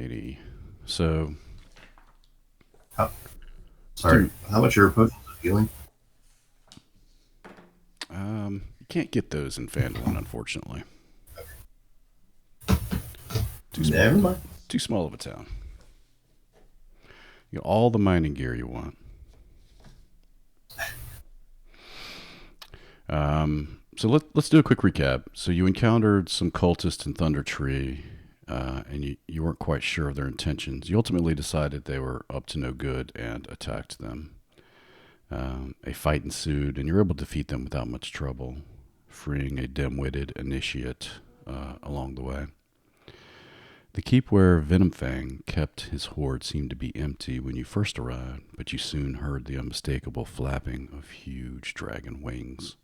Alrighty. So, How, let's sorry, do. how much are your potions of healing? You can't get those in Phandelver, unfortunately. Too small. Never mind. Too small of a town. You get all the mining gear you want. So let's do a quick recap. So you encountered some cultists in Thunder Tree, and you weren't quite sure of their intentions. You ultimately decided they were up to no good and attacked them. A fight ensued, and you were able to defeat them without much trouble, freeing a dim-witted initiate along the way. The keep where Venomfang kept his hoard seemed to be empty when you first arrived, but you soon heard the unmistakable flapping of huge dragon wings.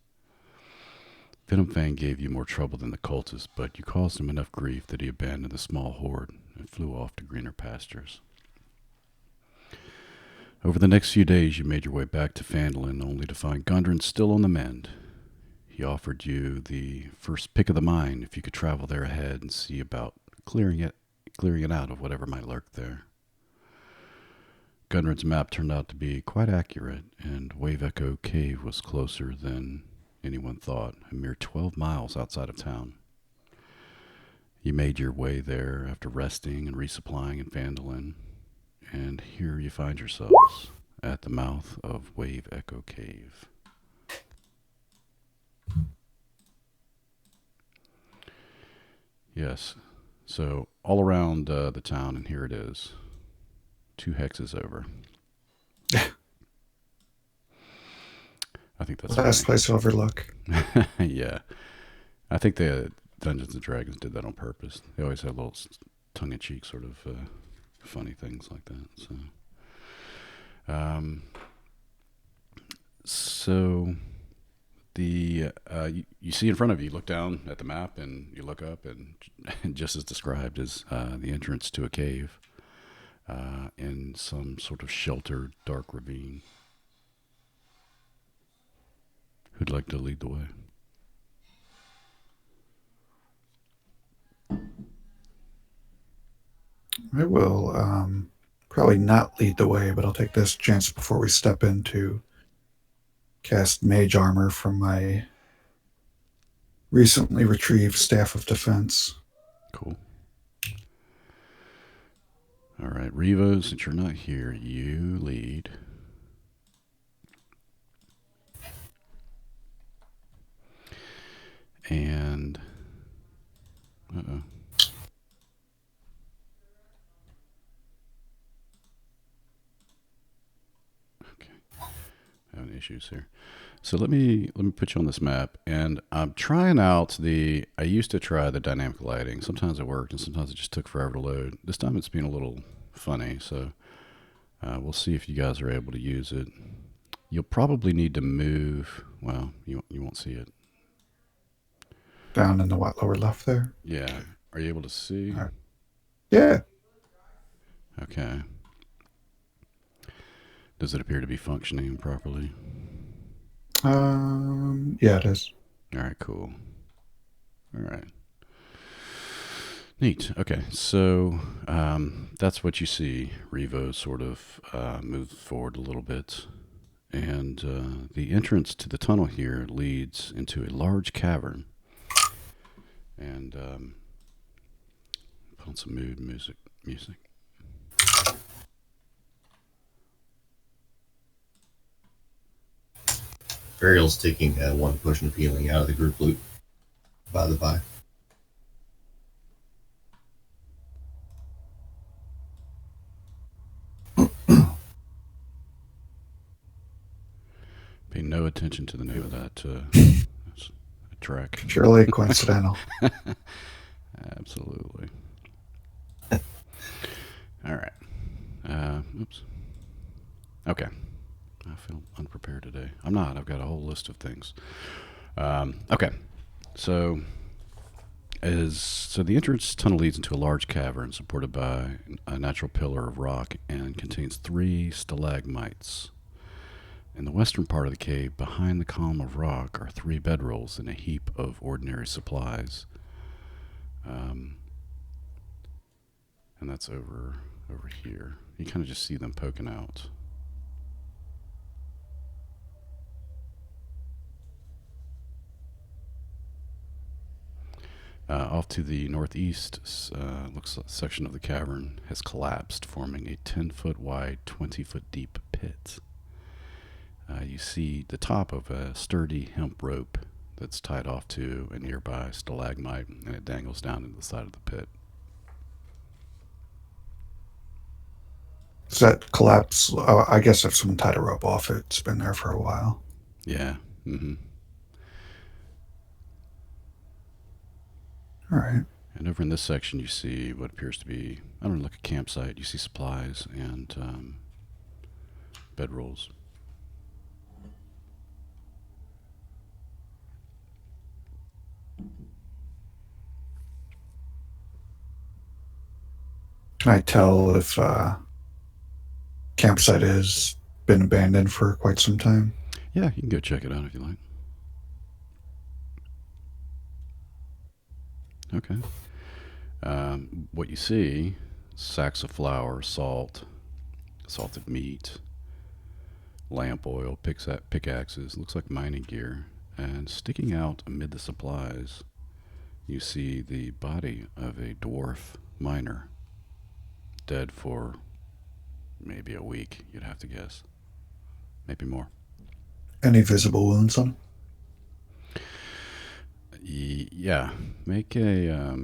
Venomfang gave you more trouble than the cultists, but you caused him enough grief that he abandoned the small hoard and flew off to greener pastures. Over the next few days, you made your way back to Phandalin, only to find Gundren still on the mend. He offered you the first pick of the mine if you could travel there ahead and see about clearing it out of whatever might lurk there. Gundren's map turned out to be quite accurate, and Wave Echo Cave was closer than anyone thought, a mere 12 miles outside of town. You made your way there after resting and resupplying in Phandalin, and here you find yourselves at the mouth of Wave Echo Cave. Yes, so all around the town, and here it is, 2 hexes over. I think that's Last funny. place to overlook. Yeah, I think the Dungeons and Dragons did that on purpose. They always have little tongue-in-cheek sort of funny things like that. Um, so the you see in front of you, you look down at the map and you look up, and just as described is the entrance to a cave in some sort of sheltered dark ravine. Who'd like to lead the way? I will probably not lead the way, but I'll take this chance before we step in to cast mage armor from my recently retrieved staff of defense. Cool. All right, Revo, since you're not here, you lead. And uh-oh. Okay. Having issues here. So let me put you on this map, and I'm trying out the. I used to try the dynamic lighting. Sometimes it worked, and sometimes it just took forever to load. This time it's been a little funny, so we'll see if you guys are able to use it. You'll probably need to move. Well, you won't see it. Down in the lower left there. Yeah. Are you able to see? All right. Yeah. Okay. Does it appear to be functioning properly? Yeah, it is. All right, cool. All right. Neat. Okay, so that's what you see. Revo sort of moves forward a little bit, and the entrance to the tunnel here leads into a large cavern. And put on some mood music. Ariel's taking one potion of healing out of the group loot, by the by. Pay no attention to the name of that track. Purely coincidental. Absolutely. All right. Oops. Okay. I feel unprepared today. I'm not. I've got a whole list of things. Okay. So the entrance tunnel leads into a large cavern supported by a natural pillar of rock and contains 3 stalagmites. In the western part of the cave, behind the column of rock, are 3 bedrolls and a heap of ordinary supplies. and that's over here. You kind of just see them poking out. Off to the northeast, looks like a section of the cavern has collapsed, forming a 10-foot wide, 20-foot deep pit. You see the top of a sturdy hemp rope that's tied off to a nearby stalagmite, and it dangles down into the side of the pit. Does that collapse? Oh, I guess if someone tied a rope off it, it's been there for a while. Yeah. Mm-hmm. All right. And over in this section, you see what appears to be, I don't know, like a campsite. You see supplies and bedrolls. Can I tell if campsite has been abandoned for quite some time? Yeah, you can go check it out if you like. Okay. What you see, sacks of flour, salt, salted meat, lamp oil, pickaxes, looks like mining gear. And sticking out amid the supplies, you see the body of a dwarf miner, dead for maybe a week, you'd have to guess. Maybe more. Any visible wounds on him? Yeah, make a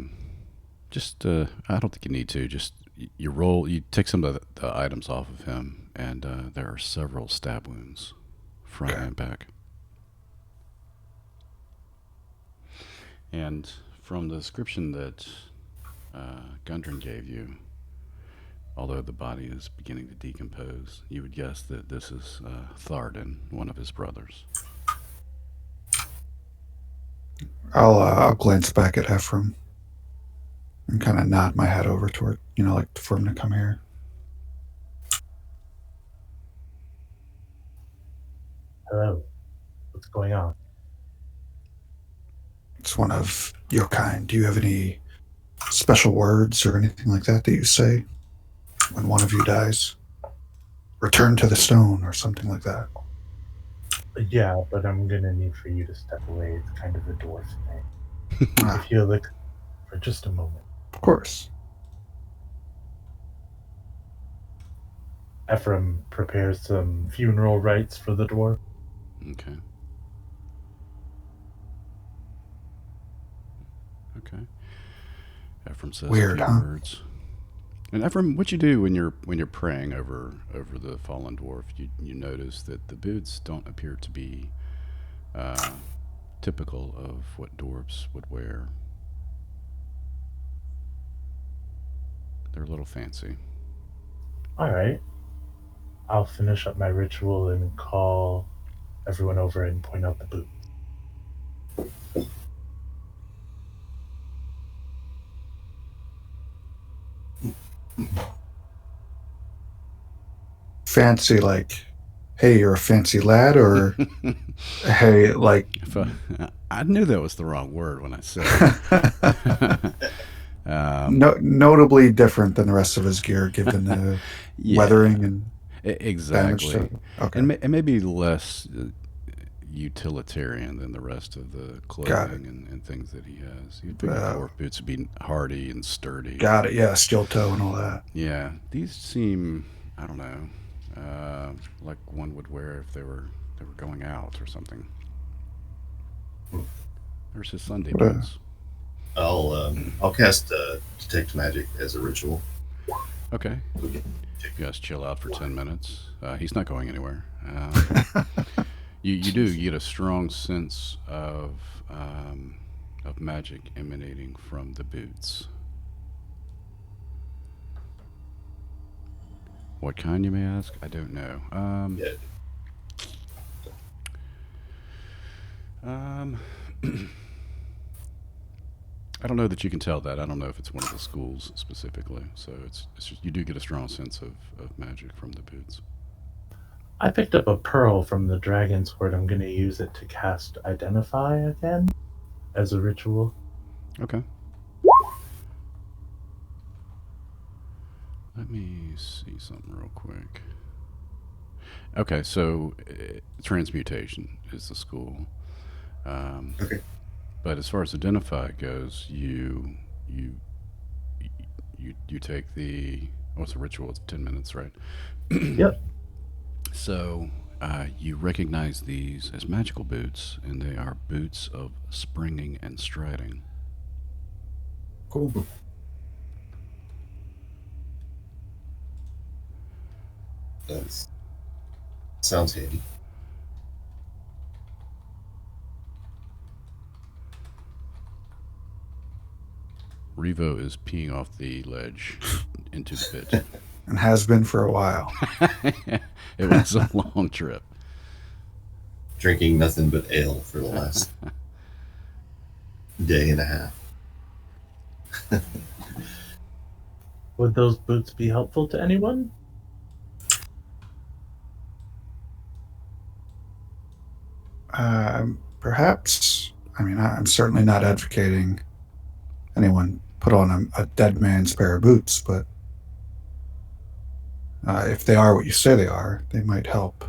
just. I don't think you need to. Just you roll. You take some of the items off of him, and there are several stab wounds, front Okay. and back. And from the description that Gundren gave you, although the body is beginning to decompose, you would guess that this is Tharden, one of his brothers. I'll glance back at Ephraim and kind of nod my head over toward, like for him to come here. Hello. What's going on? It's one of your kind. Do you have any special words or anything like that you say when one of you dies? Return to the stone or something like that. Yeah, but I'm gonna need for you to step away. It's kind of a dwarf thing. Ah, If you look for just a moment. of course. Ephraim prepares some funeral rites for the dwarf. Okay. Okay. Ephraim says Weird, a few huh? words. And Ephraim, what you do when you're praying over the fallen dwarf, you notice that the boots don't appear to be typical of what dwarves would wear. They're a little fancy. Alright. I'll finish up my ritual and call everyone over and point out the boot. Fancy, like, hey, you're a fancy lad, or hey, like, If I knew that was the wrong word when I said it. notably different than the rest of his gear, given the Yeah, weathering and damage exactly. to. Okay, And maybe less utilitarian than the rest of the got it. clothing and things that he has. You'd figure dwarf boots would be hardy and sturdy. Got it. Yeah, steel toe and all that. Yeah, these seem, I don't know, like one would wear if they were going out or something. There's his Sunday What a- boots. I'll cast detect magic as a ritual. Okay, you guys chill out for 10 minutes. He's not going anywhere. You do get a strong sense of magic emanating from the boots. What kind, you may ask? I don't know. Yeah. I don't know that you can tell that. I don't know if it's one of the schools specifically. So it's just, you do get a strong sense of magic from the boots. I picked up a pearl from the dragon's sword. I'm gonna use it to cast Identify again as a ritual. Okay. Let me see something real quick. Okay, so transmutation is the school. Um, Okay. but as far as identify goes, you you take the what's the ritual? It's 10 minutes, right? Yep. So you recognize these as magical boots, and they are boots of springing and striding. Cool. That sounds handy. Revo is peeing off the ledge into the pit. And has been for a while. It was a long trip. Drinking nothing but ale for the last day and a half. Would those boots be helpful to anyone? Perhaps. I mean, I'm certainly not advocating anyone put on a dead man's pair of boots, but if they are what you say they are, they might help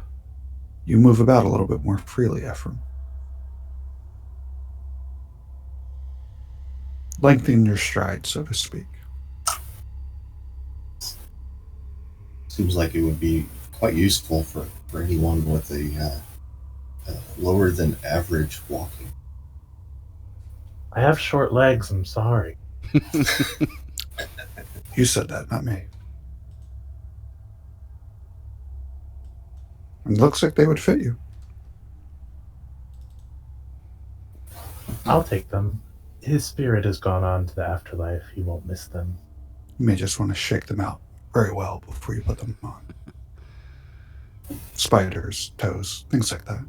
you move about a little bit more freely, Ephraim. Lengthen your stride, so to speak. Seems like it would be quite useful for anyone with a lower than average walking. I have short legs, I'm sorry. You said that, not me. It looks like they would fit you. I'll take them. His spirit has gone on to the afterlife. He won't miss them. You may just want to shake them out very well before you put them on. Spiders, toes, things like that.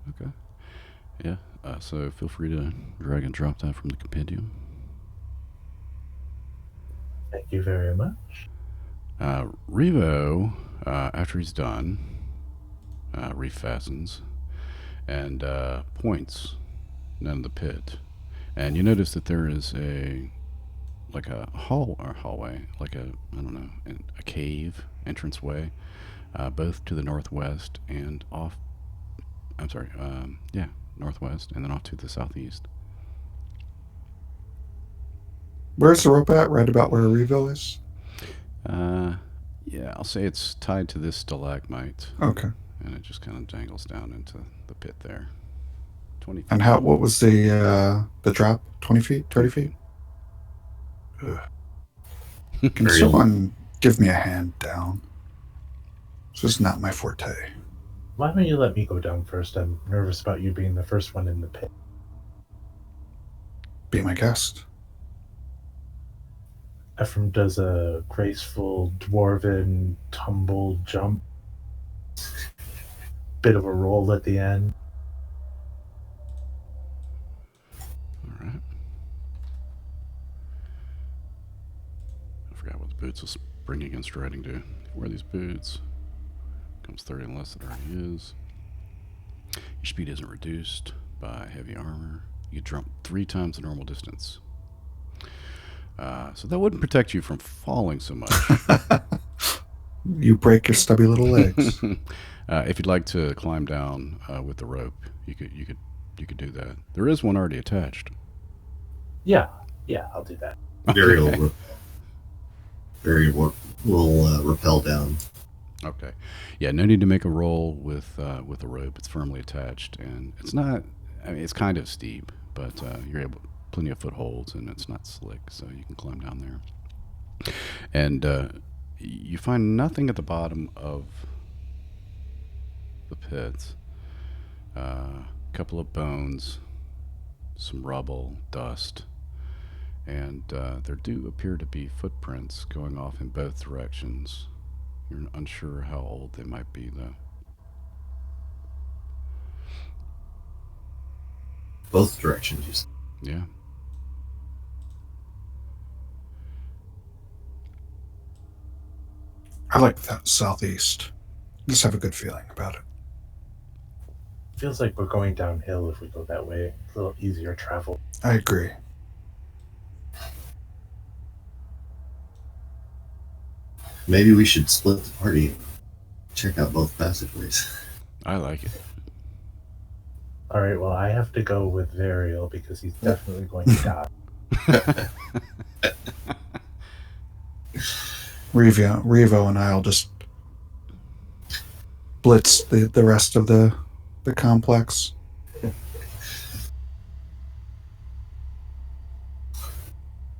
Okay. Yeah. So feel free to drag and drop that from the compendium. Thank you very much. Revo, after he's done, refastens and points down the pit, and you notice that there is a like a hallway, like a I don't know, a cave entranceway, both to the northwest and off. I'm sorry, yeah, northwest, and then off to the southeast. Where's the rope at? Right about where Revo is? Uh, yeah, I'll say it's tied to this stalagmite, Okay. and it just kind of dangles down into the pit there. 20 feet. And what was the drop? 20 feet? 30 feet? Ugh. Can Very someone give me a hand down? This is not my forte. Why don't you let me go down first? I'm nervous about you being the first one in the pit. Be my guest. Ephraim does a graceful dwarven tumble jump. Bit of a roll at the end. All right. I forgot what the boots of springing and striding do. If you wear these boots, comes 30 unless it already is. Your speed isn't reduced by heavy armor. You jump 3 times the normal distance. So that wouldn't protect you from falling so much. You break your stubby little legs. If you'd like to climb down with the rope, you could do that. There is one already attached. Yeah, I'll do that. Varial will rappel down. Okay. Yeah, no need to make a roll with a rope. It's firmly attached, and it's not. I mean, it's kind of steep, but you're able plenty of footholds, and it's not slick, so you can climb down there. And you find nothing at the bottom of the pit. A couple of bones, some rubble, dust, and there do appear to be footprints going off in both directions. You're unsure how old they might be, though. Both directions, you said. Yeah. I like that southeast. Just have a good feeling about it. Feels like we're going downhill if we go that way. A little easier travel. I agree. Maybe we should split the party and check out both passageways. I like it. All right, well, I have to go with Varial because he's definitely going to die. Revo and I'll just blitz the rest of the complex.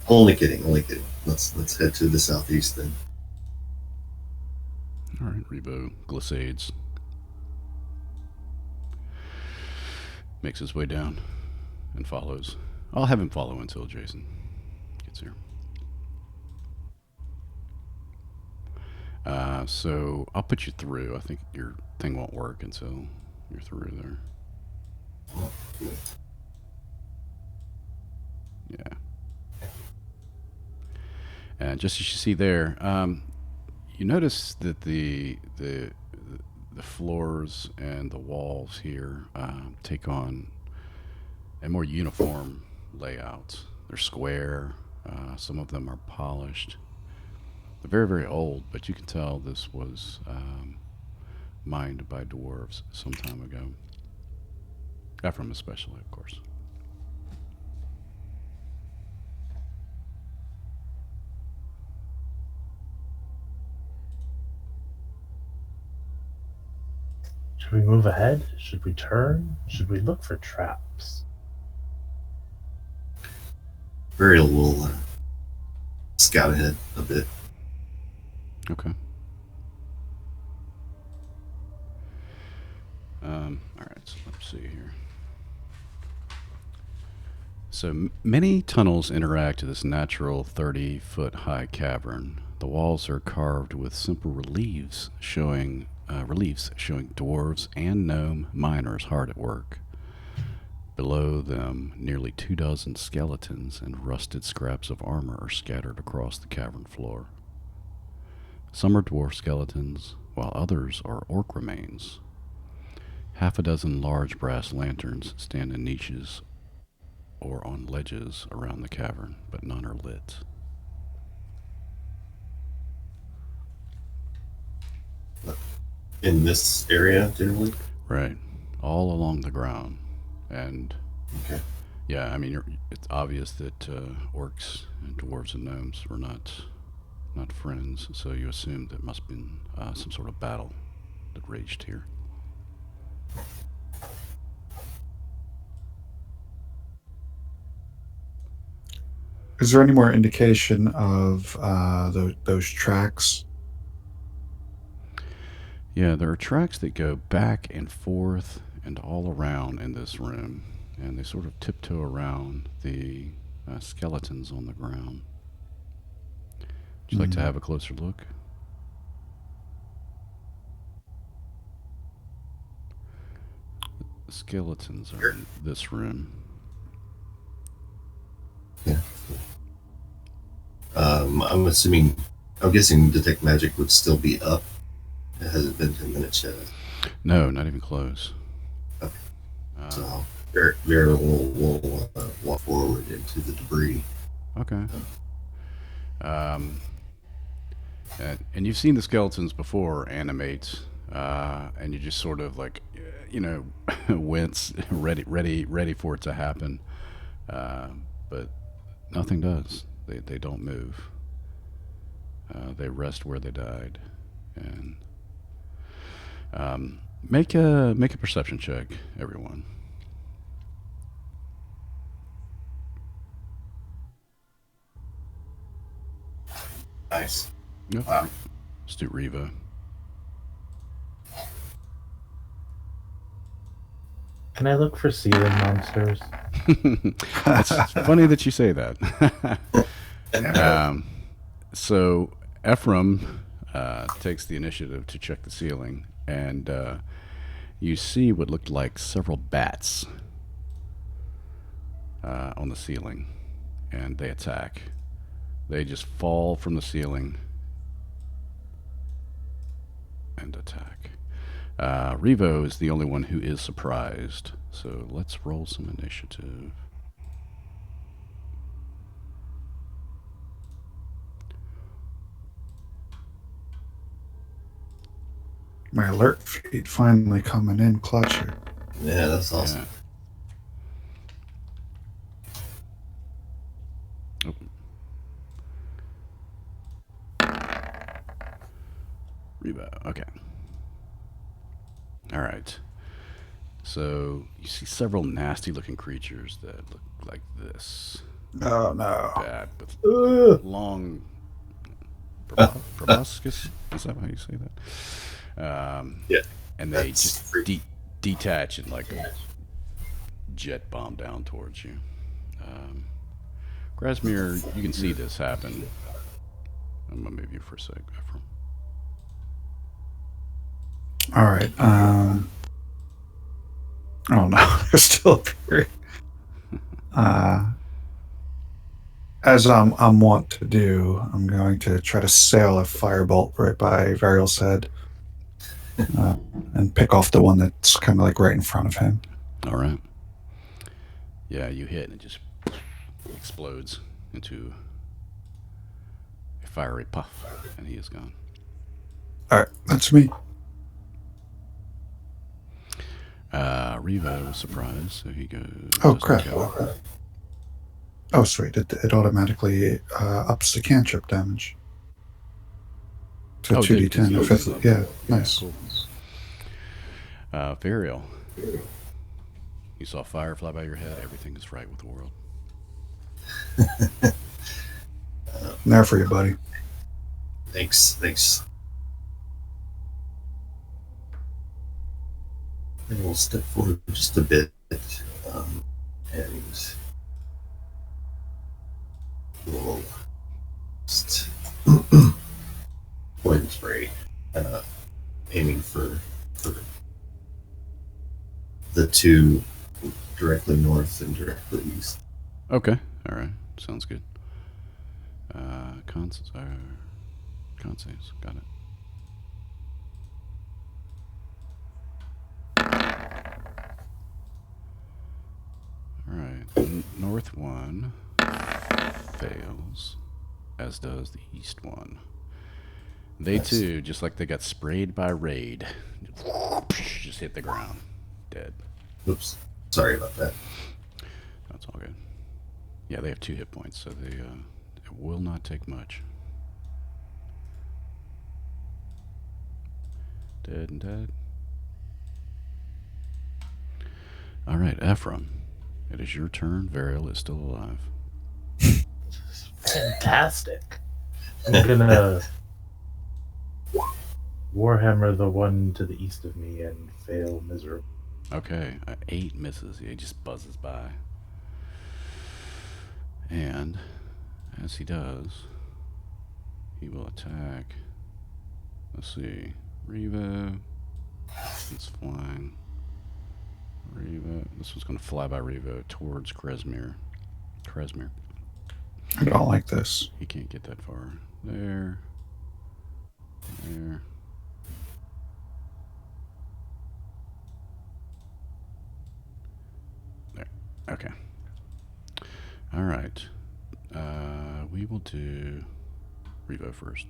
Only kidding. Let's head to the southeast then. All right, Revo glissades. Makes his way down and follows. I'll have him follow until Jason gets here. So I'll put you through. I think your thing won't work until you're through there. Yeah. And just as you see there, you notice that the floors and the walls here take on a more uniform layout. They're square. Some of them are polished. They're very, very old, but you can tell this was mined by dwarves some time ago. Ephraim especially, of course. Should we move ahead? Should we turn? Should we look for traps? Burial will scout ahead a bit. Okay. All right, so let's see here. So many tunnels interact to this natural 30-foot high cavern. The walls are carved with simple reliefs showing dwarves and gnome miners hard at work. Below them, nearly 24 skeletons and rusted scraps of armor are scattered across the cavern floor. Some are dwarf skeletons, while others are orc remains. Half a dozen large brass lanterns stand in niches or on ledges around the cavern, but none are lit. In this area, generally? Right. All along the ground. And Okay. yeah, I mean, it's obvious that orcs and dwarves and gnomes were not friends, so you assume there must have been some sort of battle that raged here. Is there any more indication of those tracks? Yeah, there are tracks that go back and forth and all around in this room, and they sort of tiptoe around the skeletons on the ground. Would you like to have a closer look? The skeletons are in this room. Yeah. I'm guessing Detect Magic would still be up. It hasn't been 10 minutes yet. No, not even close. Okay. So Vera will walk forward into the debris. Okay. And you've seen the skeletons before animate, and you just sort of like, wince, ready for it to happen. But nothing does. They don't move. They rest where they died, and make a perception check, everyone. Nice. Yep. Wow. Astute Reva. Can I look for ceiling monsters? It's funny that you say that. So Ephraim takes the initiative to check the ceiling, and you see what looked like several bats on the ceiling, and they attack. They just fall from the ceiling and attack. Revo is the only one who is surprised, so let's roll some initiative. My alert feed finally coming in clutch here. Yeah, that's awesome. Yeah. Revo. Okay. All right. So you see several nasty-looking creatures that look like this. Oh no. Bad, with Ugh. long proboscis. Is that how you say that? Yeah, And they that's just freaky. detach and like jet bomb down towards you. Grasmere, you can see this happen. I'm gonna move you for a sec, Ephraim. All right. Oh no, they're still appearing. As I'm wont to do, I'm going to try to sail a firebolt right by Varial's head, and pick off the one that's kind of like right in front of him. All right. Yeah, you hit and it just explodes into a fiery puff, and he is gone. All right, that's me. Revo was surprised, so he goes. Oh doesn't crap! kill. Oh sweet, it automatically ups the cantrip damage to Oh, it did, 'cause 2d10. you- If it's, yeah, nice. Cool. Varial, you saw fire fly by your head. Everything is right with the world. I'm there for you, buddy. Thanks. And we'll step forward just a bit, and we'll just poison spray, aiming for the two directly north and directly east. Okay, all right, sounds good. Consaves, got it. All right, north one fails, as does the east one. They Nice. too, just like they got sprayed by Raid, just hit the ground, dead. Oops, sorry about that. That's all good. Yeah, they have 2 hit points, so they it will not take much. Dead and dead. All right, Ephraim, it is your turn. Varial is still alive. Fantastic. I'm gonna Warhammer the one to the east of me and fail miserably. Okay, 8 misses. He just buzzes by. And as he does, he will attack. Let's see. Revo. It's flying. Revo. This one's going to fly by Revo towards Krezmir. I don't like this. He can't get that far. There. Okay. All right. We will do Revo first.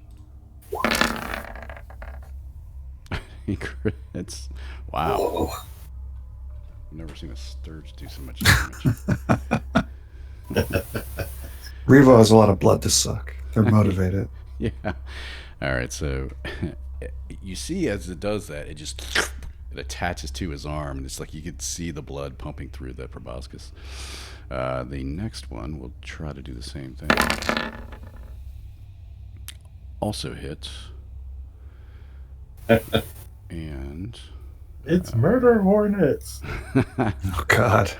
He crits. Wow. Whoa. I've never seen a Sturge do so much damage. Revo has a lot of blood to suck. They're motivated. Yeah. All right. So you see, as it does that, it attaches to his arm, and it's like you could see the blood pumping through the proboscis. The next one will try to do the same thing. Also hits. And It's murder hornets. Oh God.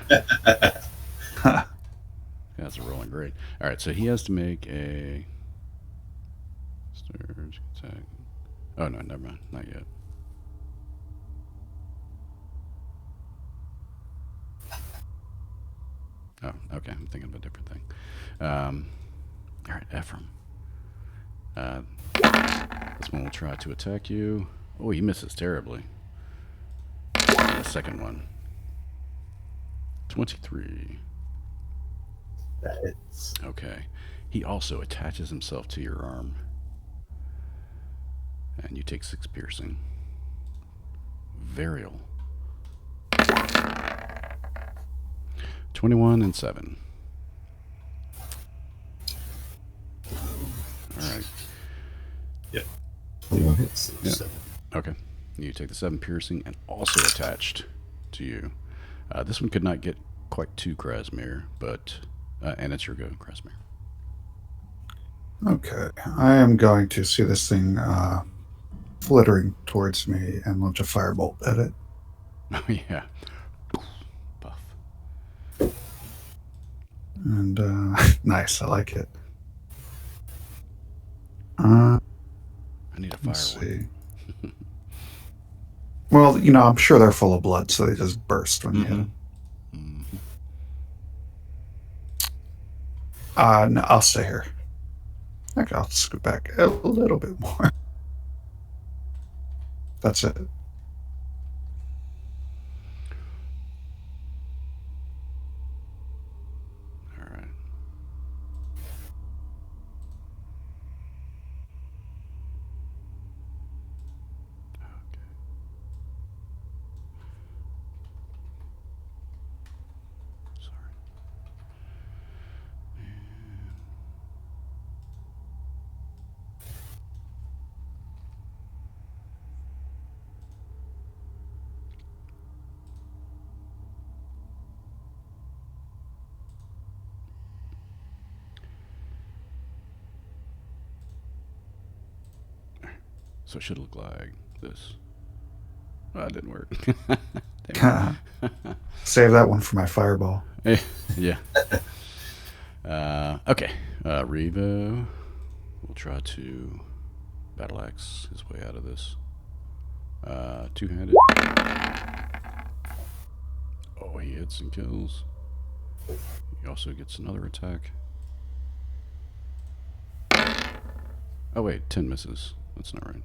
that's a rolling great. All right, so he has to make a Sturge attack. Oh no, never mind, not yet. Oh, okay, I'm thinking of a different thing. All right, Ephraim. This one will try to attack you. Oh, he misses terribly. The second one. 23. That hits. Okay. He also attaches himself to your arm. And you take 6 piercing. Varial. 21 and 7. All right. 21 hits. Yeah. 7. Okay. You take the 7 piercing and also attached to you. This one could not get quite to Krasmir, but and it's your go, Krasmir. Okay, I am going to see this thing flittering towards me and launch a firebolt at it. Oh yeah. Puff. And nice, I like it. I need a fire Let's one. see. Well, I'm sure they're full of blood, so they just burst when you hit them. No, I'll stay here. Okay, I'll scoot back a little bit more. That's it. All right. Okay. Sorry. So it should look like this. Oh, that didn't work. Damn it. Save that one for my fireball. Yeah. Okay. Revo will try to battle axe his way out of this. Two-handed. Oh, he hits and kills. He also gets another attack. Oh wait, 10 misses. That's not right.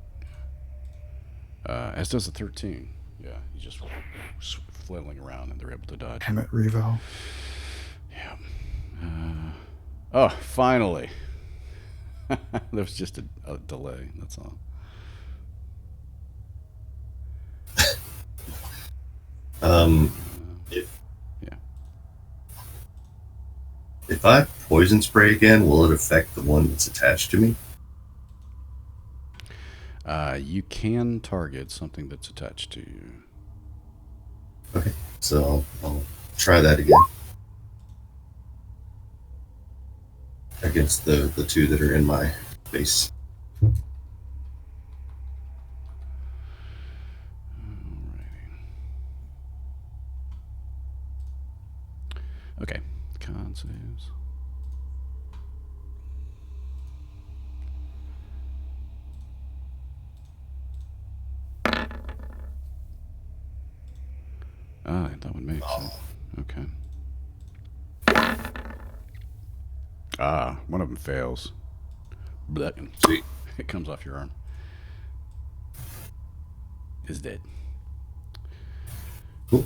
As does the 13. Yeah, he's just flailing around and they're able to dodge. Damn it, Revo. Yeah. Oh, finally. There was just a delay, that's all. If I poison spray again, will it affect the one that's attached to me? You can target something that's attached to you. Okay, so I'll try that again. Against the two that are in my base. Alrighty. Okay, con saves. Ah, that one makes it. Okay. Ah, one of them fails. Blech. Sweet. It comes off your arm. Is dead. Cool.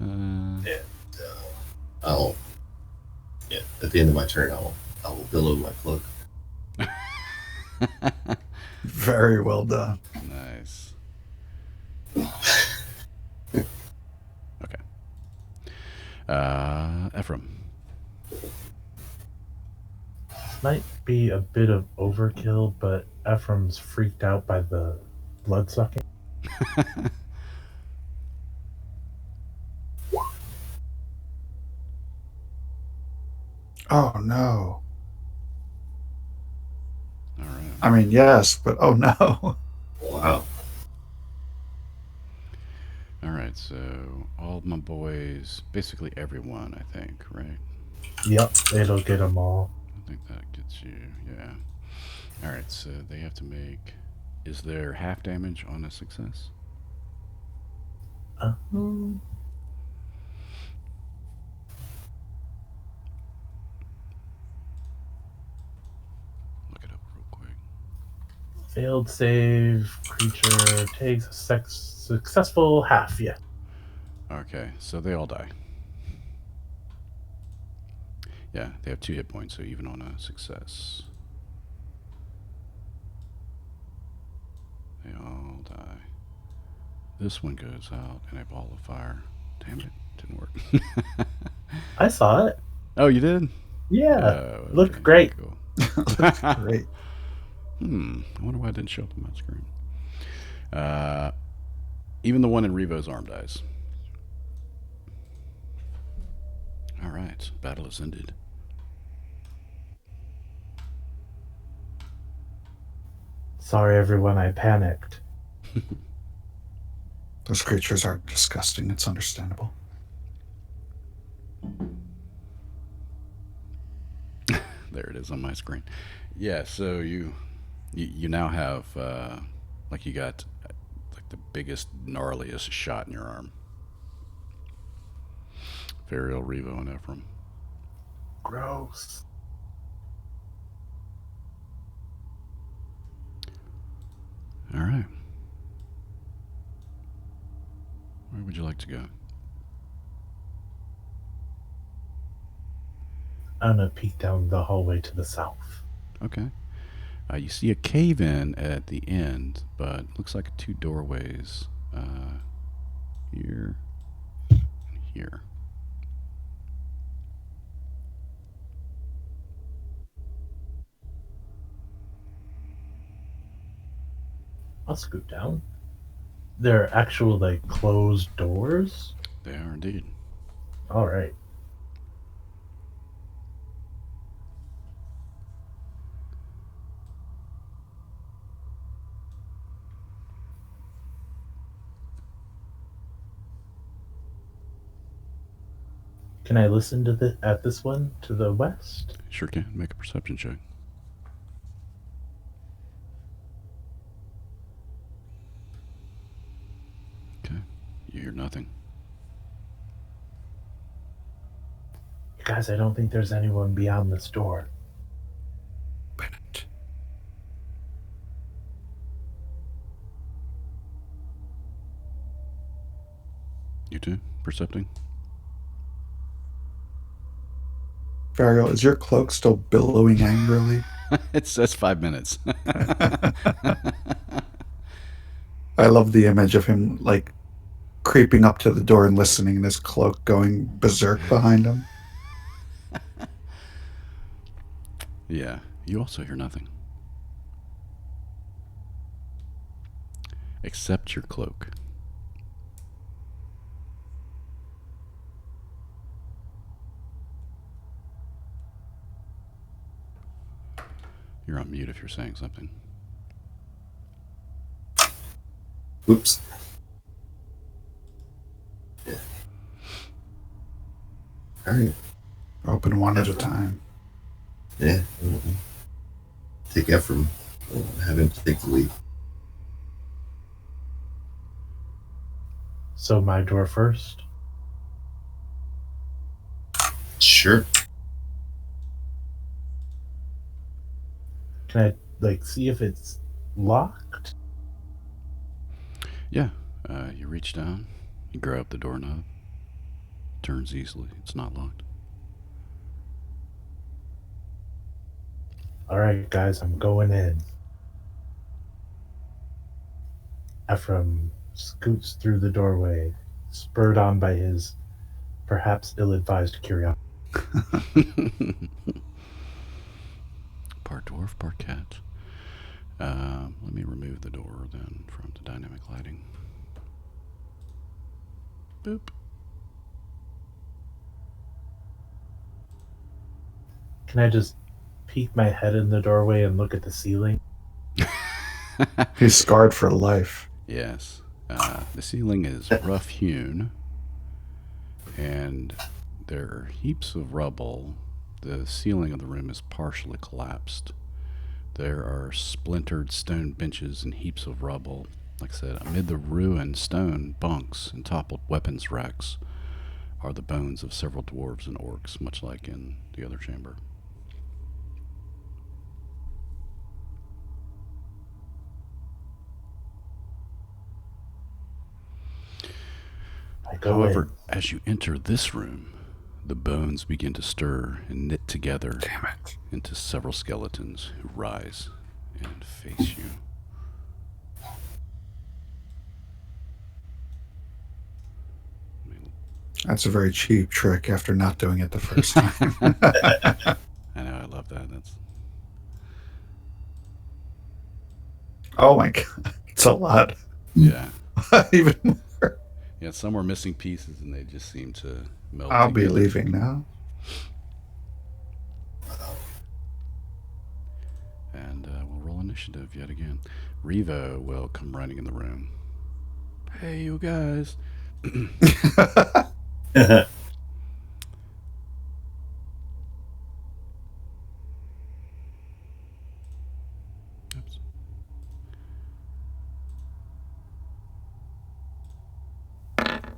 Uh, At the end of my turn, I will billow my cloak. Very well done. Nice. Okay. Ephraim. Might be a bit of overkill, but Ephraim's freaked out by the blood sucking. Oh, no. All right. I mean, yes, but oh, no. Wow. All right. So all my boys, basically everyone, I think, right? Yep, it'll get them all. I think that gets you. Yeah. All right. So they have to make. Is there half damage on a success? Look it up real quick. Failed save. Creature takes a successful half. Yeah. Okay. So they all die. Yeah, they have 2 hit points, so even on a success, they all die. This one goes out in a ball of fire. Damn it, didn't work. I saw it. Oh, you did? Yeah, Oh, looked okay, great. Cool. Great. I wonder why it didn't show up on my screen. Even the one in Revo's arm dies. All right, battle has ended. Sorry, everyone. I panicked. Those creatures are disgusting. It's understandable. There it is on my screen. Yeah, so you now have like you got like the biggest, gnarliest shot in your arm. Varial, Revo, and Ephraim. Gross. All right. Where would you like to go? I'm gonna peek down the hallway to the south. Okay. You see a cave in at the end, but looks like two doorways here and here. I'll scoot down. There are actual like closed doors. They are indeed. All right. Can I listen to this one to the west? Sure can. Make a perception check. Okay. You hear nothing. You guys, I don't think there's anyone beyond this door. Bennett. You too? Percepting? Varial, is your cloak still billowing angrily? It says 5 minutes. I love the image of him like creeping up to the door and listening, and his cloak going berserk behind him. Yeah. You also hear nothing. Except your cloak. You're on mute if you're saying something. Whoops. Yeah. All right. Open one at a time. Yeah. Take Ephraim. Have him take the lead. So my door first. Sure. Can I like see if it's locked? Yeah. You reach down, you grab the doorknob, turns easily. It's not locked. All right, guys, I'm going in. Ephraim scoots through the doorway, spurred on by his perhaps ill-advised curiosity. Part dwarf, part cat. Let me remove the door then from the dynamic lighting. Boop. Can I just peek my head in the doorway and look at the ceiling? He's scarred for life. Yes. The ceiling is rough hewn, and there are heaps of rubble. The ceiling of the room is partially collapsed. There are splintered stone benches and heaps of rubble. Like I said, amid the ruined stone bunks and toppled weapons racks are the bones of several dwarves and orcs, much like in the other chamber. I go However, in. as you enter this room, the bones begin to stir and knit together Damn it. into several skeletons who rise and face you. That's a very cheap trick after not doing it the first time. I know, I love that. That's Oh my god, it's a lot. yeah. Even more. Yeah, some were missing pieces and they just seem to meld I'll be together. leaving now. And we'll roll initiative yet again. Revo will come running in the room. Hey, you guys. Oops.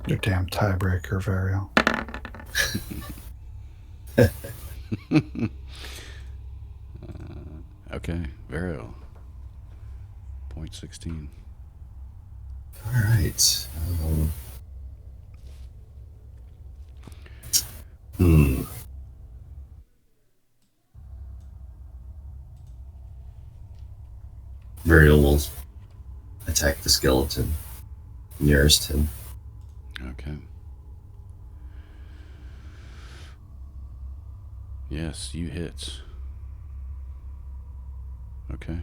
Your damn tiebreaker, Varial. Okay, Varial. Point 16. All right. Hmm. Muriel will attack the skeleton nearest him. Okay. Yes, you hit. Okay.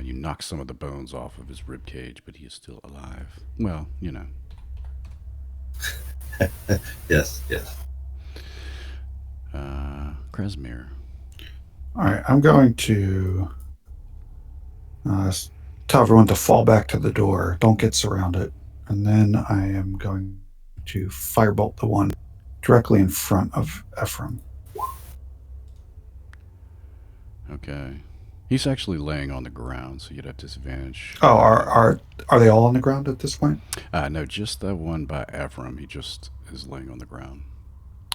You knock some of the bones off of his rib cage, but he is still alive. Well, you know. Yes, yes. Kresimir. All right, I'm going to tell everyone to fall back to the door. Don't get surrounded. And then I am going to firebolt the one directly in front of Ephraim. Okay. He's actually laying on the ground, so you'd have disadvantage. Oh, are they all on the ground at this point? No, just that one by Ephraim. He just is laying on the ground.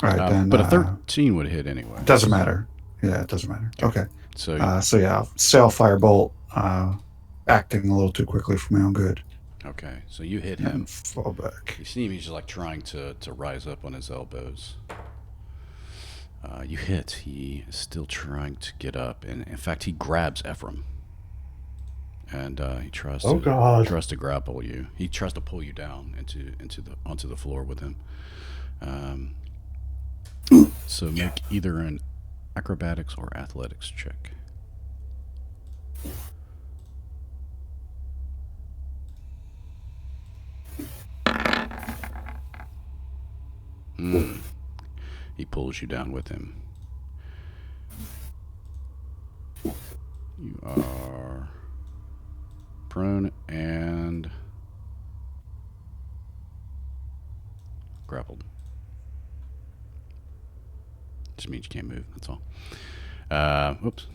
All right, then. But a 13 would hit anyway. Doesn't matter. Yeah, it doesn't matter. Okay. So, Yeah, sail firebolt, acting a little too quickly for my own good. okay. So you hit him. And fall back. You see him, he's like trying to rise up on his elbows. You hit. He is still trying to get up. And in fact, he grabs Ephraim. And he tries to grapple you. He tries to pull you down onto the floor with him. So make either an acrobatics or athletics check. He pulls you down with him. You are prone and grappled. Just means you can't move, that's all. Whoops.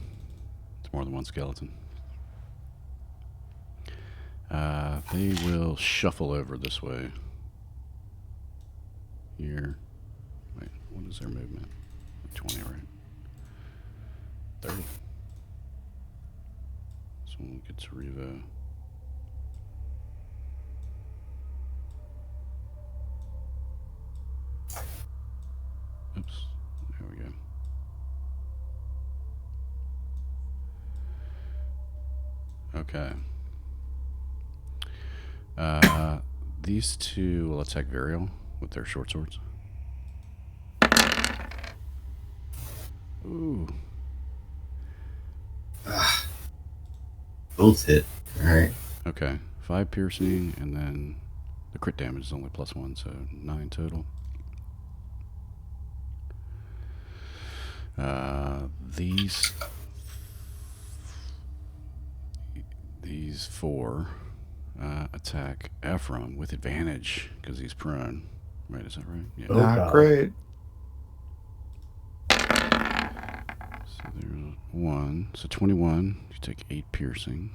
It's more than one skeleton. They will shuffle over this way. Here. Wait, what is their movement? 20, right? 30. So we'll get to Revo. Oops. There we go. Okay. These two will attack Varial with their short swords. Ooh. Both hit. All right. Okay. 5 piercing, and then the crit damage is only +1, so 9 total. These 4 attack Ephraim with advantage because he's prone. Right, is that right? Yeah. Not great. So there's 1. So 21. You take 8 piercing.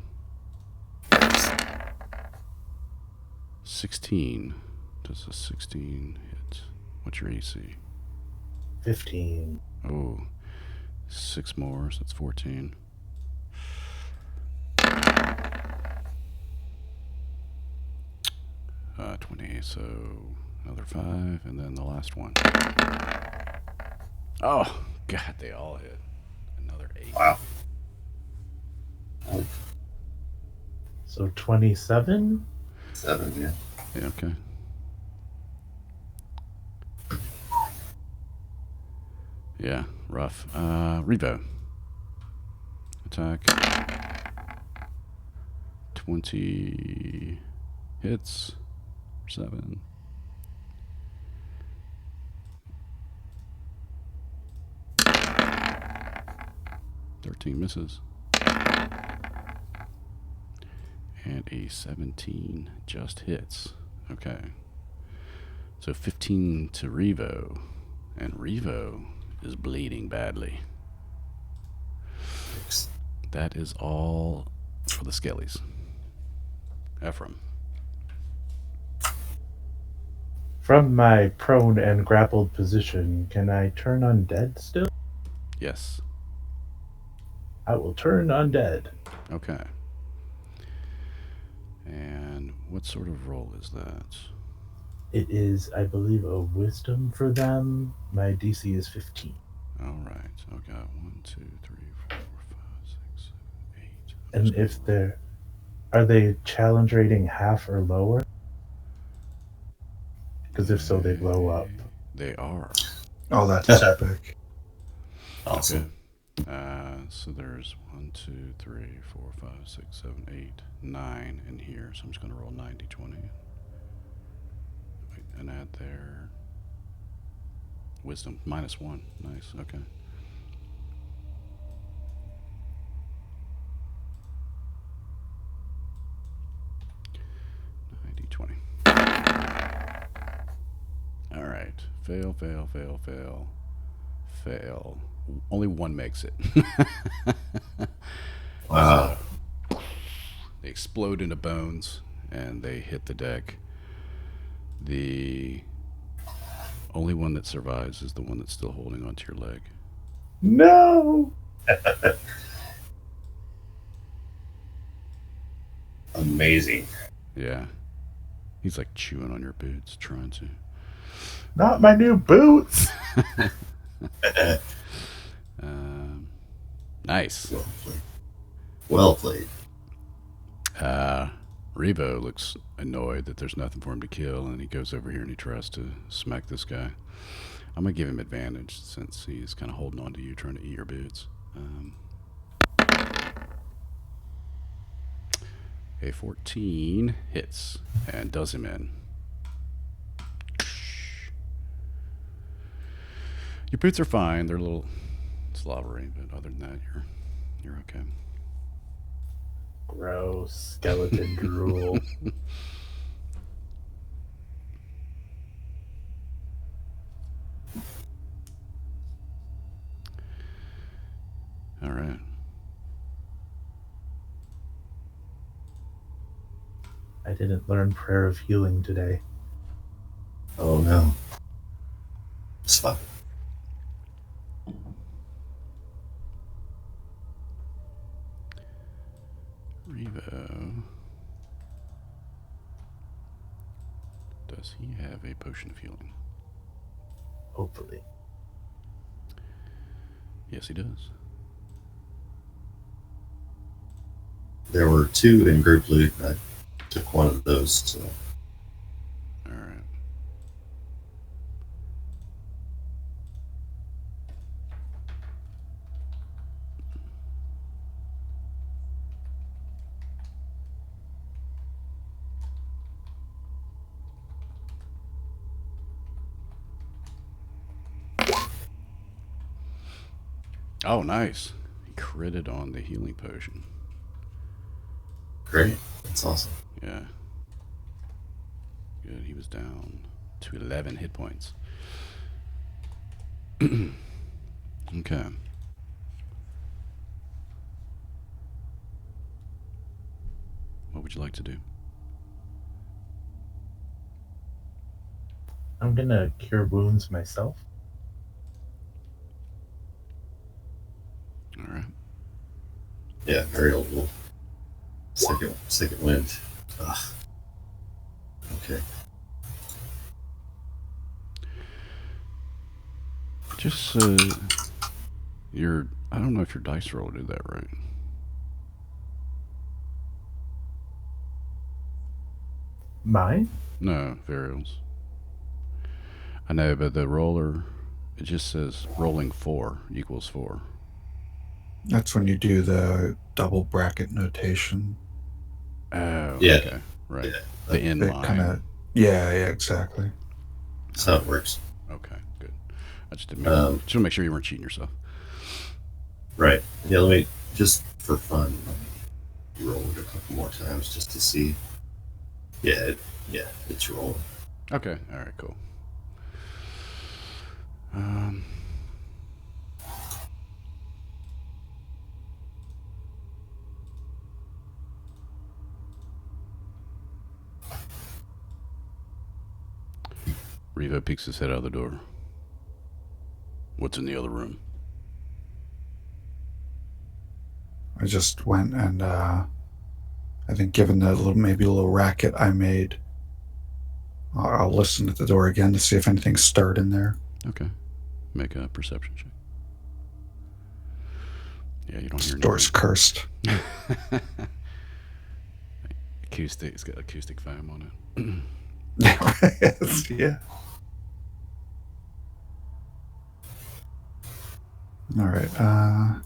16. Does a 16 hit? What's your AC? 15. Oh, 6 more, so that's 14. Uh, 20, so another 5, and then the last one. Oh, God, they all hit. Another 8. Wow. So 27? 7, yeah. Yeah, okay. Yeah, rough. Revo. Attack. 20 hits. 7. 13 misses. And a 17 just hits. Okay. So 15 to Revo. And Revo is bleeding badly. Thanks. That is all for the skellies. Ephraim. From my prone and grappled position, can I turn undead still? Yes. I will turn undead. Okay. And what sort of roll is that? It is, I believe, a wisdom for them. My DC is 15. All right. Okay. 1, 2, 3, 4, 5, 6, 7, 8. And if they're, are they challenge rating half or lower? Because if so, they blow up. They are. Oh, that's epic. Awesome. Okay. So there's 1, 2, 3, 4, 5, 6, 7, 8, 9 in here. So I'm just going to roll 90-20. And add their wisdom. -1. Nice. Okay. -20. All right. Fail, fail, fail, fail, fail. Only one makes it. Wow. So they explode into bones and they hit the deck. The only one that survives is the one that's still holding onto your leg. No! Amazing. Yeah. He's like chewing on your boots, trying to. Not my new boots! Nice. Well played. Well played. Revo looks annoyed that there's nothing for him to kill, and he goes over here and he tries to smack this guy. I'm going to give him advantage since he's kind of holding on to you, trying to eat your boots. A 14 hits and does him in. Your boots are fine. They're a little slobbery, but other than that, you're okay. Gross. Skeleton drool. All right. I didn't learn Prayer of Healing today. Oh no. It's fine. Revo. Does he have a potion of healing? Hopefully. Yes, he does. There were 2 in group loot. I took one of those. So. All right. Oh, nice. He critted on the healing potion. Great. That's awesome. Yeah. Good. He was down to 11 hit points. Okay. What would you like to do? I'm gonna cure wounds myself. All right. Yeah, very old wolf. Second wind. Ugh. Okay. Just I don't know if your dice roll did that right. Mine? No, Varials. I know, but the roller It just says rolling 4 equals 4. That's when you do the double bracket notation. Oh, Yeah. okay. Right. Yeah. The in It line. kind of, yeah, exactly. That's how it works. Okay, good. I just Um, just want to make sure you weren't cheating yourself. Right. Yeah, let me, just for fun, let me roll it a couple more times just to see. Yeah, it's rolling. Okay, all right, cool. Um, Revo peeks his head out the door. What's in the other room? I just went and I think, given the maybe a little racket I made, I'll listen at the door again to see if anything stirred in there. Okay, make a perception check. Yeah, you don't This hear door's cursed. anything. Acoustic. It's got acoustic foam on it. Yeah. All right.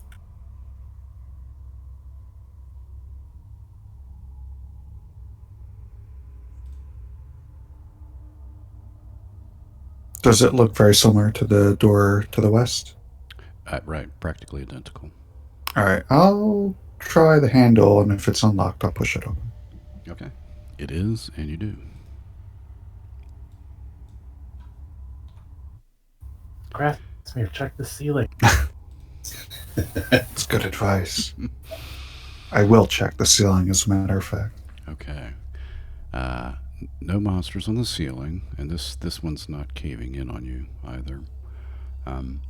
Does it look very similar to the door to the west? Right, practically identical. All right. I'll try the handle, and if it's unlocked, I'll push it open. Okay, it is, and you do. Grassmere, check the ceiling. It's good advice. I will check the ceiling, as a matter of fact. Okay. No monsters on the ceiling, and this one's not caving in on you either. Um,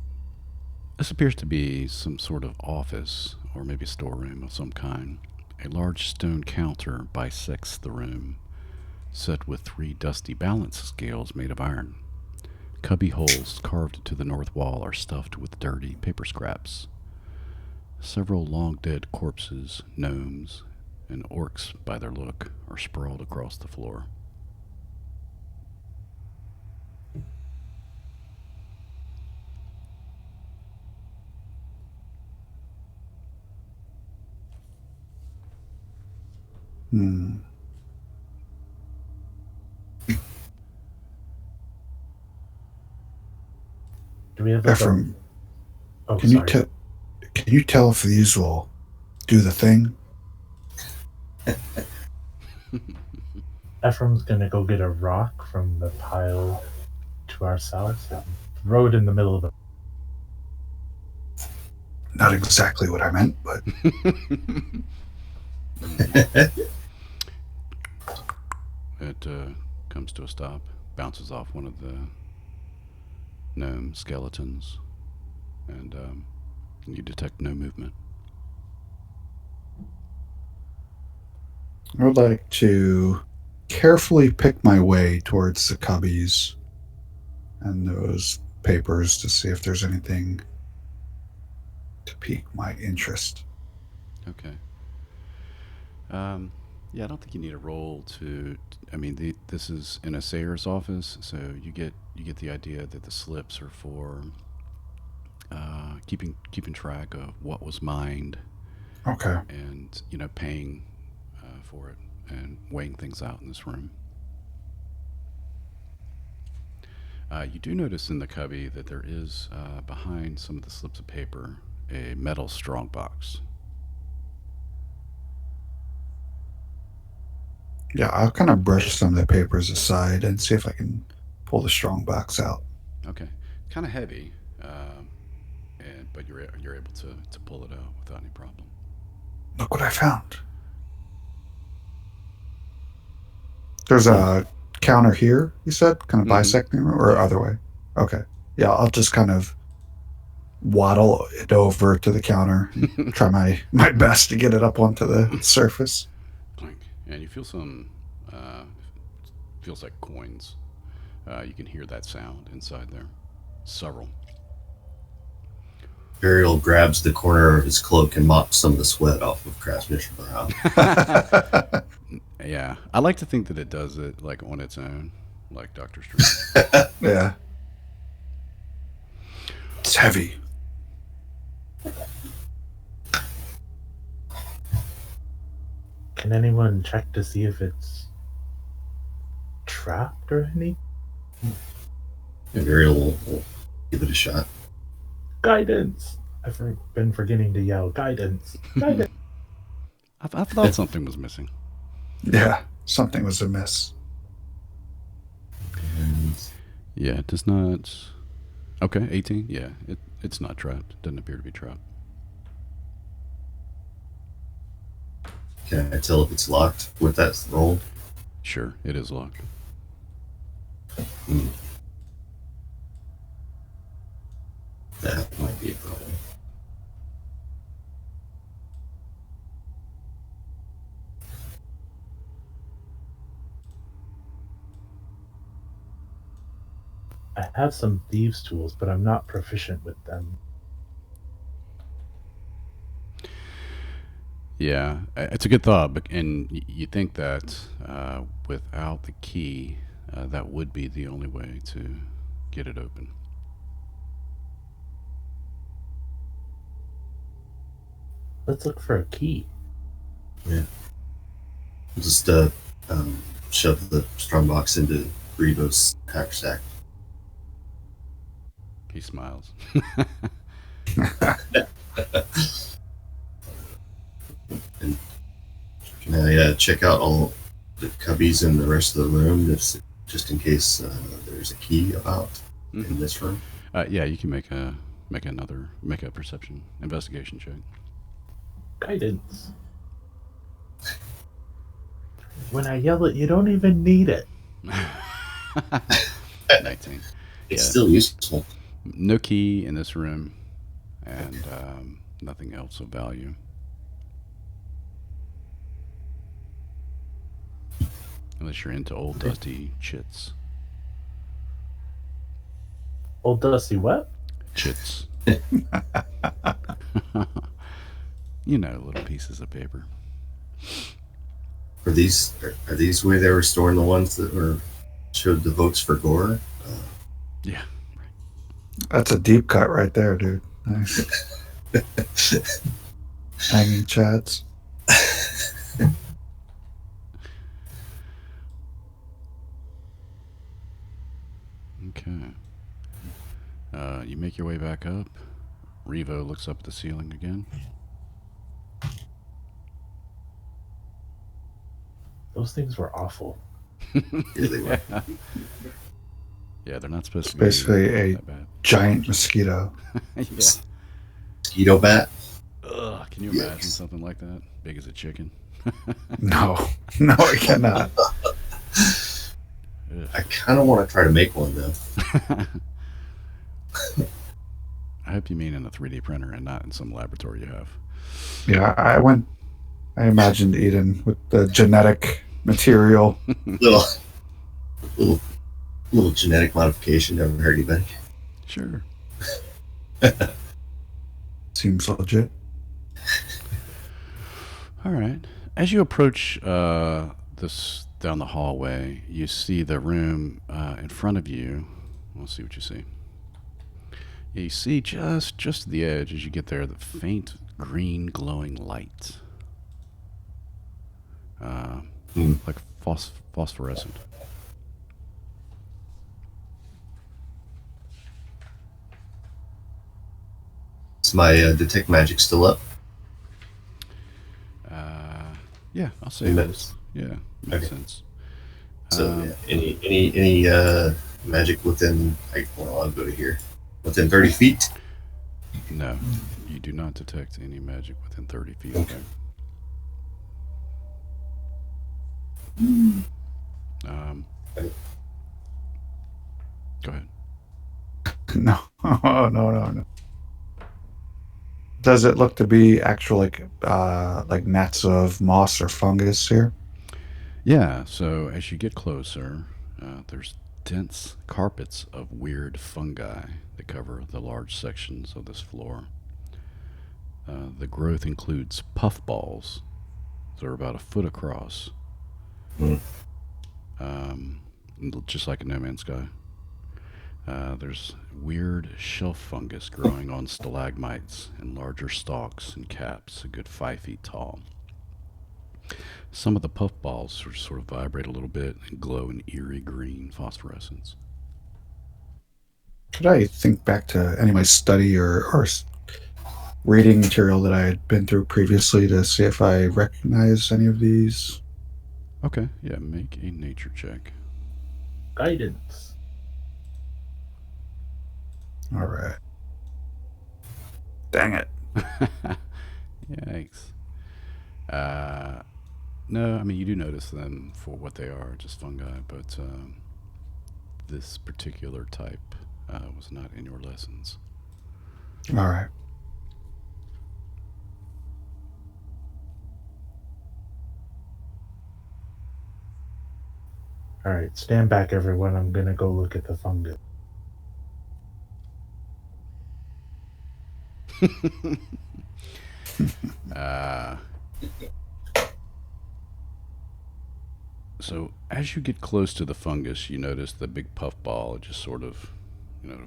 this appears to be some sort of office or maybe storeroom of some kind. A large stone counter bisects the room, set with 3 dusty balance scales made of iron. Cubby holes carved into the north wall are stuffed with dirty paper scraps. Several long dead corpses, gnomes, and orcs by their look, are sprawled across the floor. Hmm. Do we have like Ephraim, Oh, can you sorry. tell? Can you tell if these will do the thing? Ephraim's gonna go get a rock from the pile to our south and throw it in the middle of the. Not exactly what I meant, but It comes to a stop, bounces off one of the gnome skeletons, and you detect no movement. I would like to carefully pick my way towards the cubbies and those papers to see if there's anything to pique my interest. Okay. Yeah, I don't think you need a roll to. I mean, this is in a Sayer's office, so you get the idea that the slips are for keeping track of what was mined Okay. and paying for it and weighing things out in this room. You do notice in the cubby that there is behind some of the slips of paper a metal strongbox. Yeah, I'll kind of brush some of the papers aside and see if I can pull the strong box out. Okay, kind of heavy, but you're able to pull it out without any problem. Look what I found. There's a counter here, you said? Kind of bisecting, or Yeah. other way? Okay. Yeah, I'll just kind of waddle it over to the counter and try my best to get it up onto the surface. Clink, and you feel some feels like coins. You can hear that sound inside there. Several. Burial grabs the corner of his cloak and mops some of the sweat off of Krasnish's brow. Yeah, I like to think that it does it like on its own, like Doctor Strange. Yeah. It's heavy. Can anyone check to see if it's trapped or anything? And Varial will give it a shot. Guidance! I've been forgetting to yell, guidance! Guidance! I thought something was missing. Yeah, something was amiss. And Yeah, it does not. Okay, 18. Yeah, it's not trapped. It doesn't appear to be trapped. can I tell if it's locked with that roll? Sure, it is locked. Hmm. That might be a problem. I have some thieves' tools, but I'm not proficient with them. Yeah, it's a good thought, and you think that without the key, that would be the only way to get it open. Let's look for a key. Just shove the strongbox into Grivo's hacksack. He smiles. And can I check out all the cubbies in the rest of the room, just in case there's a key about in this room? Yeah, you can make a perception investigation check. Guidance. When I yell it, you don't even need it. 19. It's Yeah. still useful. No key in this room, and nothing else of value. Unless you're into old dusty chits. Old Dusty what? Chits. You know, little pieces of paper. Are these where they were storing the ones that were showed the votes for Gore? Yeah. That's a deep cut right there, dude. Nice. Hanging chads. Okay. You make your way back up. Revo looks up at the ceiling again. Those things were awful. Yeah, they were. Yeah, they're not supposed It's to be basically a that bad. giant mosquito. Yeah. Mosquito bat. Ugh, can you Yikes. imagine something like that? Big as a chicken. No, no, I cannot. Ugh. I kind of want to try to make one though. I hope you mean in a 3D printer and not in some laboratory you have. Yeah, I imagined Eden with the genetic material. little, little genetic modification. Never hurt anybody. Sure. Seems legit. All right. As you approach this down the hallway, you see the room in front of you. We'll see what you see. You see just at the edge as you get there, the faint green glowing light, like phosphorescent. Is my detect magic still up? Yeah, I'll say And it that's- is. Yeah, makes Okay. sense. So yeah, any magic within? I'll go to here. Within 30 feet. No, you do not detect any magic within 30 feet of you. Go ahead. No, no. Does it look to be actual like gnats of moss or fungus here? Yeah, so as you get closer, there's dense carpets of weird fungi that cover the large sections of this floor. The growth includes puffballs. They're about a foot across, Hmm. just like a No Man's Sky. There's weird shelf fungus growing on stalagmites and larger stalks and caps, a good 5 feet tall. Some of the puffballs sort of vibrate a little bit and glow in eerie green phosphorescence. Could I think back to any of my study or reading material that I had been through previously to see if I recognize any of these? Okay, yeah, make a nature check. Guidance. All right. Dang it. Yikes. Uh, no, I mean, you do notice them for what they are, just fungi, but this particular type was not in your lessons. All right. All right, stand back, everyone. I'm gonna go look at the fungus. uh, so as you get close to the fungus, you notice the big puff ball just sort of,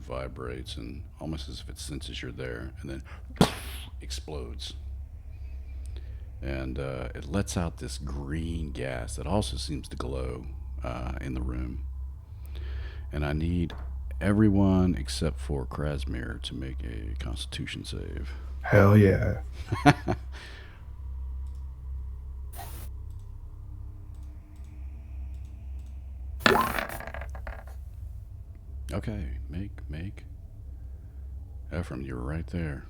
vibrates and almost as if it senses you're there, and then explodes. And it lets out this green gas that also seems to glow in the room. And I need everyone except for Krasmir to make a Constitution save. Hell yeah. Okay, make. Ephraim, you were right there.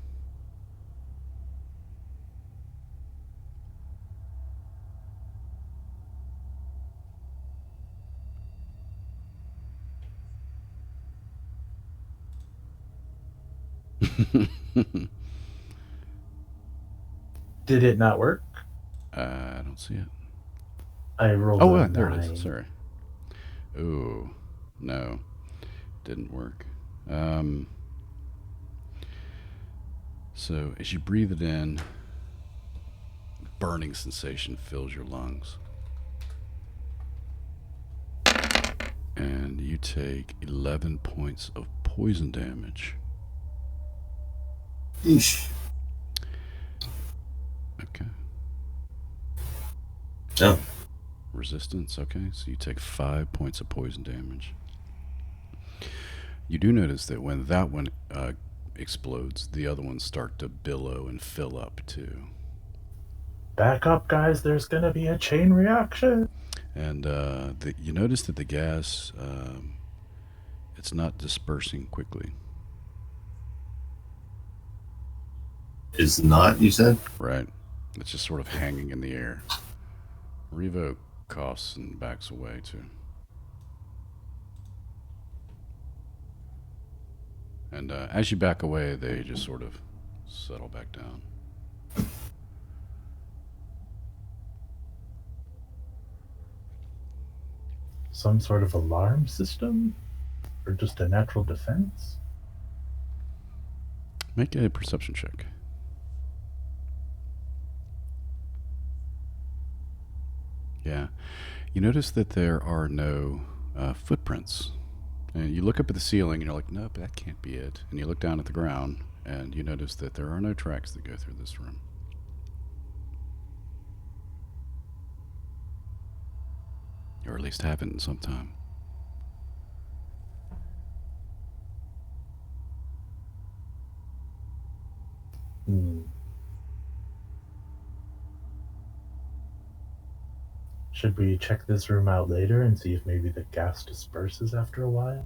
Did it not work? I don't see it. I rolled Oh, a there it 9. is. Sorry. Ooh, no, didn't work. Um, so as you breathe it in, burning sensation fills your lungs. And you take 11 points of poison damage. Eesh. Okay. Oh, Resistance, okay. So you take 5 points of poison damage. You do notice that when that one explodes, the other ones start to billow and fill up too. Back up, guys. There's gonna be a chain reaction. And you notice that the gas, it's not dispersing quickly, is not, you said? right? It's just sort of hanging in the air. Revo coughs and backs away too. And as you back away, they just sort of settle back down. Some sort of alarm system? Or just a natural defense? Make a perception check. Yeah. You notice that there are no footprints. And you look up at the ceiling and you're like, nope, that can't be it. And you look down at the ground and you notice that there are no tracks that go through this room. Or at least haven't in some time. Hmm. Should we check this room out later and see if maybe the gas disperses after a while?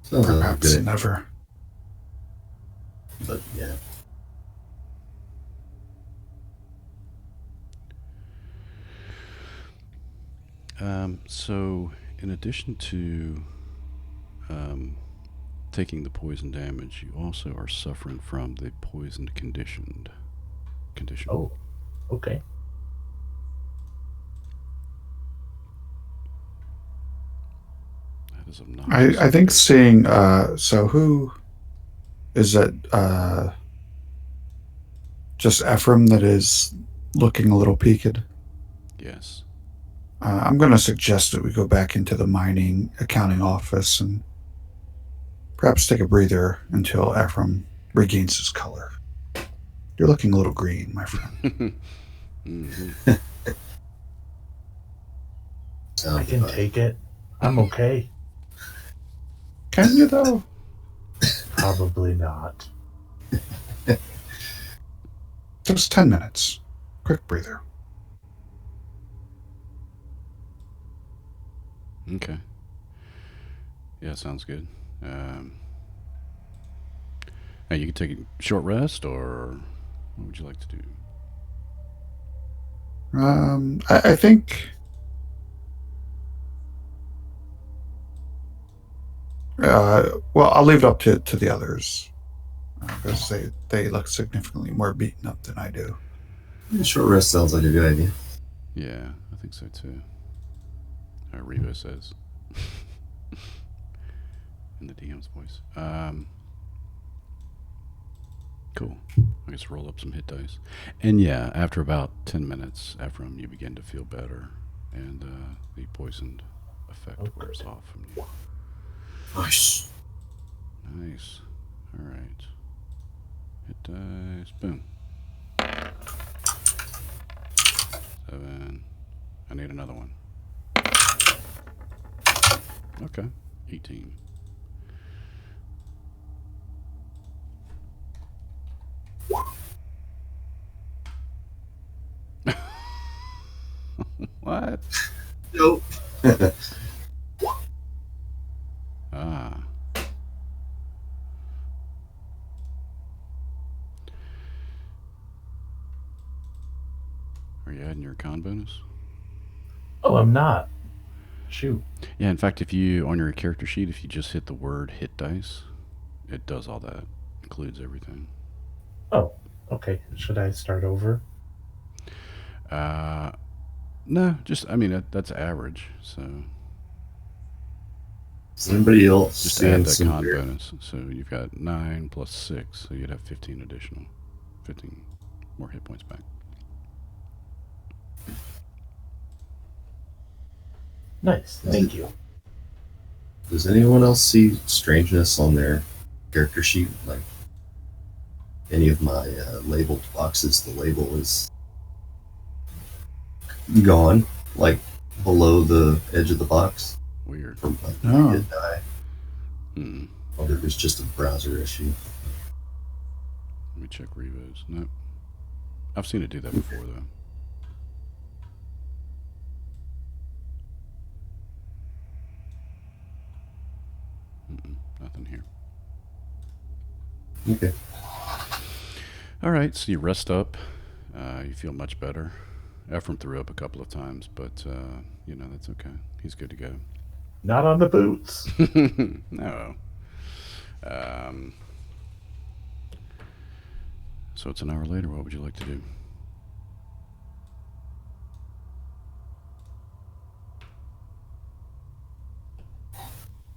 Sounds like a Perhaps good, never. but yeah. So, in addition to taking the poison damage, you also are suffering from the poisoned condition. Oh, okay. That is obnoxious. I think seeing so who is it just Ephraim that is looking a little peaked? Yes. I'm going to suggest that we go back into the mining accounting office and perhaps take a breather until Ephraim regains his color. You're looking a little green, my friend. Mm-hmm. I can take it. I'm okay. Can you, though? Probably not. Just 10 minutes. Quick breather. Okay. Yeah, sounds good. Now you can take a short rest, or what would you like to do? I think. Well, I'll leave it up to the others because they look significantly more beaten up than I do. Short rest sounds like a good idea. Yeah, I think so too. Revo says in the DM's voice. Cool. I guess roll up some hit dice. And yeah, after about 10 minutes, Ephraim, you begin to feel better, and the poisoned effect wears off from you. Nice. Nice. All right. Hit dice. Boom. 7. I need another one. Okay. 18. What? Nope. Ah. Are you adding your con bonus? Oh, I'm not. Shoot. Yeah, in fact, if you, on your character sheet, if you just hit the word hit dice, it does all that. Includes everything. Oh, okay. Should I start over? No, just, I mean, that's average, so Is anybody else just seeing add that some con weird- bonus. So you've got 9 plus 6, so you'd have 15 additional. 15 more hit points back. Nice. Thank you. Does anyone else see strangeness on their character sheet? Like any of my labeled boxes, the label is gone, like below the edge of the box Weird. from like Oh. hit die. Hmm. Whether it was just a browser issue. Let me check Revos. Nope. I've seen it do that before, though. Nothing here. Okay. All right, so you rest up. You feel much better. Ephraim threw up a couple of times, but, that's okay. He's good to go. Not on the boots. No. So it's an hour later. What would you like to do?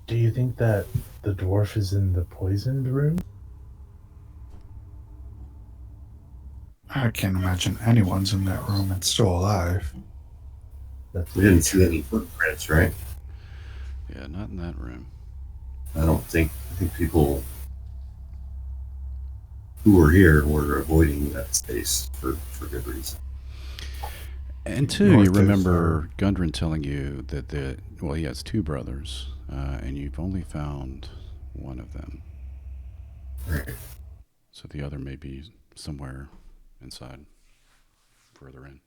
Do you think that the dwarf is in the poisoned room? I can't imagine anyone's in that room and still alive. That's We didn't see any footprints, right? Yeah, not in that room. I think people who were here were avoiding that space for good reason. And two, North you is, remember Gundren telling you that he has 2 brothers, and you've only found one of them. Right. So the other may be somewhere inside, further in.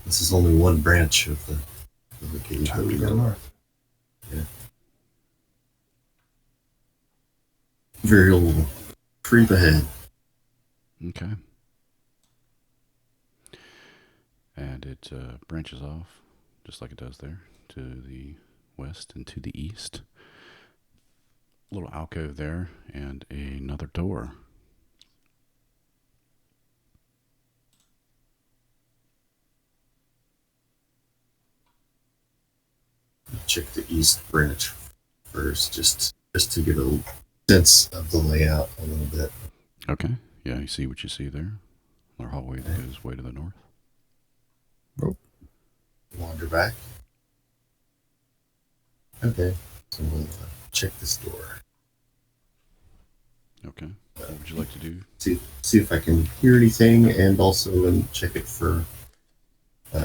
This is only one branch of the cave. Time to go north. Very little creep ahead. Okay. And it branches off, just like it does there, to the west and to the east. A little alcove there, and another door. Check the east branch first, just to get a sense of the layout a little bit. Okay. Yeah, you see what you see there. Our hallway that goes way to the north. Wander back. Okay, so we'll check this door. Okay. What would you like to do? See if I can hear anything, and also check it for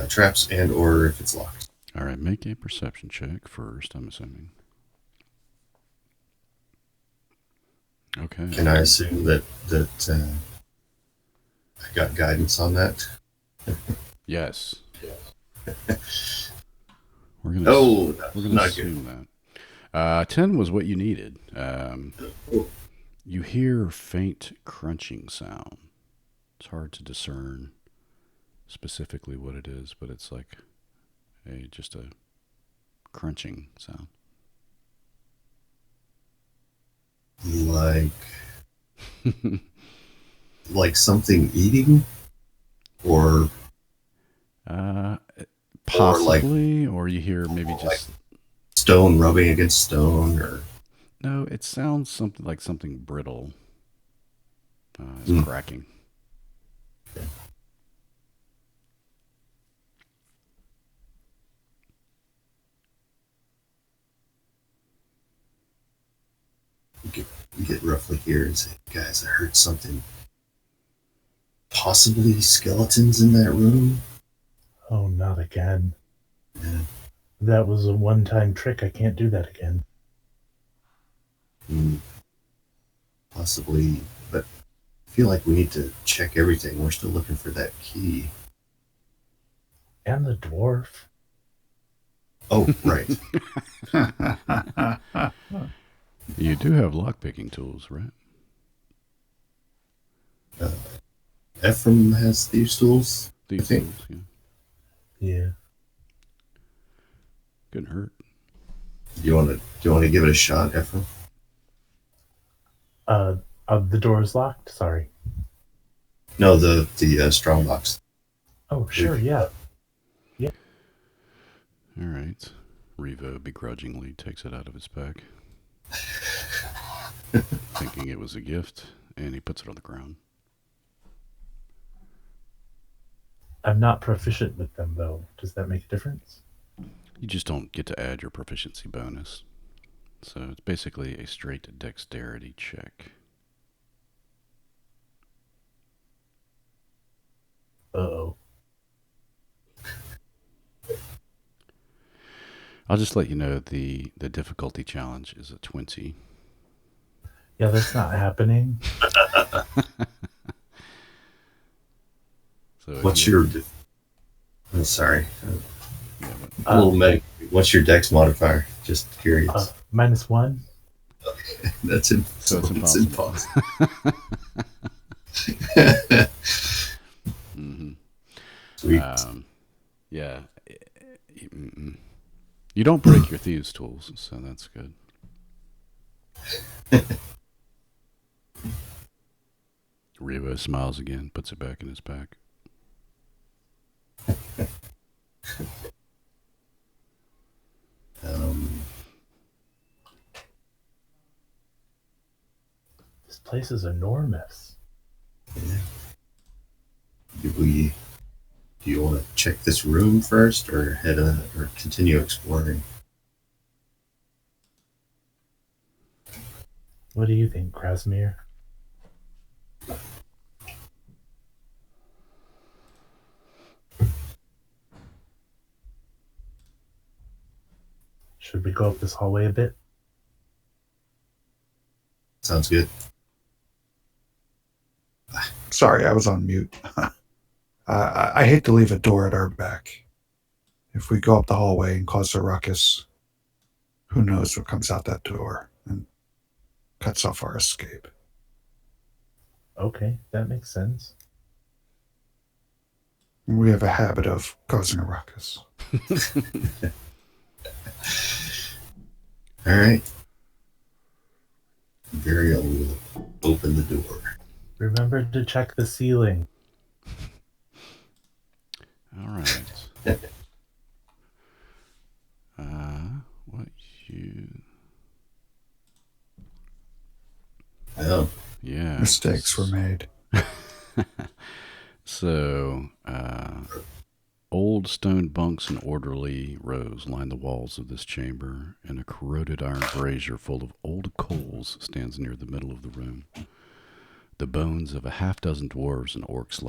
traps and or if it's locked. All right, make a perception check first, I'm assuming. Okay. Can I assume that I got guidance on that? Yes. We're Oh, gonna not assume that. 10 was what you needed. You hear faint crunching sound. It's hard to discern specifically what it is, but it's like just a crunching sound. Like something eating, or possibly, or you hear maybe just like stone rubbing against stone, or no. It sounds something like something brittle. It's cracking. Okay. You get roughly here and say, guys, I heard something. Possibly skeletons in that room? Oh, not again. Yeah. That was a one-time trick. I can't do that again. Possibly, but I feel like we need to check everything. We're still looking for that key. And the dwarf. Oh, right. You do have lockpicking tools, right? Ephraim has thieves' tools. These think. tools, yeah. Yeah. Couldn't hurt. Do you want to give it a shot, Ephraim? The door is locked? Sorry. No, the strong box. Oh, sure, yeah. All right. Revo begrudgingly takes it out of his pack, thinking it was a gift, and he puts it on the ground. I'm not proficient with them, though. Does that make a difference? You just don't get to add your proficiency bonus. So it's basically a straight dexterity check. Uh-oh. I'll just let you know the difficulty challenge is a 20. Yeah, that's not happening. So What's your... I'm sorry. yeah, A little medic. What's your dex modifier? Just curious. -1. That's so it's impossible. Mm-hmm. Sweet. Yeah. You don't break your thieves' tools, so that's good. Revo smiles again, puts it back in his pack. This place is enormous. Yeah. Do you want to check this room first, or or continue exploring? What do you think, Krasimir? Should we go up this hallway a bit? Sounds good. Sorry, I was on mute. I hate to leave a door at our back. If we go up the hallway and cause a ruckus, who knows what comes out that door and cuts off our escape. Okay, that makes sense. We have a habit of causing a ruckus. All right. Varial will open the door. Remember to check the ceiling. All right. What you... Oh. Yeah. Mistakes were made. So, old stone bunks in orderly rows line the walls of this chamber, and a corroded iron brazier full of old coals stands near the middle of the room. The bones of a half-dozen dwarves and orcs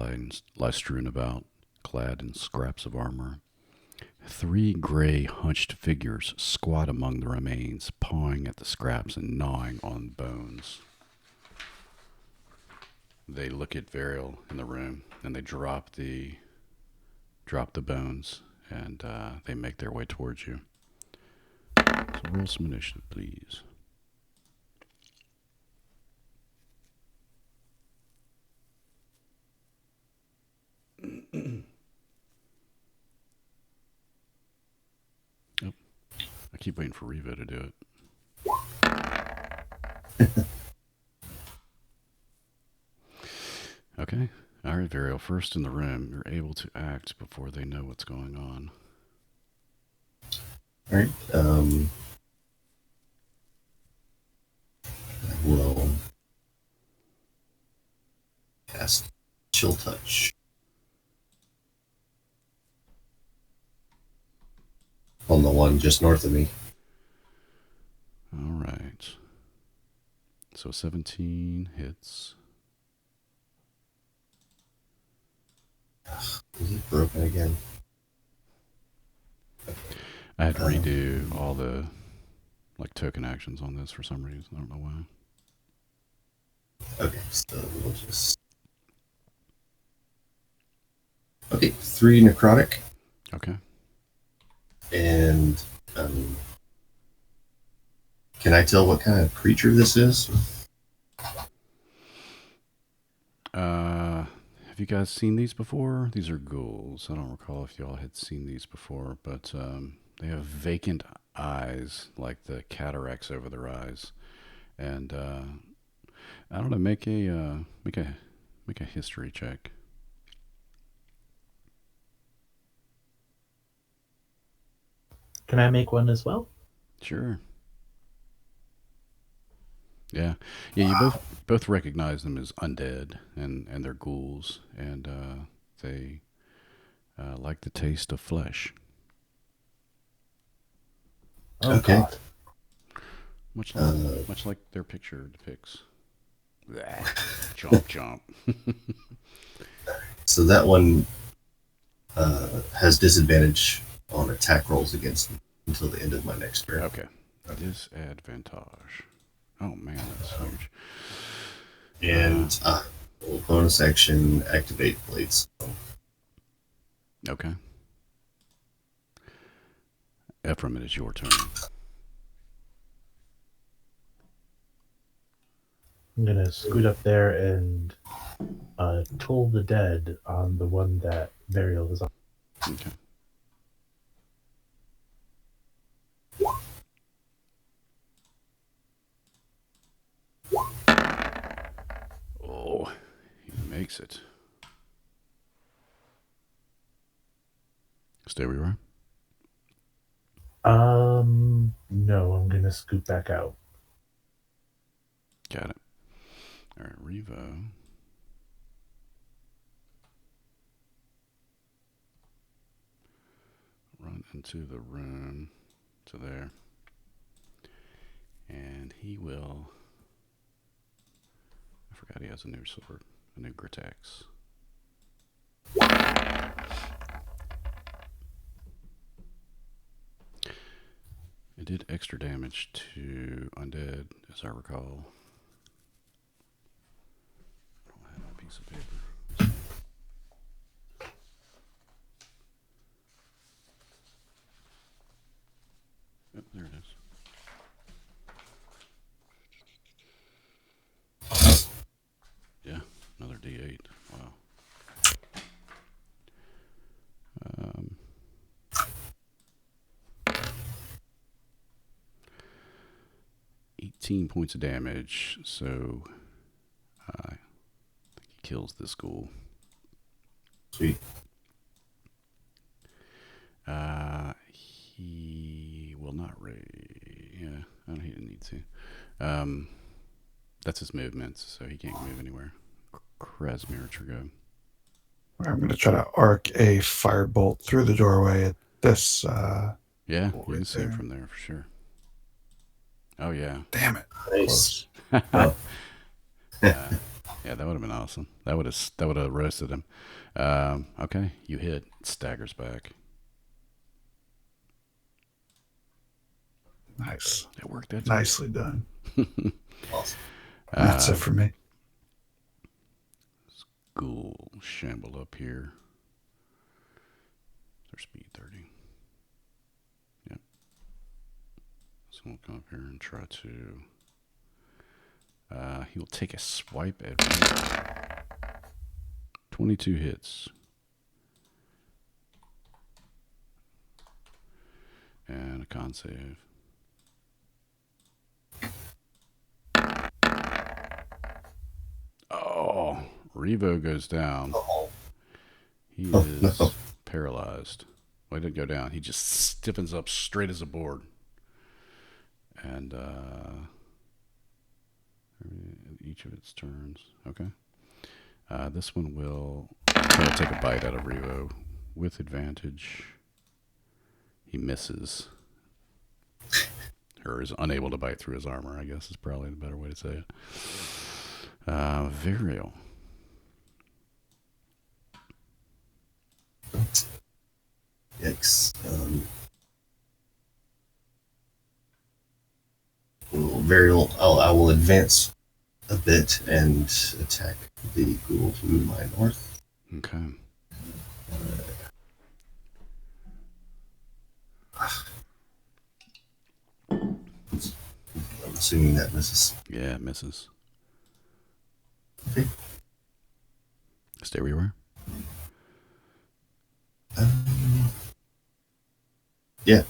lie strewn about, clad in scraps of armor. 3 gray, hunched figures squat among the remains, pawing at the scraps and gnawing on bones. They look at Varial in the room, and they drop the bones, and they make their way towards you. So roll some initiative, please. Oh, I keep waiting for Revo to do it. Okay. All right, Varial. First in the room, you're able to act before they know what's going on. All right. I will cast Chill Touch on the one just north of me. All right. So 17 hits. Is it broken again? I had to redo all the token actions on this for some reason. I don't know why. Okay, so we'll just... Okay, 3 necrotic. Okay. And can I tell what kind of creature this is? Have you guys seen these before? These are ghouls. I don't recall if y'all had seen these before, but they have vacant eyes, like the cataracts over their eyes, and I don't know. Make a history check. Can I make one as well? Sure. Yeah. You both recognize them as undead, and they're ghouls, and they like the taste of flesh. Oh, Okay. God. Much like their picture depicts. Chomp chomp. So that one has disadvantage on attack rolls against me until the end of my next turn. Okay. Disadvantage. Oh man, that's huge. And bonus action, activate blades. Okay. Ephraim, it is your turn. I'm going to scoot up there and toll the dead on the one that Varial is on. Okay. Oh, he makes it. Stay where you are. No, I'm going to scoot back out. Got it. All right, Revo. Run into the room to there. And he will... I forgot he has a new sword. A new Gritax. It did extra damage to undead, as I recall. I don't have a piece of paper. Yep, there it is. Yeah, another D8. Wow. 18 points of damage, so I think he kills this ghoul. Sweet. He will not raise. Yeah, he didn't need to. That's his movements, so he can't move anywhere. Krasmir Trigo. I'm going to try to arc a firebolt through the doorway at this. Yeah, you right can see him there. from there for sure. Oh, yeah. Damn it. Nice. Close. Oh, Yeah, that would have been awesome. That would have roasted him. Okay, you hit. Staggers back. Nice. It worked. That's Nicely done. awesome. That's it for me. Ghoul shamble up here. Their speed 30. Yep. So we'll come up here and try to. He will take a swipe at me. 22 hits. And a con save. Oh, Revo goes down. Oh, He Oh, is no. paralyzed. Well, he didn't go down. He just stiffens up straight as a board. And each of its turns. Okay. This one will try to take a bite out of Revo with advantage. He misses. Or is unable to bite through his armor, I guess is probably the better way to say it. Varial. Yikes. I will advance a bit and attack the ghoul to my north. Okay. I'm assuming that misses. Yeah, it misses. Okay. Stay where you were. Yeah.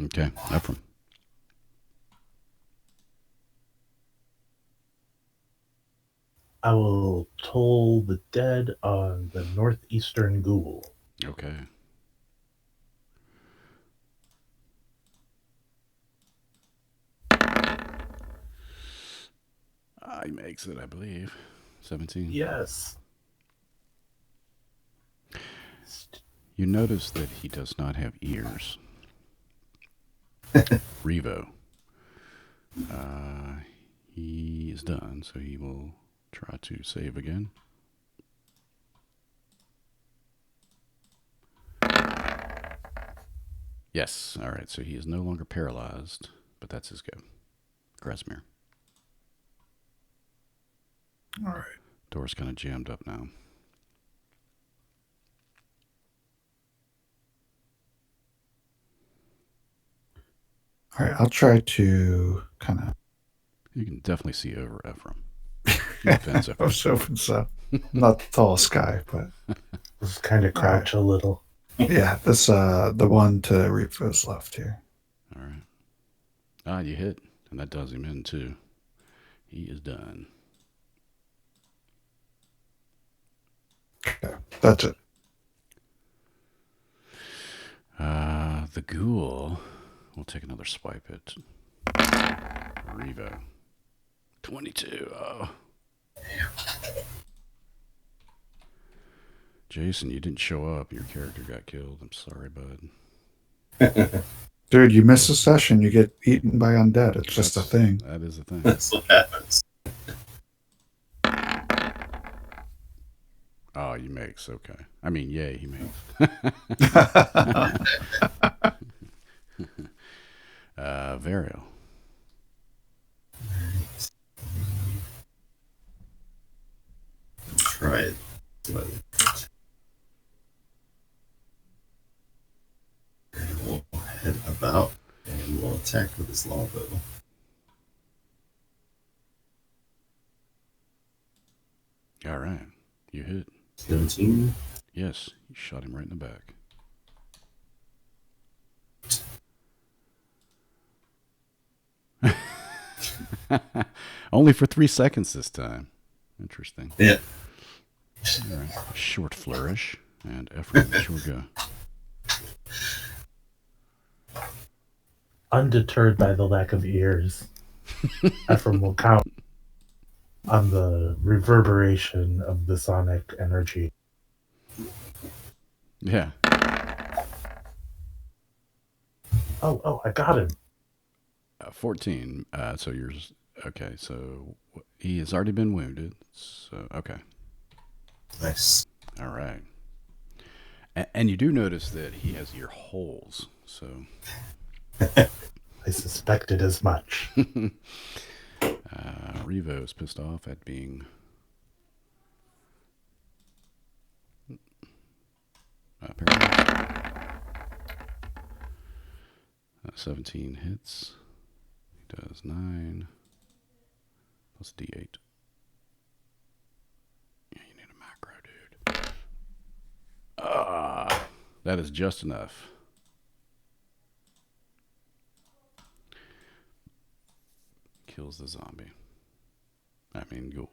Okay, Ephraim. I will toll the dead on the northeastern ghoul. Okay. He makes it, I believe. 17. Yes. You notice that he does not have ears. Revo. He is done, so he will try to save again. Yes. All right, so he is no longer paralyzed, but that's his go. Grasmere. All right. Door's kind of jammed up now. All right. I'll try to kind of. You can definitely see over Ephraim. No offense, I Ephraim. was hoping so. I'm not the tallest guy, but Just kind of crouch a little. yeah, this the one to Refo's left here. All right. Ah, you hit, and that does him in too. He is done. Okay, that's it. The ghoul will take another swipe at Revo. 22. Oh. Jason, you didn't show up. Your character got killed. I'm sorry, bud. Dude, you miss a session, you get eaten by undead. It's just a thing. That is a thing. That's what happens. Oh, he makes. Okay. I mean, yay, he makes. Varial. Try it. And we'll head about and we'll attack with his longbow. All right. You hit. 17. Yes, you shot him right in the back. Only for 3 seconds this time. Interesting. Yeah. All right. A short flourish. And Ephraim, it's your go. Undeterred by the lack of ears, Ephraim will count on the reverberation of the sonic energy Yeah. Oh, I got him. 14. So yours. Okay, so he has already been wounded. So, okay. Nice. All right. And you do notice that he has ear holes. So, I suspected as much. Revo is pissed off at being. 17 hits. He does 9 plus D8. Yeah, you need a macro, dude. That is just enough. Kills the zombie. I mean, ghoul.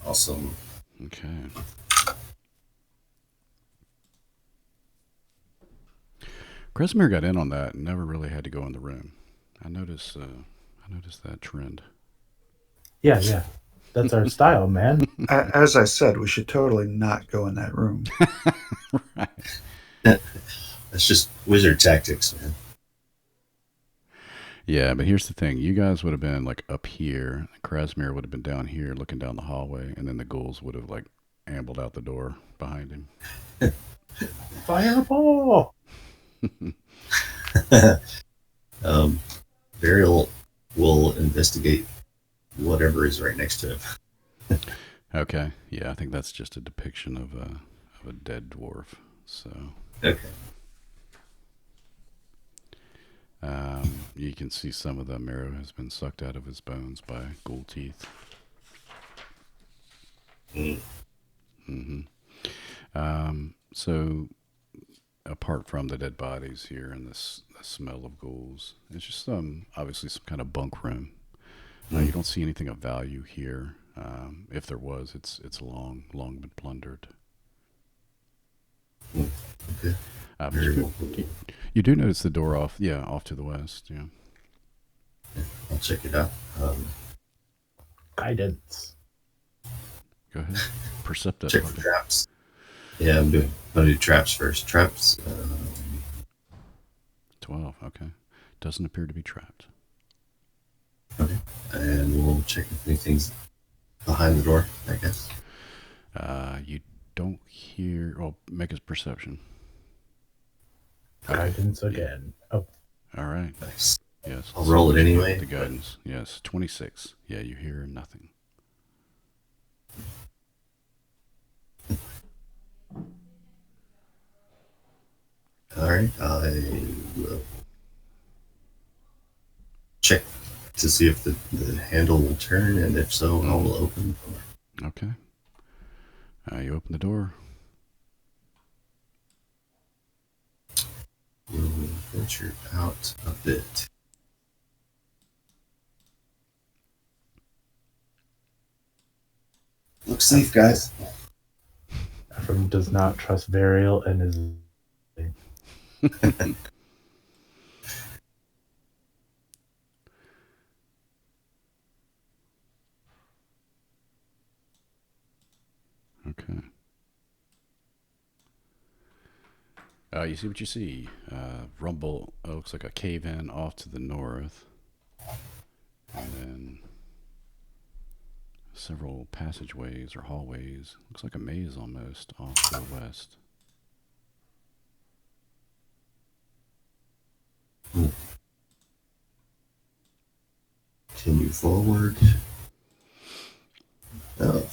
Awesome. Okay. Kresimir got in on that and never really had to go in the room. I noticed that trend. Yeah. That's our style, man. As I said, we should totally not go in that room. Right. That's just wizard tactics, man. Yeah, but here's the thing. You guys would have been like up here. Kresimir would have been down here looking down the hallway, and then the ghouls would have like ambled out the door behind him. Fireball! Varial will investigate whatever is right next to him. Okay. Yeah, I think that's just a depiction of a dead dwarf. So Okay. you can see some of the marrow has been sucked out of his bones by ghoul teeth. So apart from the dead bodies here and the smell of ghouls, it's just obviously some kind of bunk room. You don't see anything of value here. If there was, it's long been plundered. Okay. But Very well. you do notice the door off to the west. Yeah. I'll check it out. Guidance. Go ahead. Perceptive. Check for traps. Yeah, I'm gonna do traps first. Traps. 12. Okay. Doesn't appear to be trapped. Okay. And we'll check if anything's behind the door, I guess. You don't hear. Oh, make a perception. Guidance again. Oh, All right. Nice. Yes. I'll roll it let's go anyway, with the guidance. Yes. 26. Yeah, you hear nothing. All right. I will check to see if the handle will turn, and if so, I will open the door. Okay. You open the door. We'll venture out a bit. Look safe, guys. Ephraim does not trust Varial and is. Okay. You see what you see. Rumble looks like a cave in off to the north. And then several passageways or hallways. Looks like a maze almost off to the west. Continue forward. Oh.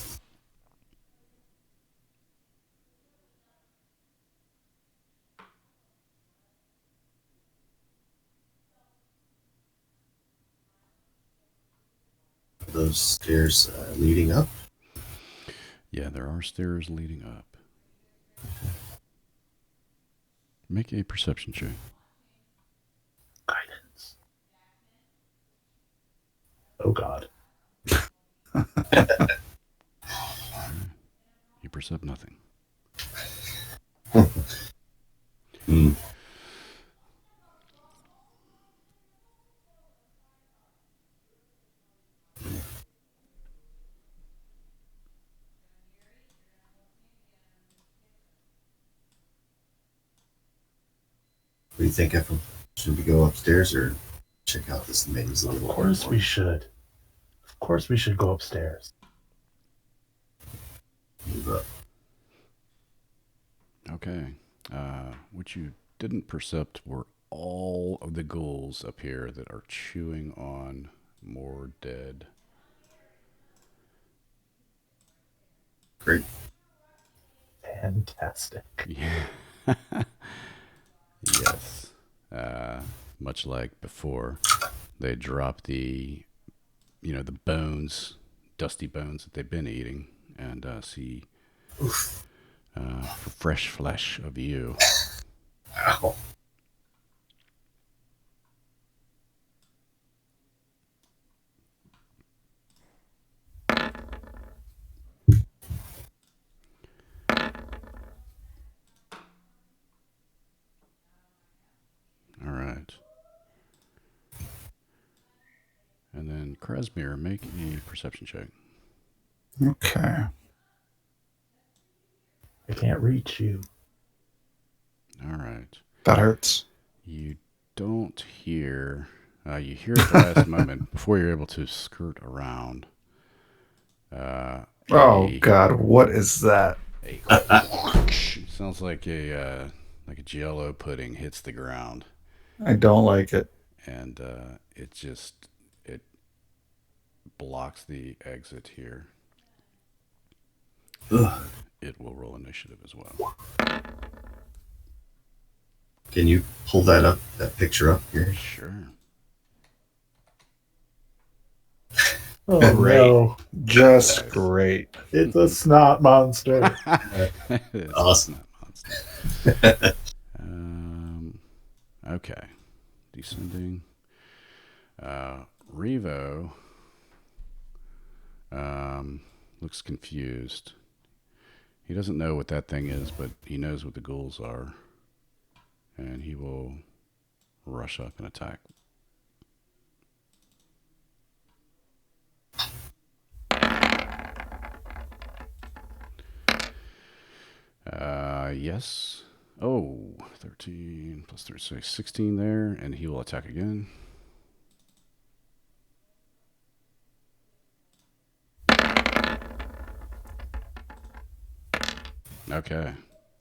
Those stairs leading up. Yeah, there are stairs leading up. Make a perception check. Guidance. Oh, God. You perceive nothing. What do you think, Ephraim? Should we go upstairs or check out this maze a Of little course more? we should. Of course we should go upstairs. Move up. Okay. What you didn't percept were all of the ghouls up here that are chewing on more dead. Great. Fantastic. Yeah. Yes. Much like before, they drop the bones, dusty bones that they've been eating, and see fresh flesh of you. Ow. All right. And then Krasmir, make a perception check. Okay. I can't reach you. All right. That hurts. You don't hear. You hear at the last moment before you're able to skirt around. Oh God, what is that? Sounds like a Jello pudding hits the ground, I don't like it. and it blocks the exit here. Ugh. It will roll initiative as well. Can you pull that picture up here? Sure. Oh Great. no. Just Nice. great. It's a snot monster. It's Awesome. not monster. Okay. Descending. Revo looks confused. He doesn't know what that thing is, but he knows what the ghouls are. And he will rush up and attack. Yes. Oh, 13 plus 36, 16 there, and he will attack again. Okay.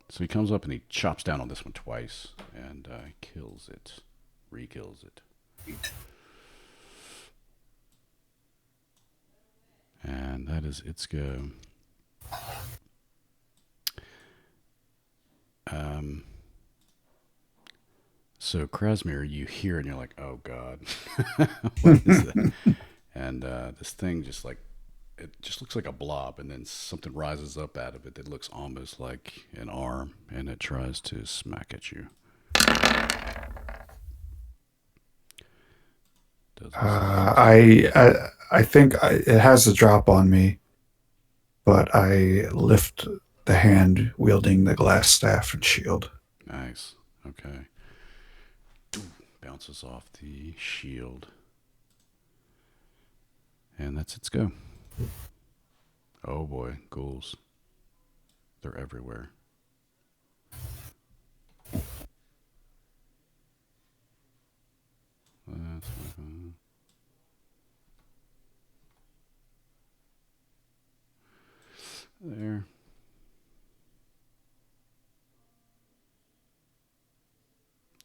So he comes up and he chops down on this one twice and kills it. Re-kills it. And that is its go. So Krasmir, you hear and you're like, oh God, what is that? And this thing just it just looks like a blob, and then something rises up out of it that looks almost like an arm, and it tries to smack at you. I think it has a drop on me, but I lift the hand wielding the glass staff and shield. Nice. Okay. Bounces off the shield. And that's its go. Oh boy, ghouls. They're everywhere. That's there.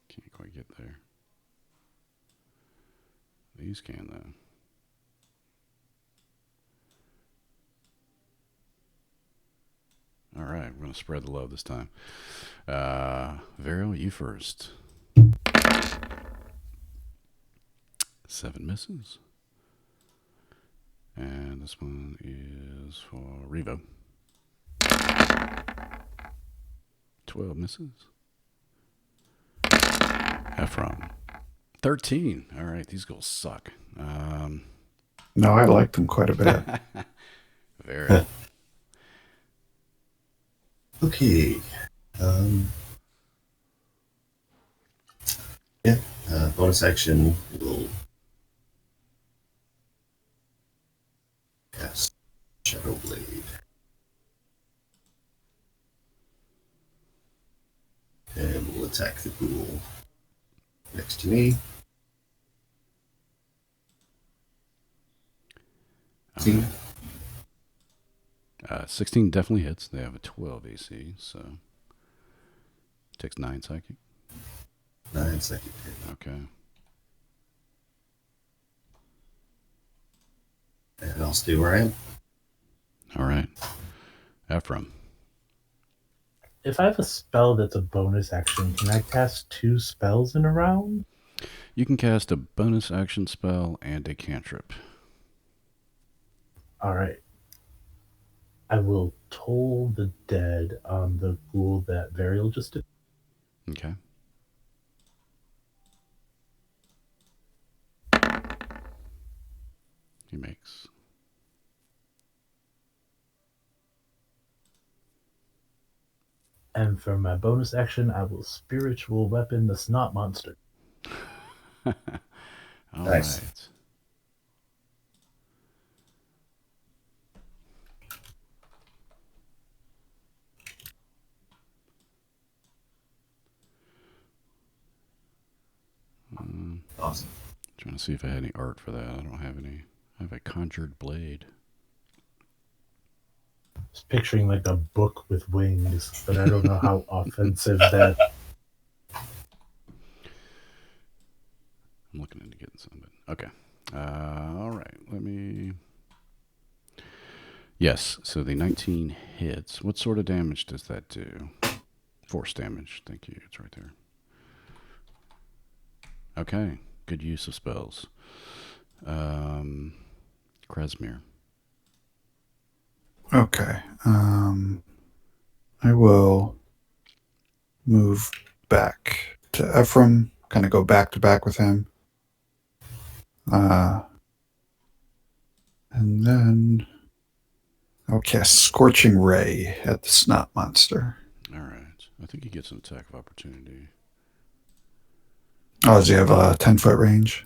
Can't quite get there. These can though. All right, we're gonna spread the love this time. Vero, you first. 7 misses. And this one is for Revo. 12 misses. Ephron. 13. All right, these goals suck. No, I like them quite a bit. Very. Okay. Bonus action will cast Shadow Blade. And we'll attack the ghoul. to me. 16. 16 definitely hits. They have a 12 AC, so takes 9 psychic. 9 psychic. Okay. And I'll stay where I am. All right. Ephraim. If I have a spell that's a bonus action, can I cast 2 spells in a round? You can cast a bonus action spell and a cantrip. Alright. I will toll the dead on the ghoul that Varial just did. Okay. He makes. And for my bonus action, I will spiritual weapon the snot monster. All Nice. right. Awesome. Trying to see if I had any art for that. I don't have any. I have a conjured blade. Just picturing like a book with wings, but I don't know how offensive that. I'm looking into getting some, but okay. All right. Let me. Yes. So the 19 hits. What sort of damage does that do? Force damage. Thank you. It's right there. Okay. Good use of spells. Krasmir. Okay. I will move back to Ephraim, kind of go back to back with him. And then I'll cast Scorching Ray at the snot monster. All right. I think he gets an attack of opportunity. Oh, does he have a 10-foot range?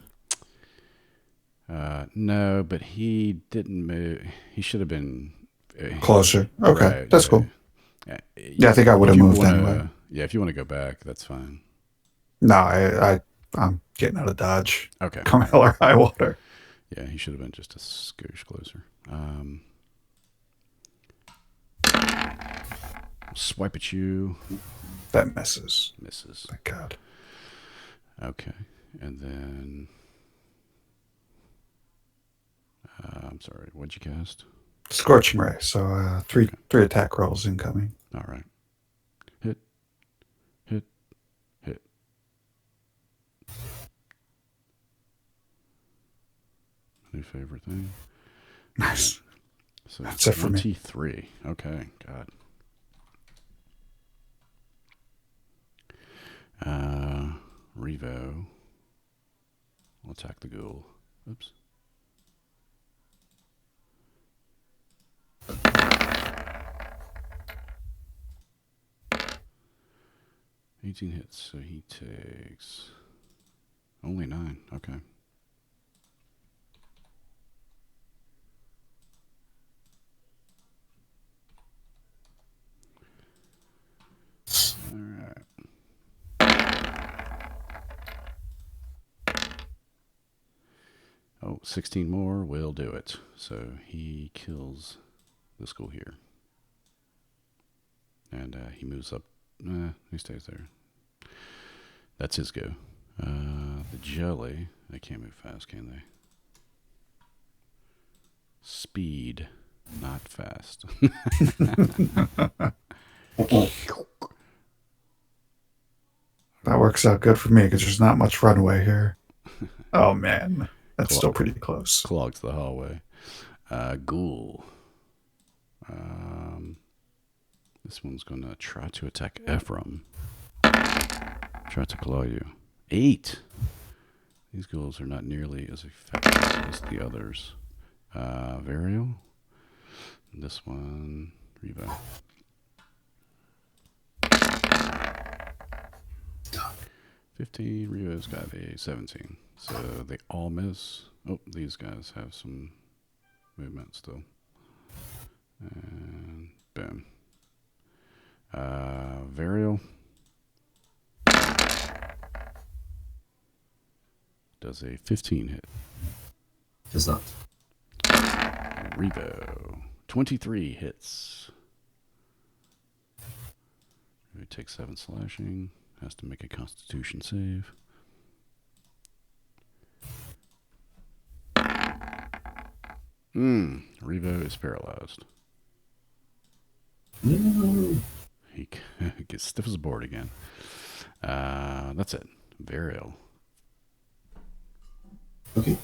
No, but he didn't move. He should have been Closer. Okay, right, that's yeah. cool. Yeah, Yeah, I think I would if have you moved wanna- anyway. Yeah, if you want to go back, that's fine. No, I'm getting out of Dodge. Okay. Come hell or high water. Yeah, he should have been just a skosh closer. Swipe at you. That misses. Misses. Thank God. Okay. And then... I'm sorry, what'd you cast? Scorching Ray. So three attack rolls incoming. All right. Hit. Hit. Hit. New favorite thing. Nice. So That's it for me. 23. Okay, God. Revo. I'll attack the ghoul. Oops. Eighteen hits, so he takes only 9. Okay. All right. Oh, 16 more will do it. So he kills this ghoul here. And he moves up. He stays there. That's his go. The jelly. They can't move fast, can they? Speed. Not fast. That works out good for me because there's not much runway here. Oh, man. That's still pretty close. Clogs the hallway. Ghoul. This one's going to try to attack Ephraim. Try to claw you. 8. These ghouls are not nearly as effective as the others. Varial. This one, Revo. 15. Revo's got a 17. So they all miss. Oh, these guys have some movement still. And boom. Varial. Does a 15 hit? Does not. Revo. 23 hits. He takes 7 slashing. Has to make a Constitution save. Revo is paralyzed. No. He gets stiff as a board again. That's it. Varial. Okay.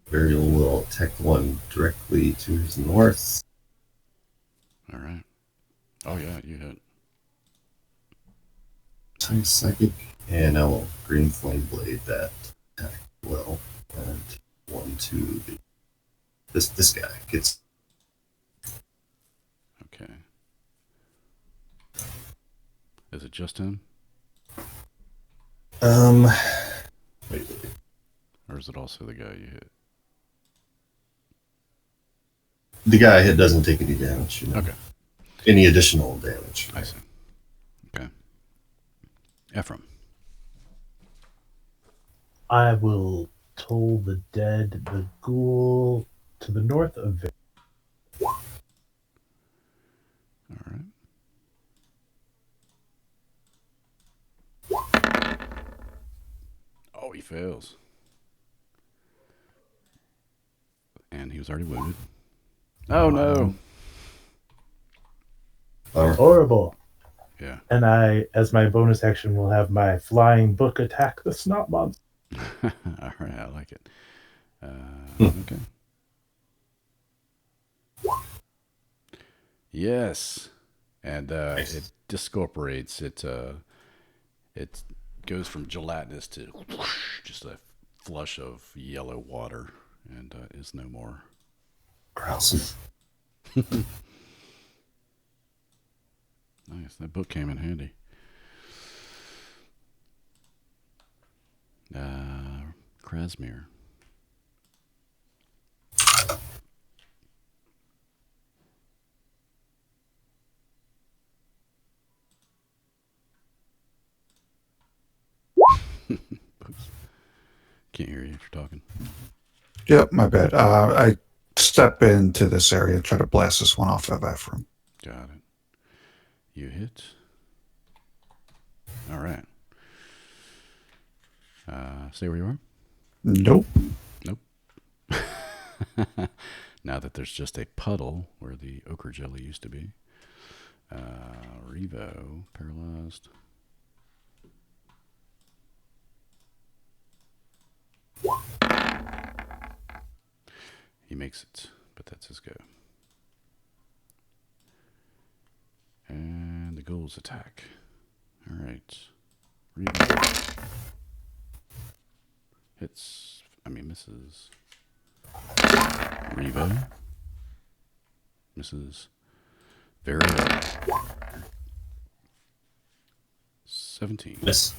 Varial will attack the one directly to his north. All right. Oh, yeah, you hit. Tiny Psychic, and I will Green Flame Blade that attack well. And 1, 2, this guy gets. Okay. Is it just him? Wait. Or is it also the guy you hit? The guy I hit doesn't take any damage. Okay. Any additional damage. I see. Okay. Ephraim. I will toll the dead, the ghoul to the north of it. All right. Oh, he fails. And he was already wounded. Oh, no. Horrible. Yeah. And I, as my bonus action, will have my flying book attack the snot monster. All right, I like it. Okay. Yes. And Nice. it discorporates. It goes from gelatinous to just a flush of yellow water and is no more. Grouse. Nice. That book came in handy. Krasmir. Oops. Can't hear you if you're talking. Yep, my bad. I step into this area and try to blast this one off of Ephraim. Got it. You hit. All right. Say where you are. Nope. Now that there's just a puddle where the ochre jelly used to be. Revo, paralyzed. He makes it, but that's his go. And the ghouls attack. All right. Revo. Misses. Revo. Misses. Very well. 17. Miss.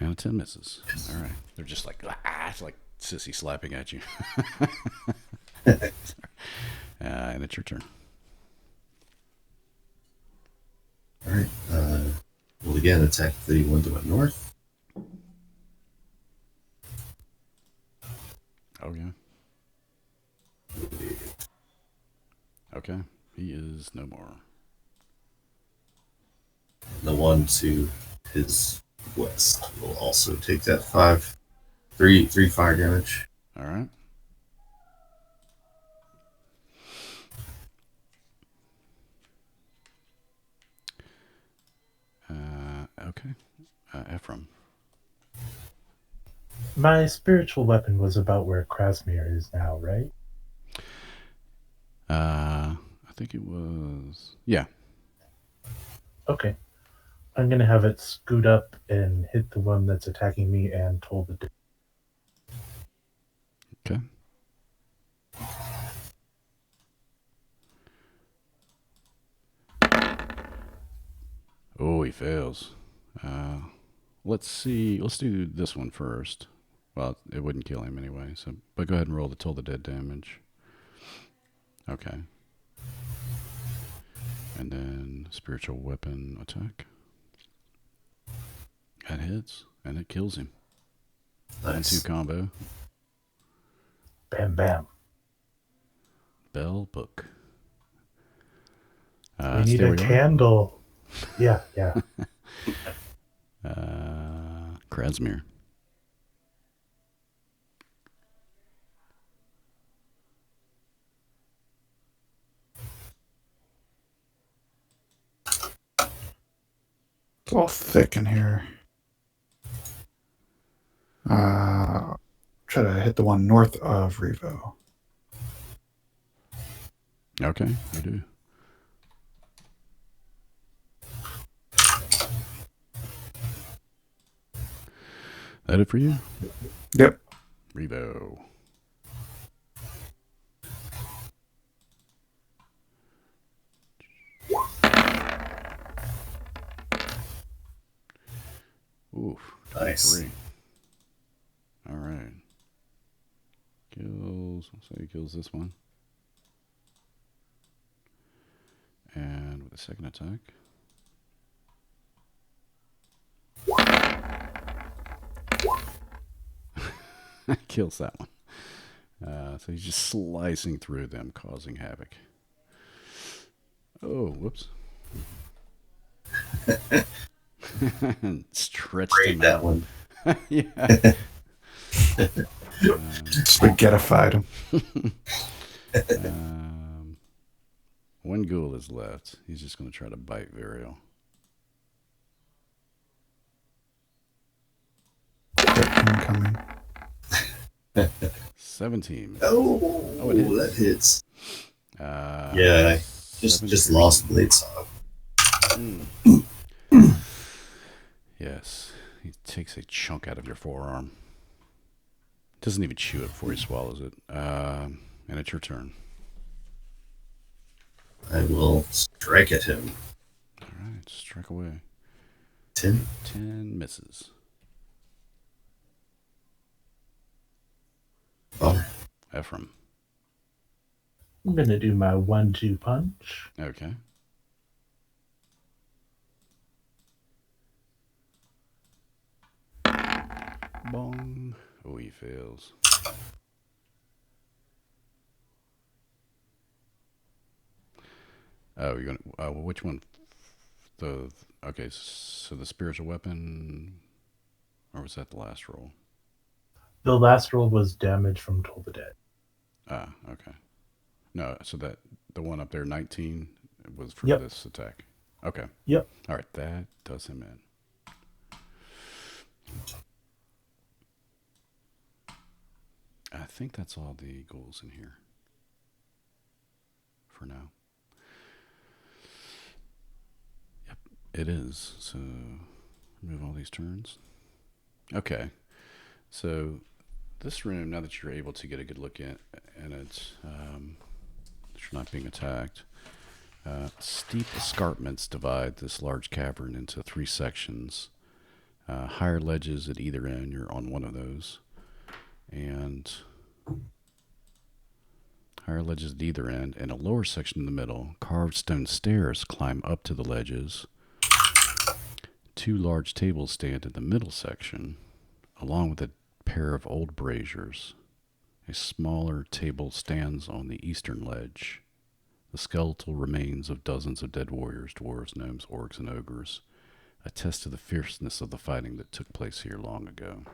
And a 10 misses. All right. They're just like, it's like sissy slapping at you. And it's your turn. All right. We'll again attack the one to my north. Oh, yeah. Okay. He is no more. The one to his west will also take that 3 fire damage. All right. Okay. Ephraim. My spiritual weapon was about where Krasmir is now, right? I think it was. Yeah. Okay. I'm going to have it scoot up and hit the one that's attacking me and toll the dead. Okay. Oh, he fails. Let's see. Let's do this one first. Well, it wouldn't kill him anyway. So, but go ahead and roll the toll the dead damage. Okay. And then spiritual weapon attack. That hits, and it kills him. Nice. 1-2 combo. Bam, bam. Bell book. We need stay a where you are. candle. Yeah. Krasmir. It's all thick in here. Try to hit the one north of Revo. Okay, you do. That it for you? Yep. Revo. Oof. Nice. 3. All right. Kills. So he kills this one. And with a second attack. Kills that one. So he's just slicing through them, causing havoc. Oh, whoops. Stretched Great, him that out. one. Yeah. Spaghettified him. One ghoul is left. He's just going to try to bite Varial. Incoming. 17. Oh, it hits. that hits. Yeah, Just lost blade saw. Yes, he takes a chunk out of your forearm. Doesn't even chew it before he swallows it. And it's your turn. I will strike at him. All right, strike away. 10. 10 misses. Oh, Ephraim. I'm going to do my 1-2 punch. Okay. Bong. Oh, he fails. Oh, you're gonna. Which one? Okay. So the spiritual weapon, or was that the last roll? The last roll was damage from Toll the Dead. Ah, okay. No, so that the one up there, 19, was for Yep. this attack. Okay. Yep. All right, that does him in. I think that's all the goals in here for now. Yep, it is. So remove all these turns. Okay. So this room, now that you're able to get a good look at, and it's you're not being attacked. Steep escarpments divide this large cavern into 3 sections. Higher ledges at either end. You're on one of those. And higher ledges at either end, and a lower section in the middle. Carved stone stairs climb up to the ledges. 2 large tables stand in the middle section, along with a pair of old braziers. A smaller table stands on the eastern ledge. The skeletal remains of dozens of dead warriors, dwarves, gnomes, orcs, and ogres attest to the fierceness of the fighting that took place here long ago.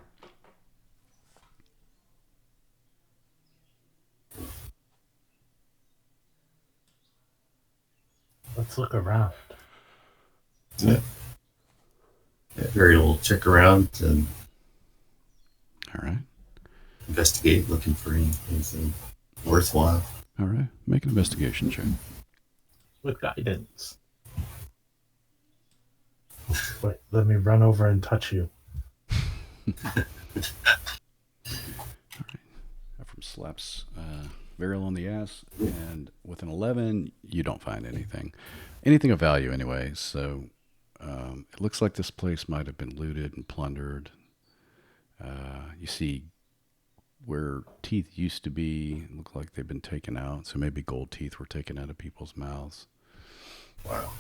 Let's look around. yeah. Very will check around and All right. investigate, looking for anything worthwhile. All right. Make an investigation check. With guidance. Wait, let me run over and touch you. Ephraim slaps Varial on the ass, and with an 11, you don't find anything of value anyway. So it looks like this place might have been looted and plundered. You see where teeth used to be, look like they've been taken out. So maybe gold teeth were taken out of people's mouths. Wow.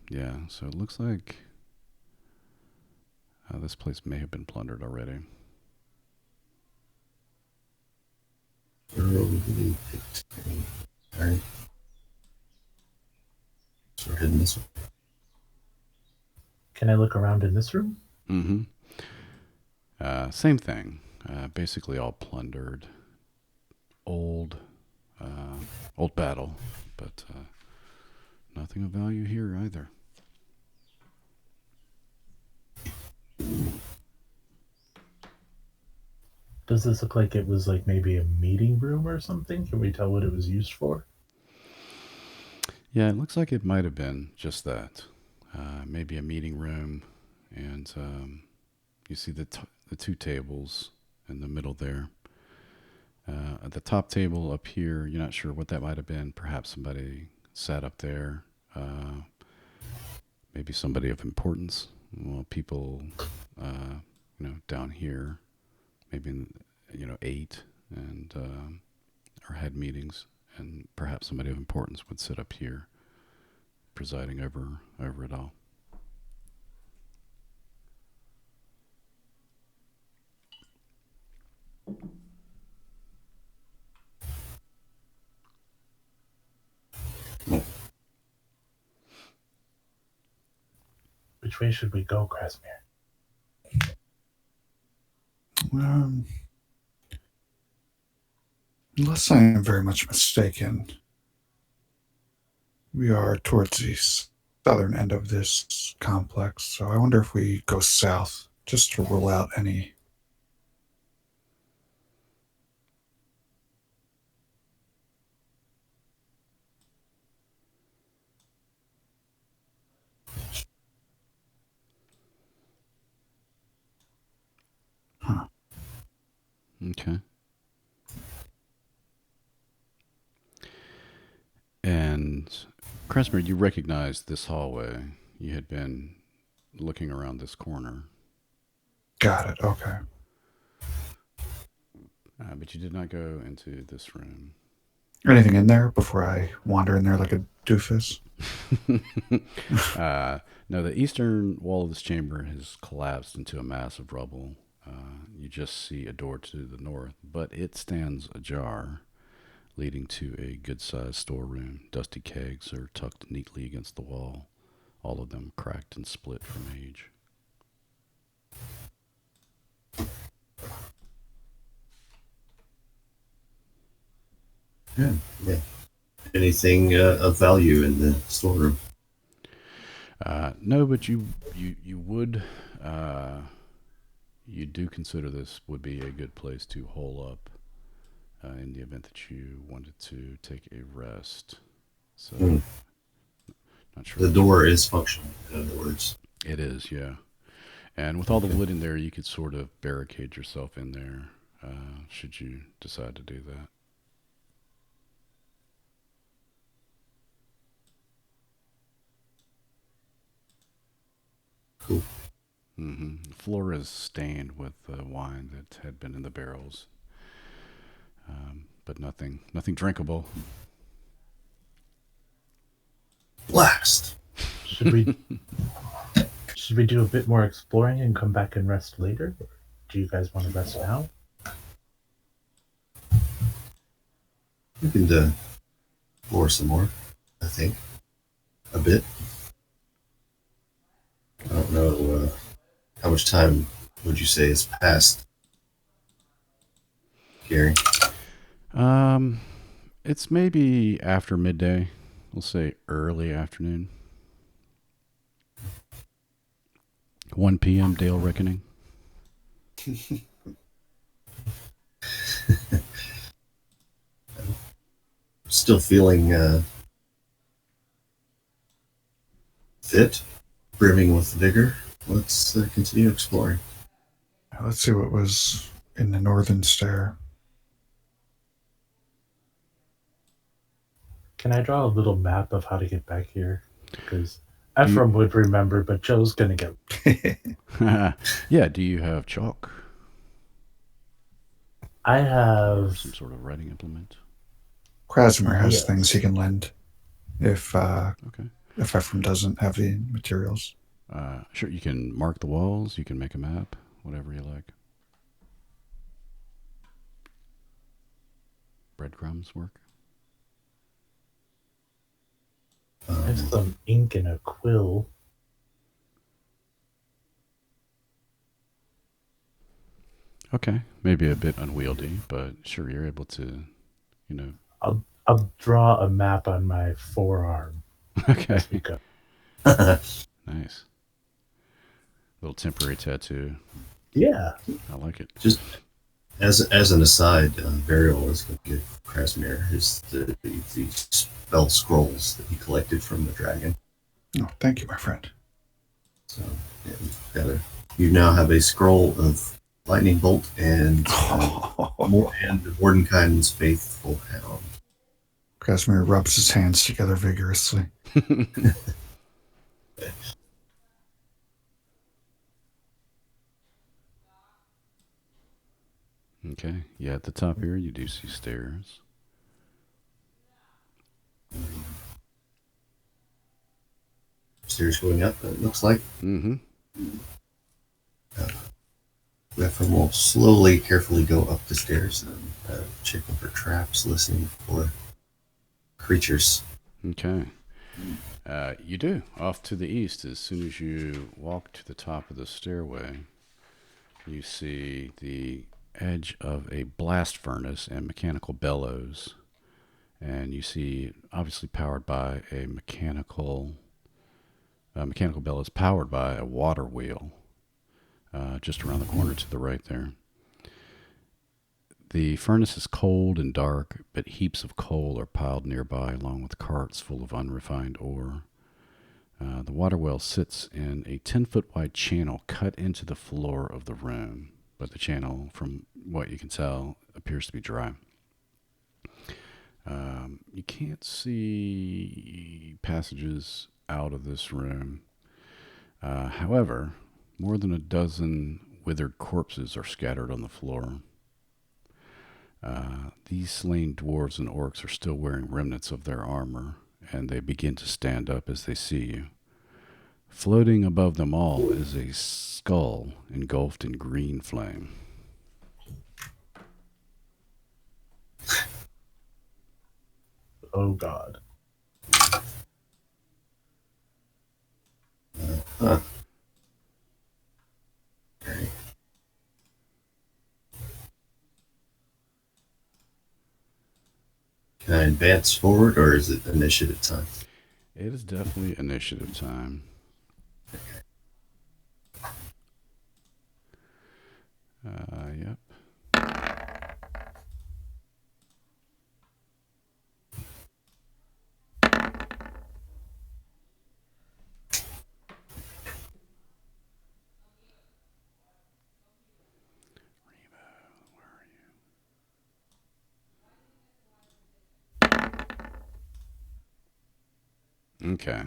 Yeah, so it looks like this place may have been plundered already. Thoroughly picked. All right. So we're heading this way. Can I look around in this room? Mm-hmm. Same thing. Basically all plundered. Old, old battle, but nothing of value here either. Does this look like it was like maybe a meeting room or something? Can we tell what it was used for? Yeah, it looks like it might have been just that. Maybe a meeting room, and you see the two tables in the middle there. At the top table up here, you're not sure what that might have been. Perhaps somebody sat up there. Maybe somebody of importance. Well, people, down here, maybe ate and or had meetings, and perhaps somebody of importance would sit up here, presiding over it all. Which way should we go, Krasimir? Unless I am very much mistaken, we are towards the southern end of this complex, so I wonder if we go south just to rule out any. Huh. Okay. And Krasmer, you recognize this hallway. You had been looking around this corner. Got it. Okay. But you did not go into this room. Anything in there before I wander in there like a doofus? No, the eastern wall of this chamber has collapsed into a mass of rubble. You just see a door to the north, but it stands ajar, leading to a good-sized storeroom. Dusty kegs are tucked neatly against the wall, all of them cracked and split from age. Yeah. Anything of value in the storeroom? No, but you would you do consider this would be a good place to hole up in the event that you wanted to take a rest. So, not sure. The door is functional, in other words. It is, yeah. And with all the wood in there, you could sort of barricade yourself in there should you decide to do that. Cool. The floor is stained with wine that had been in the barrels, but nothing drinkable. Blast! Should we should we do a bit more exploring and come back and rest later? Or do you guys want to rest now? We can explore some more, I think. A bit. I don't know how much time would you say has passed, Gary? It's maybe after midday. We'll say early afternoon. 1 p.m. Dale reckoning. Still feeling fit, brimming with vigor. Let's continue exploring. Let's see what was in the northern stair. Can I draw a little map of how to get back here? Because Ephraim would remember, but Joe's gonna get. Yeah. Do you have chalk? I have Some sort of writing implement. Krasimir has Yes. things he can lend. If Okay. if Ephraim doesn't have the materials. Sure, you can mark the walls. You can make a map, whatever you like. Breadcrumbs work. I have some ink and a quill. Okay, maybe a bit unwieldy, but sure, you're able to, you know. I'll draw a map on my forearm Okay, as we go. nice. Little temporary tattoo. Yeah. I like it. Just as an aside, Varial is going to give Krasimir the spell scrolls that he collected from the dragon. Oh, thank you, my friend. So yeah, you now have a scroll of lightning bolt and Mordenkainen's faithful hound. Casimir rubs his hands together vigorously. Okay, yeah, at the top here, you do see stairs. Stairs going up, it looks like. Mm-hmm. Ephraim will slowly, carefully go up the stairs and checking for traps, listening for creatures. Okay. You do. Off to the east, as soon as you walk to the top of the stairway, you see the edge of a blast furnace and mechanical bellows. And you see, obviously powered by a mechanical bellows powered by a water wheel just around the corner to the right there. The furnace is cold and dark, but heaps of coal are piled nearby along with carts full of unrefined ore. The water well sits in a 10-foot wide channel cut into the floor of the room, but the channel, from what you can tell, appears to be dry. You can't see passages out of this room. However, more than a dozen withered corpses are scattered on the floor. These slain dwarves and orcs are still wearing remnants of their armor, and they begin to stand up as they see you. Floating above them all is a skull engulfed in green flame. Oh God. Huh. Okay. Can I advance forward, or is it initiative time? It is definitely initiative time. Yep. Okay.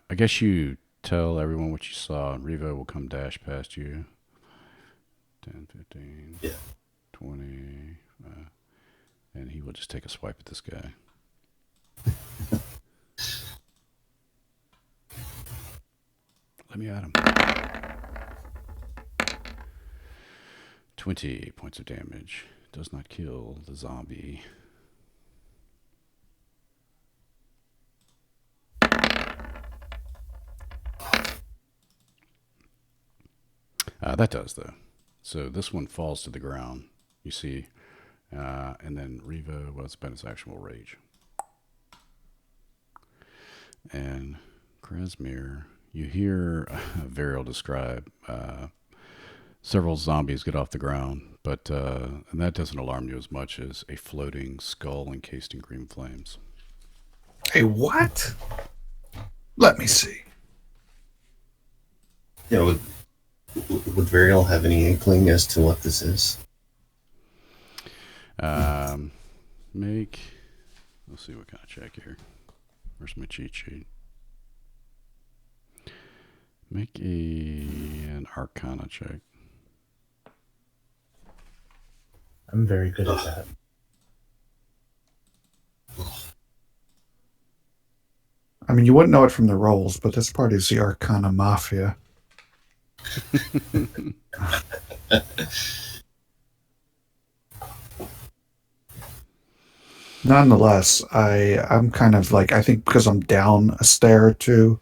I guess you tell everyone what you saw, and Revo will come dash past you. 10, 15, Yeah. 20, and he will just take a swipe at this guy. Let me at him. 20 points of damage. Does not kill the zombie. That does, though. So this one falls to the ground, you see. And then Revo, well, it's bonus action, will rage. And Krasimir, you hear Varial describe several zombies get off the ground, but and that doesn't alarm you as much as a floating skull encased in green flames. A what? Let me see. Yeah, would Varial have any inkling as to what this is? Let's see what kind of check here. Where's my cheat sheet? Make an Arcana check. I'm very good at that. mean, you wouldn't know it from the rolls, but this party's the Arcana Mafia. Nonetheless, I'm kind of like, I think because I'm down a stair or two,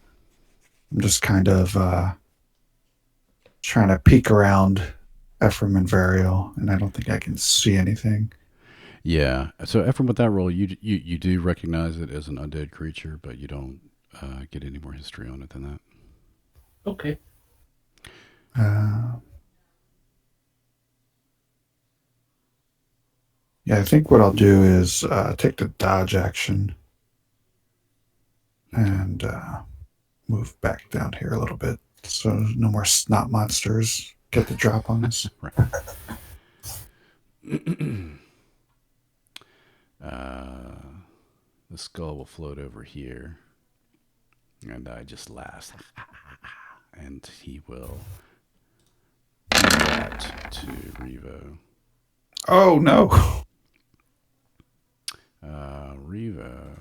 I'm just kind of trying to peek around Ephraim and Varial, and I don't think I can see anything. Yeah. So Ephraim, with that roll, you do recognize it as an undead creature, but you don't get any more history on it than that. Okay. Yeah, I think what I'll do is take the dodge action and move back down here a little bit, so no more snot monsters get the drop on us. Right. The skull will float over here, and I just laugh, and he will do that to Revo. Oh no! Revo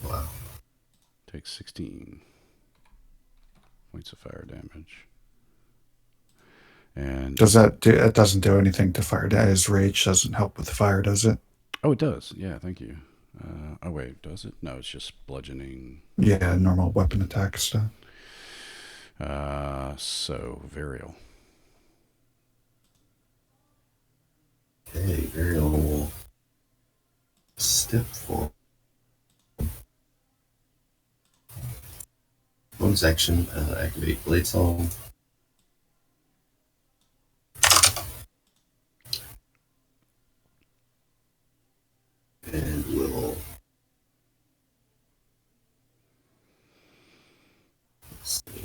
Wow. takes 16 points of fire damage. And Does that do? It doesn't do anything to fire. His rage doesn't help with the fire, does it? oh, it does. Yeah, thank you. Oh wait, does it? No, it's just bludgeoning. Yeah, normal weapon attack stuff. So Varial. Okay, Ariel will step forward. Bonus action, activate Blade Song. And will let's see,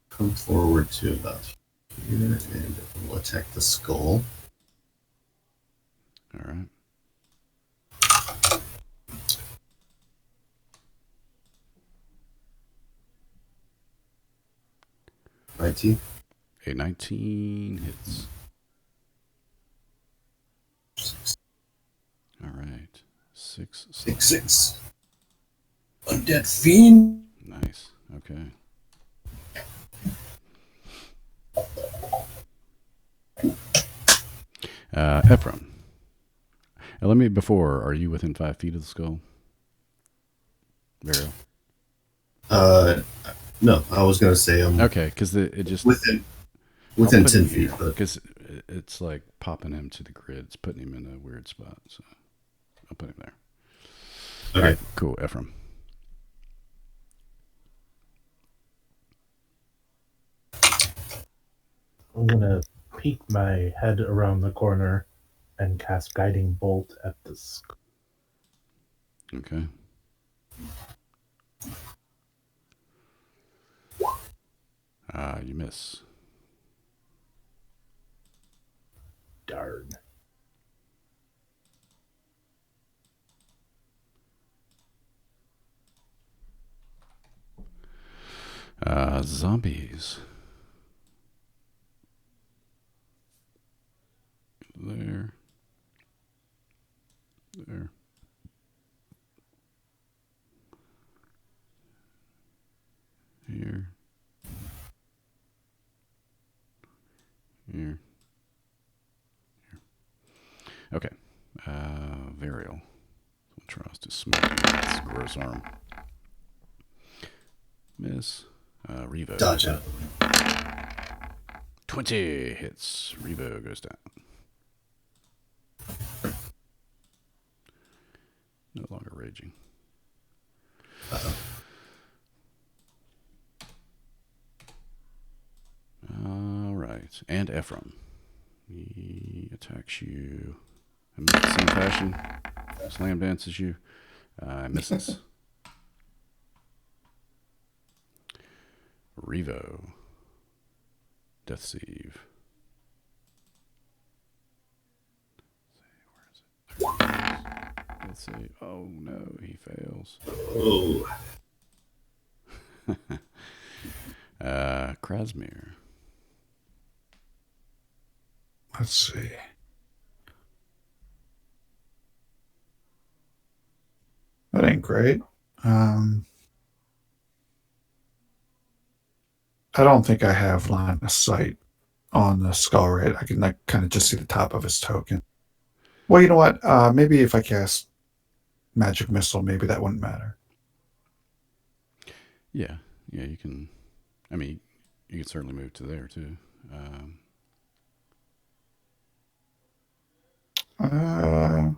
come forward to about here and will attack the skull. All right. Righty. A 19 hits. All right. 6. 6. Undead Fiend. Nice. Okay. Ephraim. Let me before. Are you within 5 feet of the skull? Varial. No, I was gonna say I'm Okay, because it just within I'll put 10 him feet, here, but because it's like popping him to the grid. It's putting him in a weird spot. So I'll put him there. okay. All right, cool. Ephraim. I'm gonna peek my head around the corner and cast Guiding Bolt at the skull. Okay. You miss. Darn. Zombies. There. There. Here. Here. Here. Okay. Varial. Tries to smoke him with his gross arm. Miss. Revo. Dodge out. 20 hits. Revo goes down. No longer raging. All right. And Ephraim. He attacks you in the same fashion. Slam dances you. Misses. Revo. Death save. Where is it? Let's see. Oh no, he fails. Oh, Krasmir. Let's see. ain't great. I don't think I have line of sight on the skull right. I can like kind of just see the top of his token. Well, you know what? Maybe if I cast magic missile, maybe that wouldn't matter. Yeah, yeah, you can. I mean, you can certainly move to there too. Uh,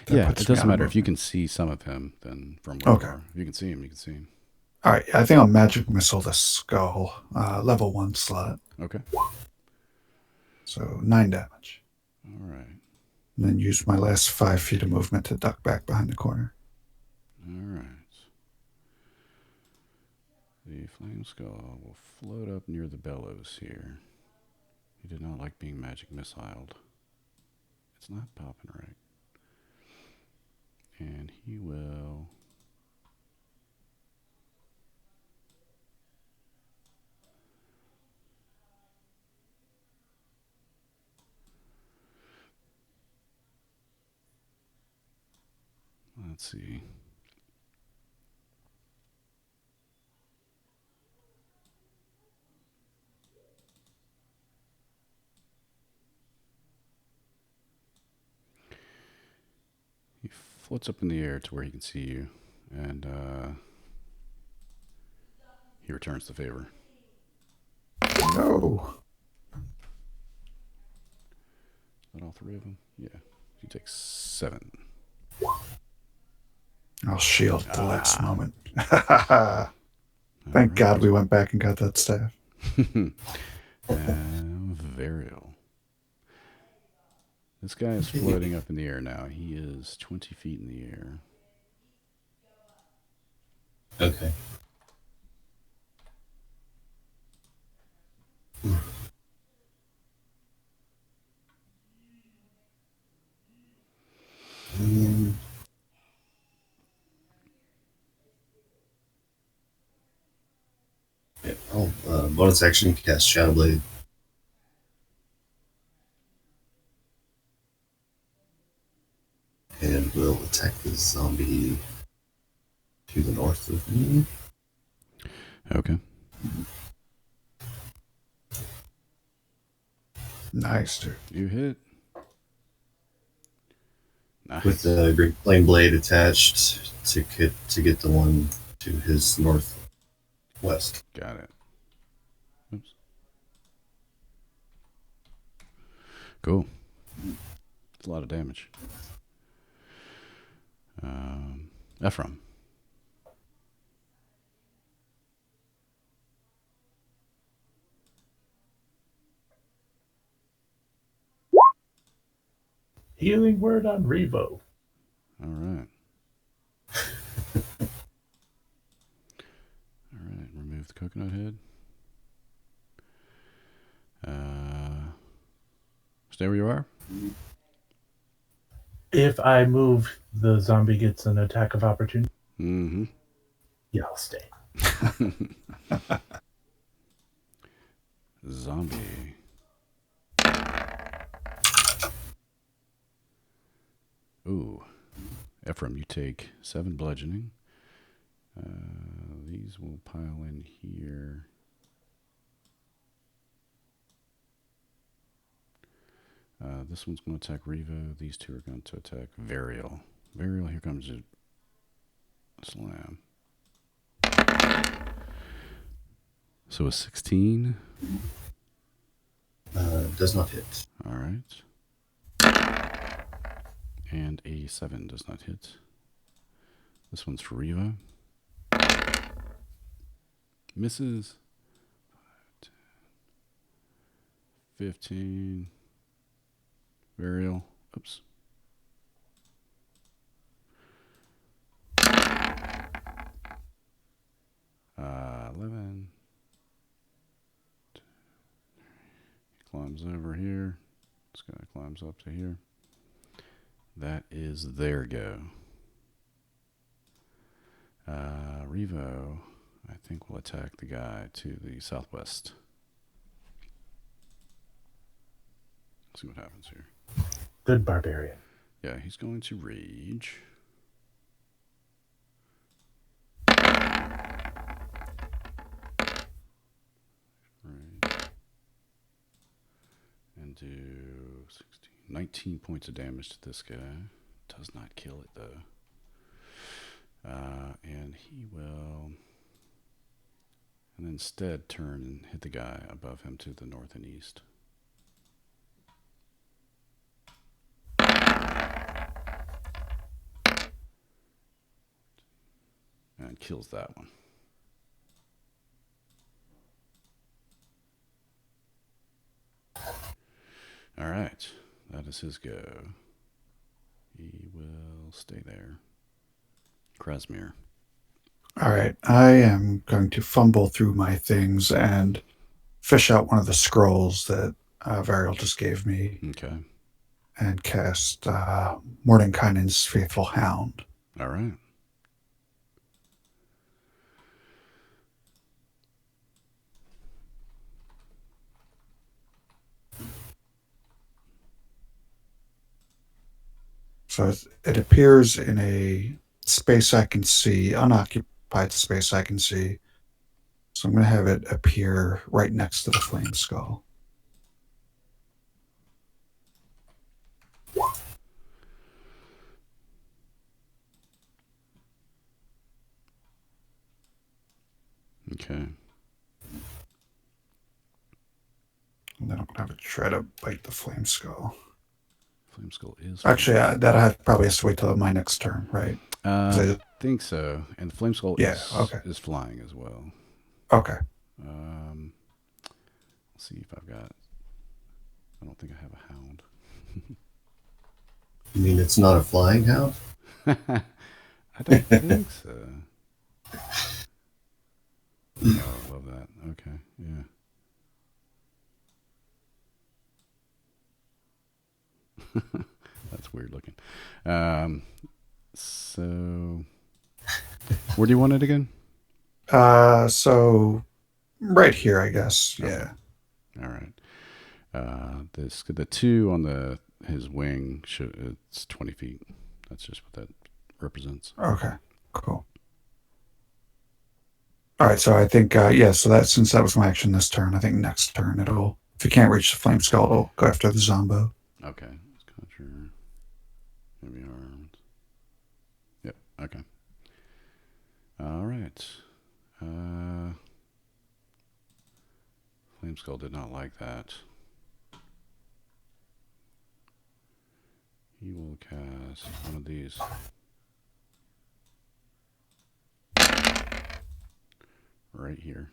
that Yeah, puts it me doesn't out of matter if you movement. can see some of him. Then from where you Okay. are, if you can see him, you can see him. All right. I think I'll magic missile the skull. Level 1 slot. Okay. So 9 damage. All right. And then use my last 5 feet of movement to duck back behind the corner. All right. The flame skull will float up near the bellows here. He did not like being magic missiled. It's not popping right. And he will. Let's see. He floats up in the air to where he can see you, and he returns the favor. No. Is that all 3 of them? Yeah. He takes 7. I'll shield at the last moment. All Thank right. God we went back and got that staff. Varial. This guy is floating up in the air now. He is 20 feet in the air. Okay. Yeah, I'll bonus action cast Shadow Blade. And we'll attack the zombie to the north of me. Okay. Nice, dude. You hit. Nice. With the Great Flame Blade attached to get the one to his northwest. Got it. Oops. Cool. It's a lot of damage. Ephraim. Healing word on Revo. All right. All right. Remove the coconut head. Stay where you are. If I move, the zombie gets an attack of opportunity. Mm-hmm. Yeah, I'll stay. Zombie. Ooh. Ephraim, you take 7 bludgeoning. These will pile in here. This one's going to attack Revo. These 2 are going to attack Varial. Varial, here comes a slam. So a 16. Does not hit. All right. And a 7 does not hit. This one's for Revo. Misses. 5, 10, 15. Varial. Oops. Uh, 11. He climbs over here. This guy climbs up to here. That is their go. Revo, I think, will attack the guy to the southwest. Let's see what happens here. Good barbarian. Yeah, he's going to rage. Right. And do 16, 19 points of damage to this guy. Does not kill it though. And he will, and instead turn and hit the guy above him to the north and east. And kills that one. All right, that is his go. He will stay there. Krasmir. All right, I am going to fumble through my things and fish out one of the scrolls that Varial just gave me Okay. and cast Mordenkainen's Faithful Hound. All right. So it appears in a space I can see, unoccupied space I can see. So I'm going to have it appear right next to the flame skull. Okay. And then I'm going to have it try to bite the flame skull. Flame skull is. Actually, that probably has to wait till my next turn, right? I think so. And the flame skull is flying as well. Okay. Let's see if I've got. I don't think I have a hound. You mean it's not a flying hound? I don't think so. Oh, I love that. Okay, yeah. That's weird looking. So, where do you want it again? So right here, I guess. Okay. Yeah. All right. The 2 on his wing it's 20 feet. That's just what that represents. Okay. Cool. All right. So I think so that since that was my action this turn, I think next turn it'll, if it can't reach the flame skull, it'll go after the Zombo. Okay. Let's conjure heavy armed. Yep. Okay. All right. Flame skull did not like that. He will cast one of these. Right here.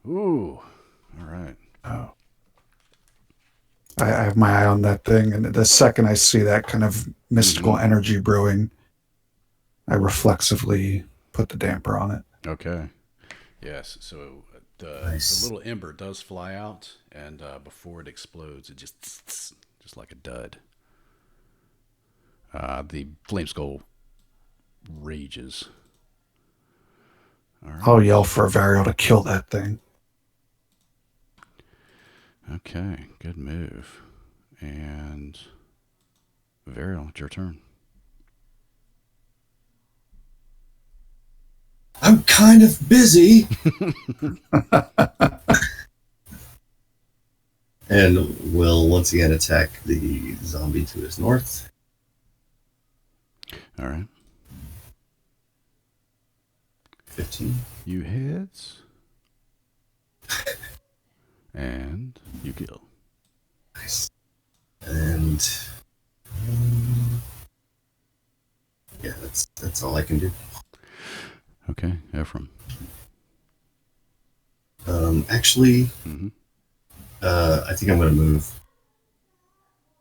Ooh. All right. Oh. I have my eye on that thing, and the second I see that kind of mystical energy brewing, I reflexively put the damper on it. Okay. Yes. So the little ember does fly out, and before it explodes, it just like a dud. The flame skull rages. All right. I'll yell for Varial to kill that thing. Okay, good move. And Varial, it's your turn. I'm kind of busy. And will once again attack the zombie to his north. All right. 15. You hit. And you kill. Nice. And yeah, that's all I can do. Okay, Ephraim. Actually, Mm-hmm. I think I'm going to move.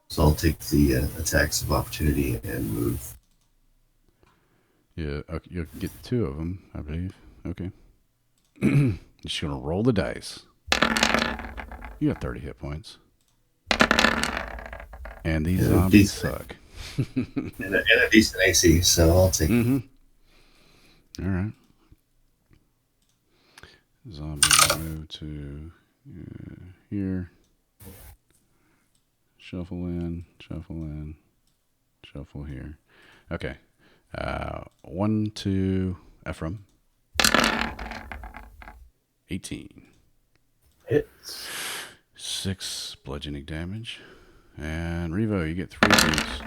So I'll take the attacks of opportunity and move. Yeah, okay, you'll get 2 of them, I believe. Okay. Just gonna roll the dice. You got 30 hit points. And these zombies suck. and a decent AC, so I'll take it. All right. Zombie move to here. Shuffle in. Shuffle in. Shuffle here. Okay. 1, 2, Ephraim. 18. Hits. 6 bludgeoning damage. And Revo, you get 3 boots.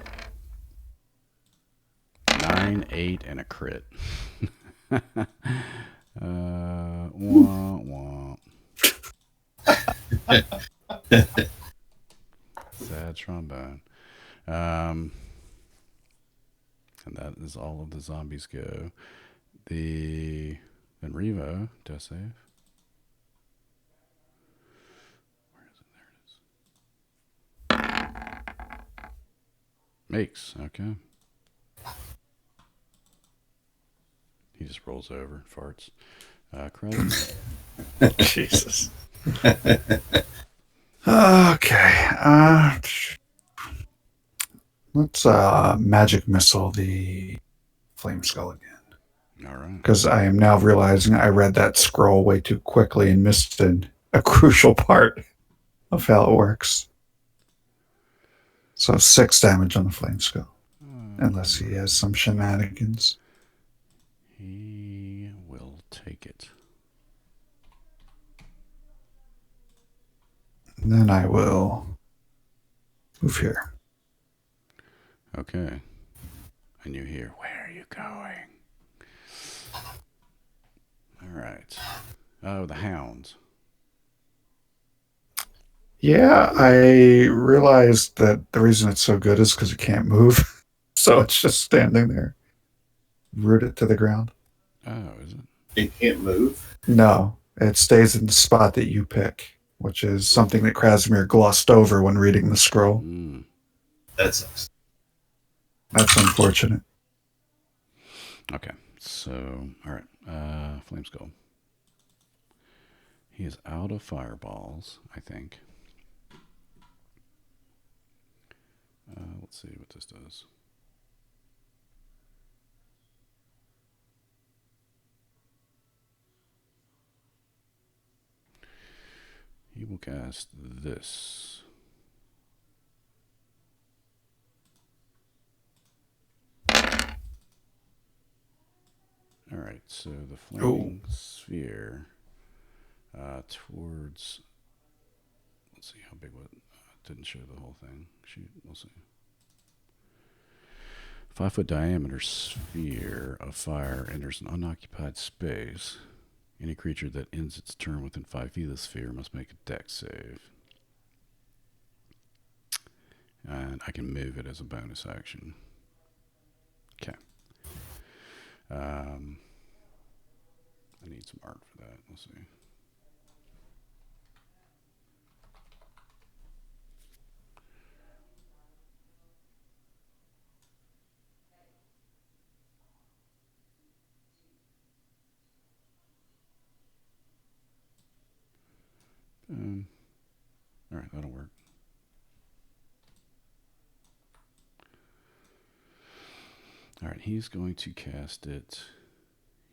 9, 8, and a crit. Wah, wah. Sad trombone. And that is all of the zombies go. Then Revo, death save. Where is it? There it is. Makes, okay. He just rolls over, farts. Credits. Jesus. Okay. Let's magic missile the flame skull again. All right. Because I am now realizing I read that scroll way too quickly and missed a crucial part of how it works. So 6 damage on the flame skull. Unless he has some shenanigans. He will take it. And then I will move here. Okay. And you hear, where are you going? All right. Oh, the hounds. Yeah, I realized that the reason it's so good is because it can't move. So it's just standing there, rooted to the ground. Oh, is it? It can't move. No, it stays in the spot that you pick, which is something that Krasimir glossed over when reading the scroll. That sucks. That's unfortunate. Okay. So, all right. Flame Skull. He is out of fireballs, I think. Let's see what this does. He will cast this. All right, so the flaming sphere towards. Let's see how big was. Didn't show the whole thing. Shoot, we'll see. 5-foot diameter sphere of fire enters an unoccupied space. Any creature that ends its turn within 5 feet of the sphere must make a dex save. And I can move it as a bonus action. Okay. I need some art for that. Let's see. All right, that'll work. All right, he's going to cast it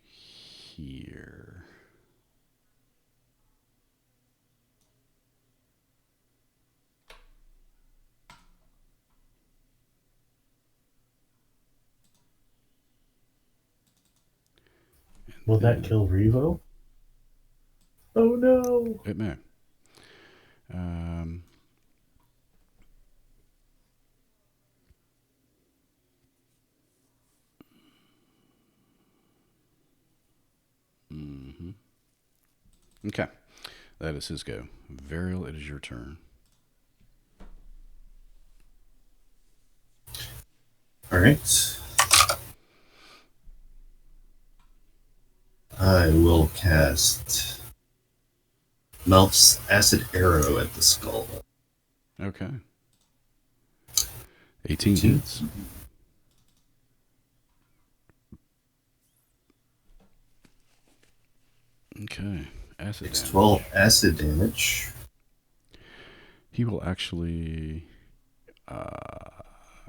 here. Will that kill Revo? Oh no! It may. Okay. That is his go. Varial, it is your turn. All right. I will cast Melf's Acid Arrow at the skull. Okay. 18 hits. Okay. Acid Takes damage. 12 acid damage. He will actually...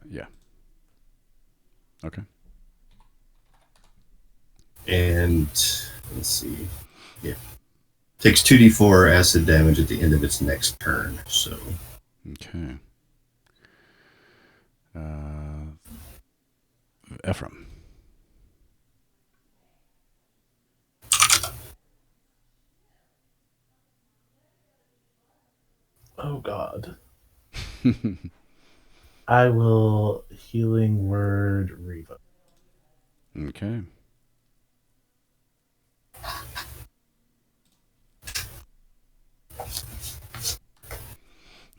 yeah. Okay. And let's see. Yeah. Takes 2d4 acid damage at the end of its next turn. So. Okay. Ephraim. Oh God. I will healing word Reva. Okay.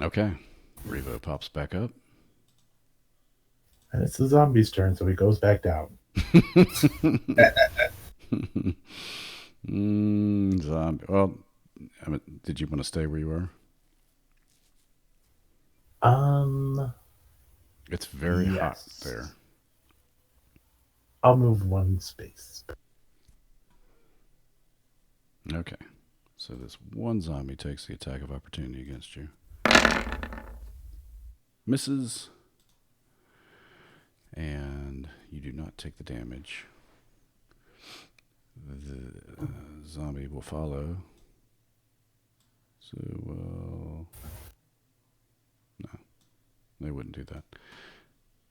Okay. Revo pops back up. And it's the zombie's turn, so he goes back down. Zombie. Well, I mean, did you want to stay where you are? It's very hot Yes. there. I'll move one space. Okay. So this one zombie takes the attack of opportunity against you. Misses. And you do not take the damage. The zombie will follow. So, well... No. They wouldn't do that.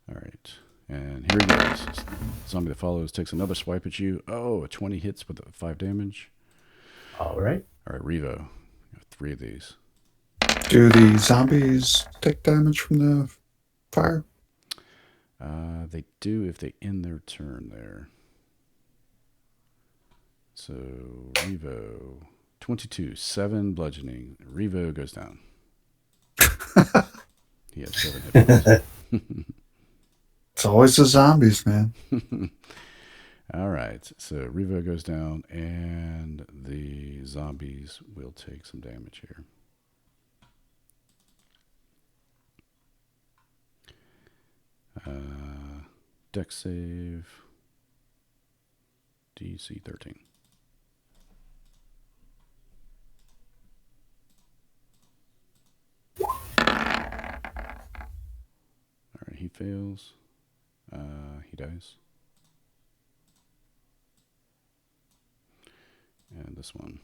Alright. And here he goes. Zombie that follows takes another swipe at you. Oh, a 20 hits with 5 damage. All right. Alright, Revo. You have 3 of these. Do the zombies take damage from the fire? They do if they end their turn there. So, Revo. 22. 7 bludgeoning. Revo goes down. He has 7 hit points. It's always the zombies, man. All right. So Revo goes down, and the zombies will take some damage here. Dex save. DC 13. All right, he fails. He dies. And this one.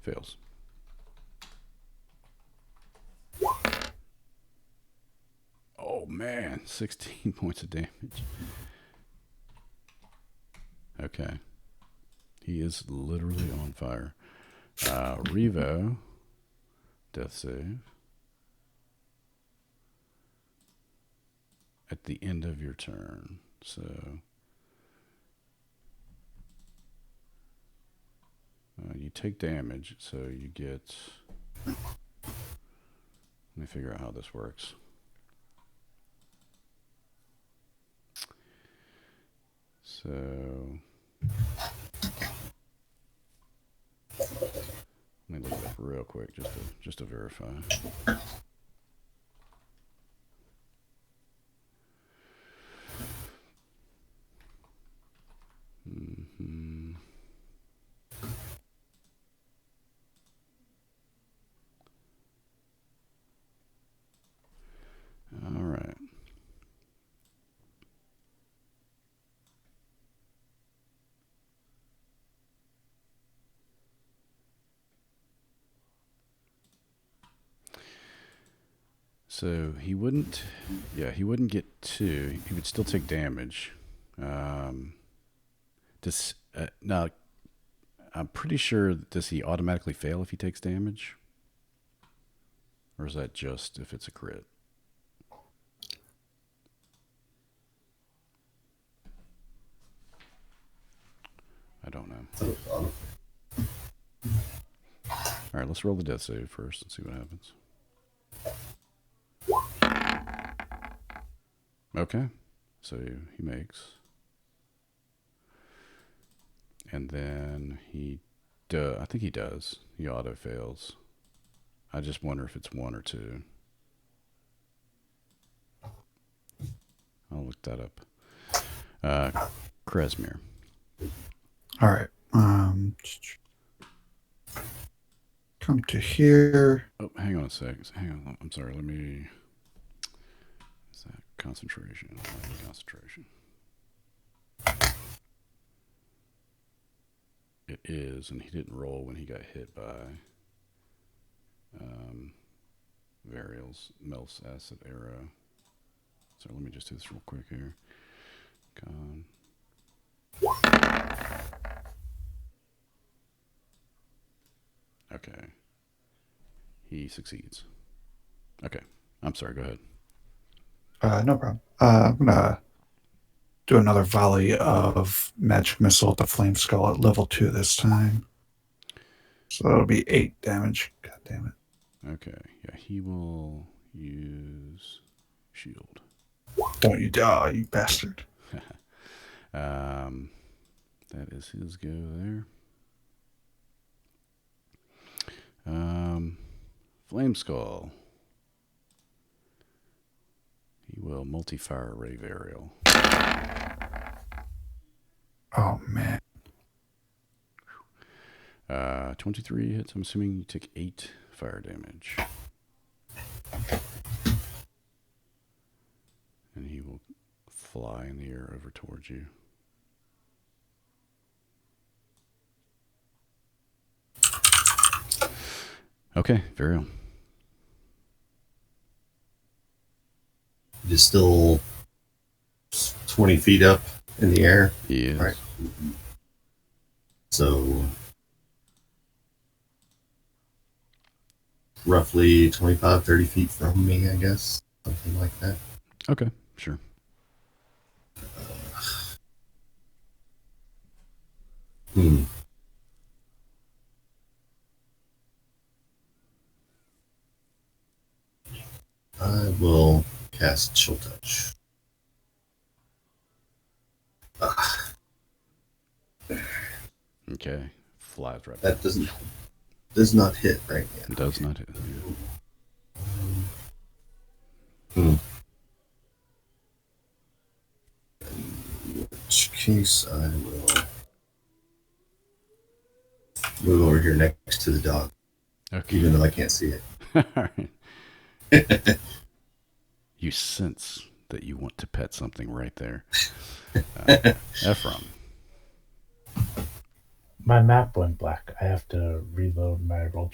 Fails. Oh man, 16 points of damage. Okay. He is literally on fire. Revo, death save. At the end of your turn. So you take damage, so you get... Let me figure out how this works. So let me look it up real quick just to verify. Mm-hmm. All right. So he wouldn't get 2. He would still take damage. Now, I'm pretty sure, does he automatically fail if he takes damage? Or is that just if it's a crit? I don't know. All right, let's roll the death save first and see what happens. Okay, so he makes. And then I think he does. He auto fails. I just wonder if it's 1 or 2. I'll look that up. Kresmir. All right. Come to here. Oh, hang on a sec. Hang on. I'm sorry. Let me... Is that concentration? Concentration. It is, and he didn't roll when he got hit by... Varial's Mel's acid arrow. So let me just do this real quick here. Con. Okay. He succeeds. Okay. I'm sorry, go ahead. No problem. I'm gonna do another volley of magic missile at the flame skull at level 2 this time. So that'll be 8 damage. God damn it. Okay. Yeah, he will use shield. Don't you die, you bastard. That is his go there. Flame Skull. He will multi-fire ray varial. Oh, man. 23 hits. I'm assuming you take 8 fire damage. And he will fly in the air over towards you. Okay, Varial. It is still 20 feet up in the air. He is. All right. So roughly 25, 30 feet from me, I guess. Something like that. Okay, sure. I will cast Chill Touch. Okay. Flies right That back. does not hit right now. It does not hit. Yeah. In which case, I will move over here next to the dog, Okay. even though I can't see it. All right. You sense that you want to pet something right there. Ephraim. My map went black. I have to reload my roll.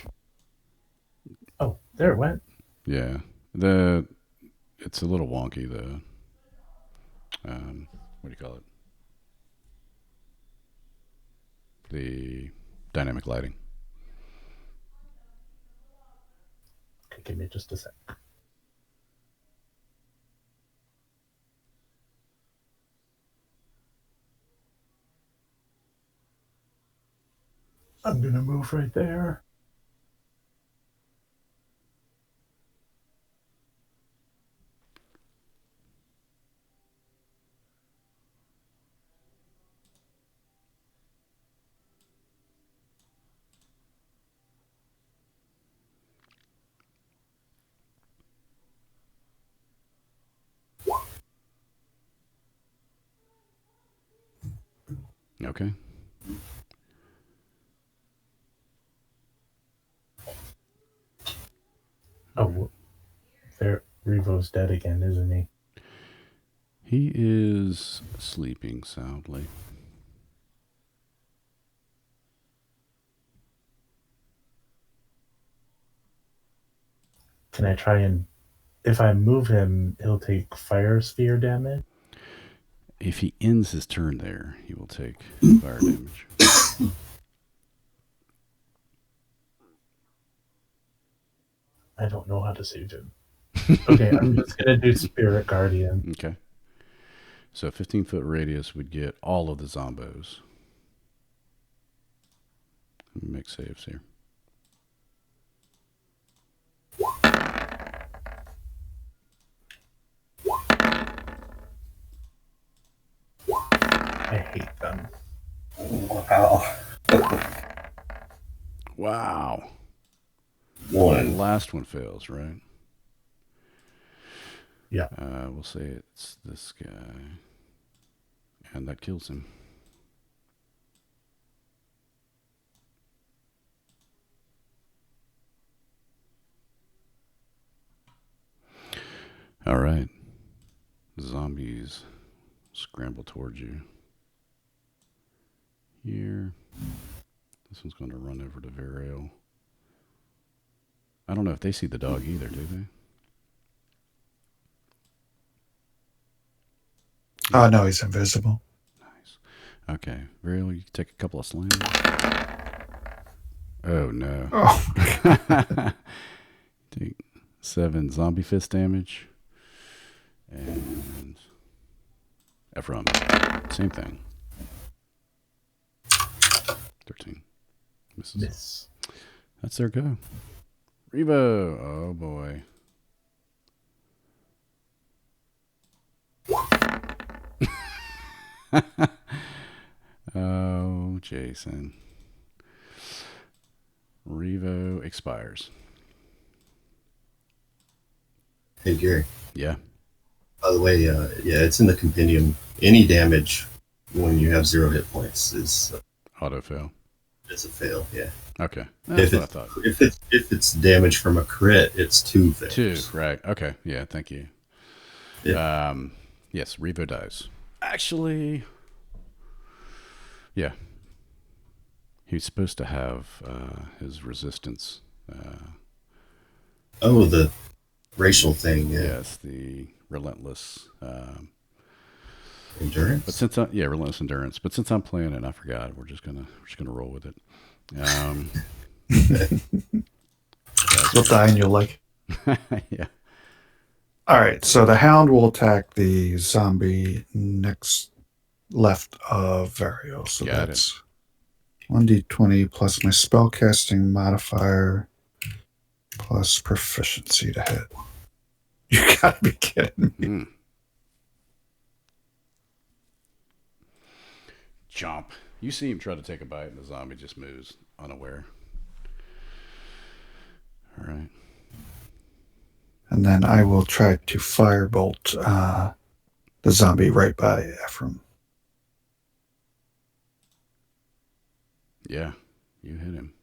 Oh, there it went. Yeah. It's a little wonky, the what do you call it? The dynamic lighting. Okay, give me just a sec. I'm gonna move right there. Okay. Oh, there. Revo's dead again, isn't he? He is sleeping soundly. Can I try and... If I move him, he'll take fire sphere damage? If he ends his turn there, he will take fire damage. I don't know how to save him. Okay, I'm just gonna do Spirit Guardian. Okay. So 15-foot radius would get all of the zombos. Let me make saves here. I hate them. Wow. Wow. The One. last one fails, right? Yeah. We'll say it's this guy. And that kills him. All right. Zombies scramble towards you. Here. This one's going to run over to Varial. I don't know if they see the dog either, do they? Oh, no, he's invisible. Nice. Okay, Varial, you can take a couple of slams. Oh no. Oh, Take 7 zombie fist damage. And Ephraim, same thing. 13. Misses. Miss. That's their go. Revo. Oh boy. Oh, Jason. Revo expires. Hey, Gary. Yeah. By the way, yeah, it's in the compendium. Any damage when you have 0 hit points is Auto fail. a fail. Yeah. Okay. That's what I thought. If it's damage from a crit, it's 2 fails. 2, right. Okay. Yeah, thank you. Yeah. Yes, Revo dies. Actually, yeah. He's supposed to have his resistance. Oh, the racial thing. Yeah. Yes, the relentless. Endurance. But since relentless endurance. But since I'm playing it, I forgot. We're just gonna roll with it. you'll die and you'll like. Yeah. All right, so the hound will attack the zombie next left of Vario. So Got that's 1d20 plus my spellcasting modifier plus proficiency to hit. You gotta be kidding me. Mm. Chomp. You see him try to take a bite, and the zombie just moves unaware. All right. And then I will try to firebolt the zombie right by Ephraim. Yeah, you hit him.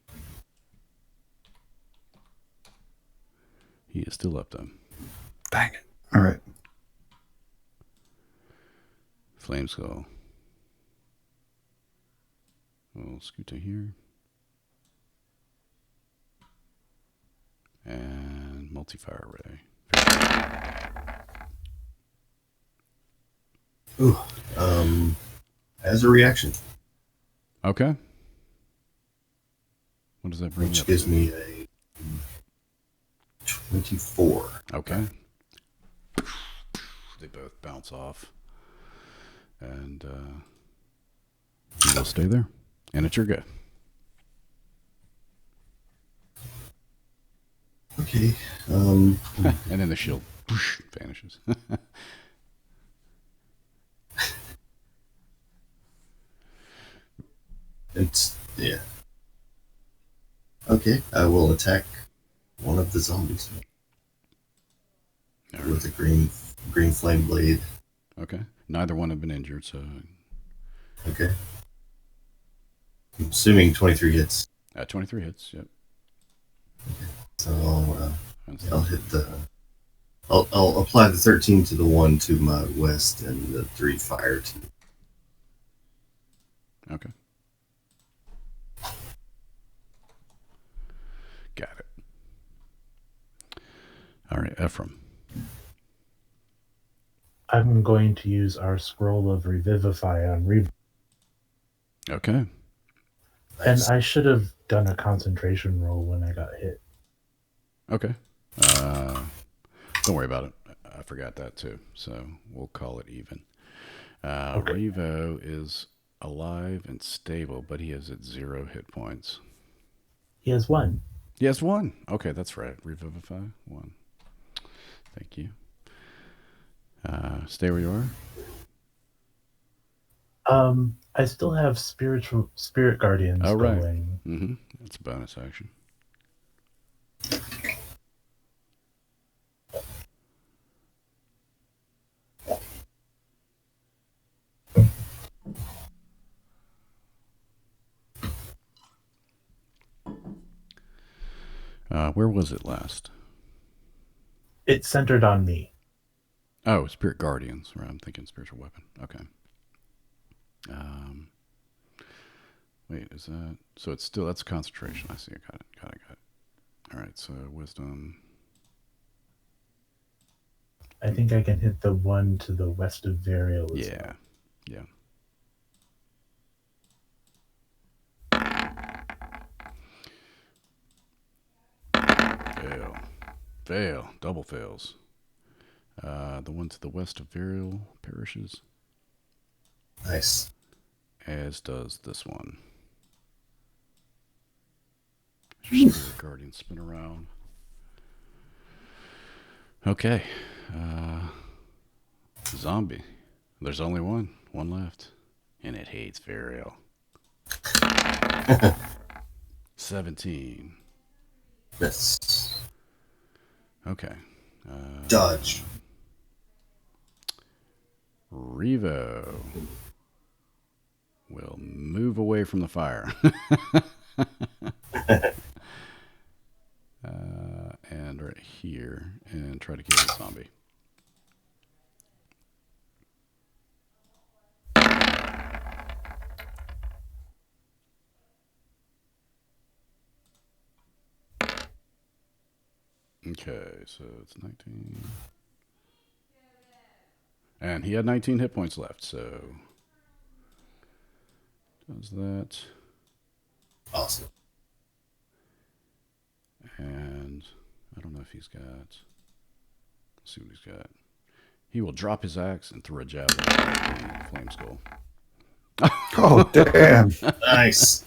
He is still up, though. Dang it. All right. Flame Skull. We'll scoot to here. And multi-fire ray. Ooh. As a reaction, Okay. What does that bring which up? gives me a 24. Okay. They both bounce off. And you will stay there. And it's your go. Okay. And then the shield whoosh, vanishes. It's yeah. Okay, I will attack one of the zombies All right. with a green flame blade. Okay. Neither one have been injured, so Okay. I'm assuming 23 hits. 23 hits. Yep. So I'll hit the. I'll apply the 13 to the one to my west and the 3 fire to. Okay. Got it. All right, Ephraim. I'm going to use our scroll of revivify on Okay. And I should have done a concentration roll when I got hit. Okay. Don't worry about it. I forgot that too. So we'll call it even. Okay. Revo is alive and stable, but he is at 0 hit points. He has 1. He has 1. Okay, that's right. Revivify 1. Thank you. Stay where you are. I still have spirit guardians Oh, right. going. Mm-hmm. That's a bonus action. Where was it last? It's centered on me. Oh, Spirit Guardians. Right, I'm thinking spiritual weapon. Okay. Wait, is that... So it's still... That's concentration. I see. I got it. All right, so wisdom. I think I can hit the one to the west of Varial as Yeah. well. Fail. Double fails. The one to the west of Varial perishes, Nice. as does this one. Your Spirit Guardian spin around. Okay. Zombie. There's only one. One left. And it hates Varial. 17. Yes. Okay. Dodge. Revo will move away from the fire. And right here, and try to kill the zombie. Okay, so it's 19. And he had 19 hit points left, so does that. Awesome. And I don't know if he's got. Let's see what he's got. He will drop his axe and throw a javelin at the flame skull. Oh, damn. Nice.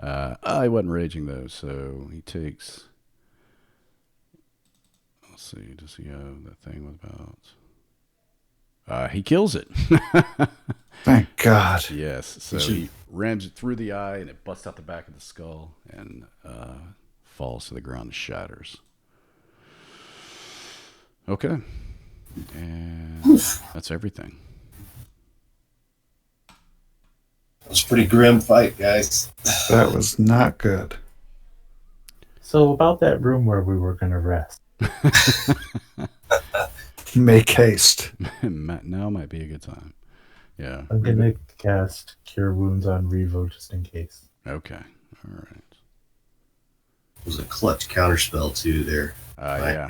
I wasn't raging though, so he takes. Let's see, does he have that thing with about? He kills it. Thank God. Yes, so he rams it through the eye and it busts out the back of the skull and falls to the ground and shatters. Okay. And that's everything. It was a pretty grim fight, guys. That was not good. So about that room where we were going to rest. Make haste. Now might be a good time. Yeah. I'm going to cast Cure Wounds on Revo just in case. Okay. All right. It was a clutch counterspell, too, there. Yeah.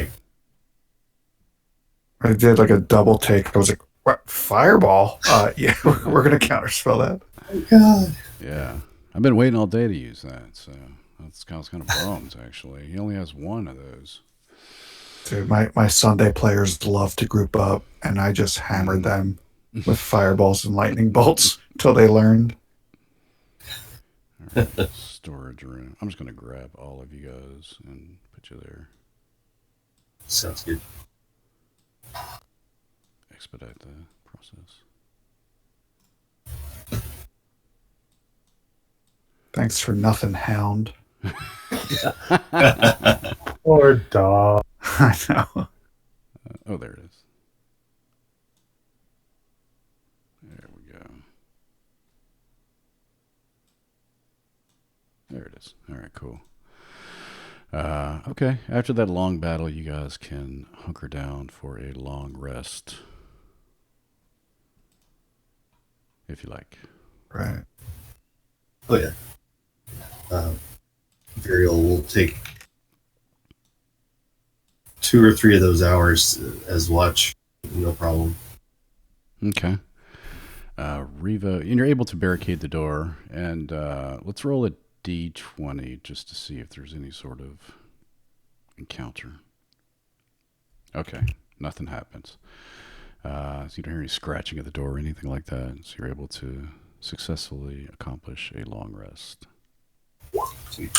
I did like a double take. I was like, what? Fireball? Yeah, we're going to counterspell that. Oh, God. Yeah. I've been waiting all day to use that, so that's kind of bummed, actually. He only has one of those. Dude, my Sunday players love to group up, and I just hammered them with fireballs and lightning bolts until they learned. All right, storage room. I'm just going to grab all of you guys and put you there. Sounds good. Expedite the process. Thanks for nothing, Hound. Or dog. I know. Oh, there it is. There we go. There it is. All right, cool. Okay, after that long battle, you guys can hunker down for a long rest. If you like. Right. Oh, yeah. Varial will take 2 or 3 of those hours as watch. No problem. Okay. Revo, and you're able to barricade the door, and let's roll a d20 just to see if there's any sort of encounter. Okay, nothing happens. So you don't hear any scratching at the door or anything like that, so you're able to successfully accomplish a long rest. Sweet.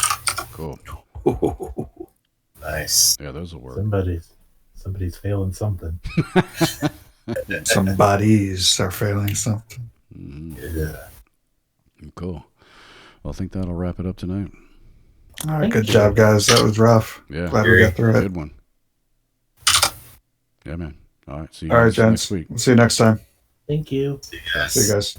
Cool. Nice. Yeah, those will work. Somebody's failing something. Some bodies are failing something. Mm-hmm. Yeah. Cool. Well, I think that'll wrap it up tonight. All right, Thank good you. job, guys. That was rough. Yeah. Glad we got through it. Good one. Yeah, man. All right. See you All right, guys gents. next week. We'll see you next time. Thank you. Yes. See you guys.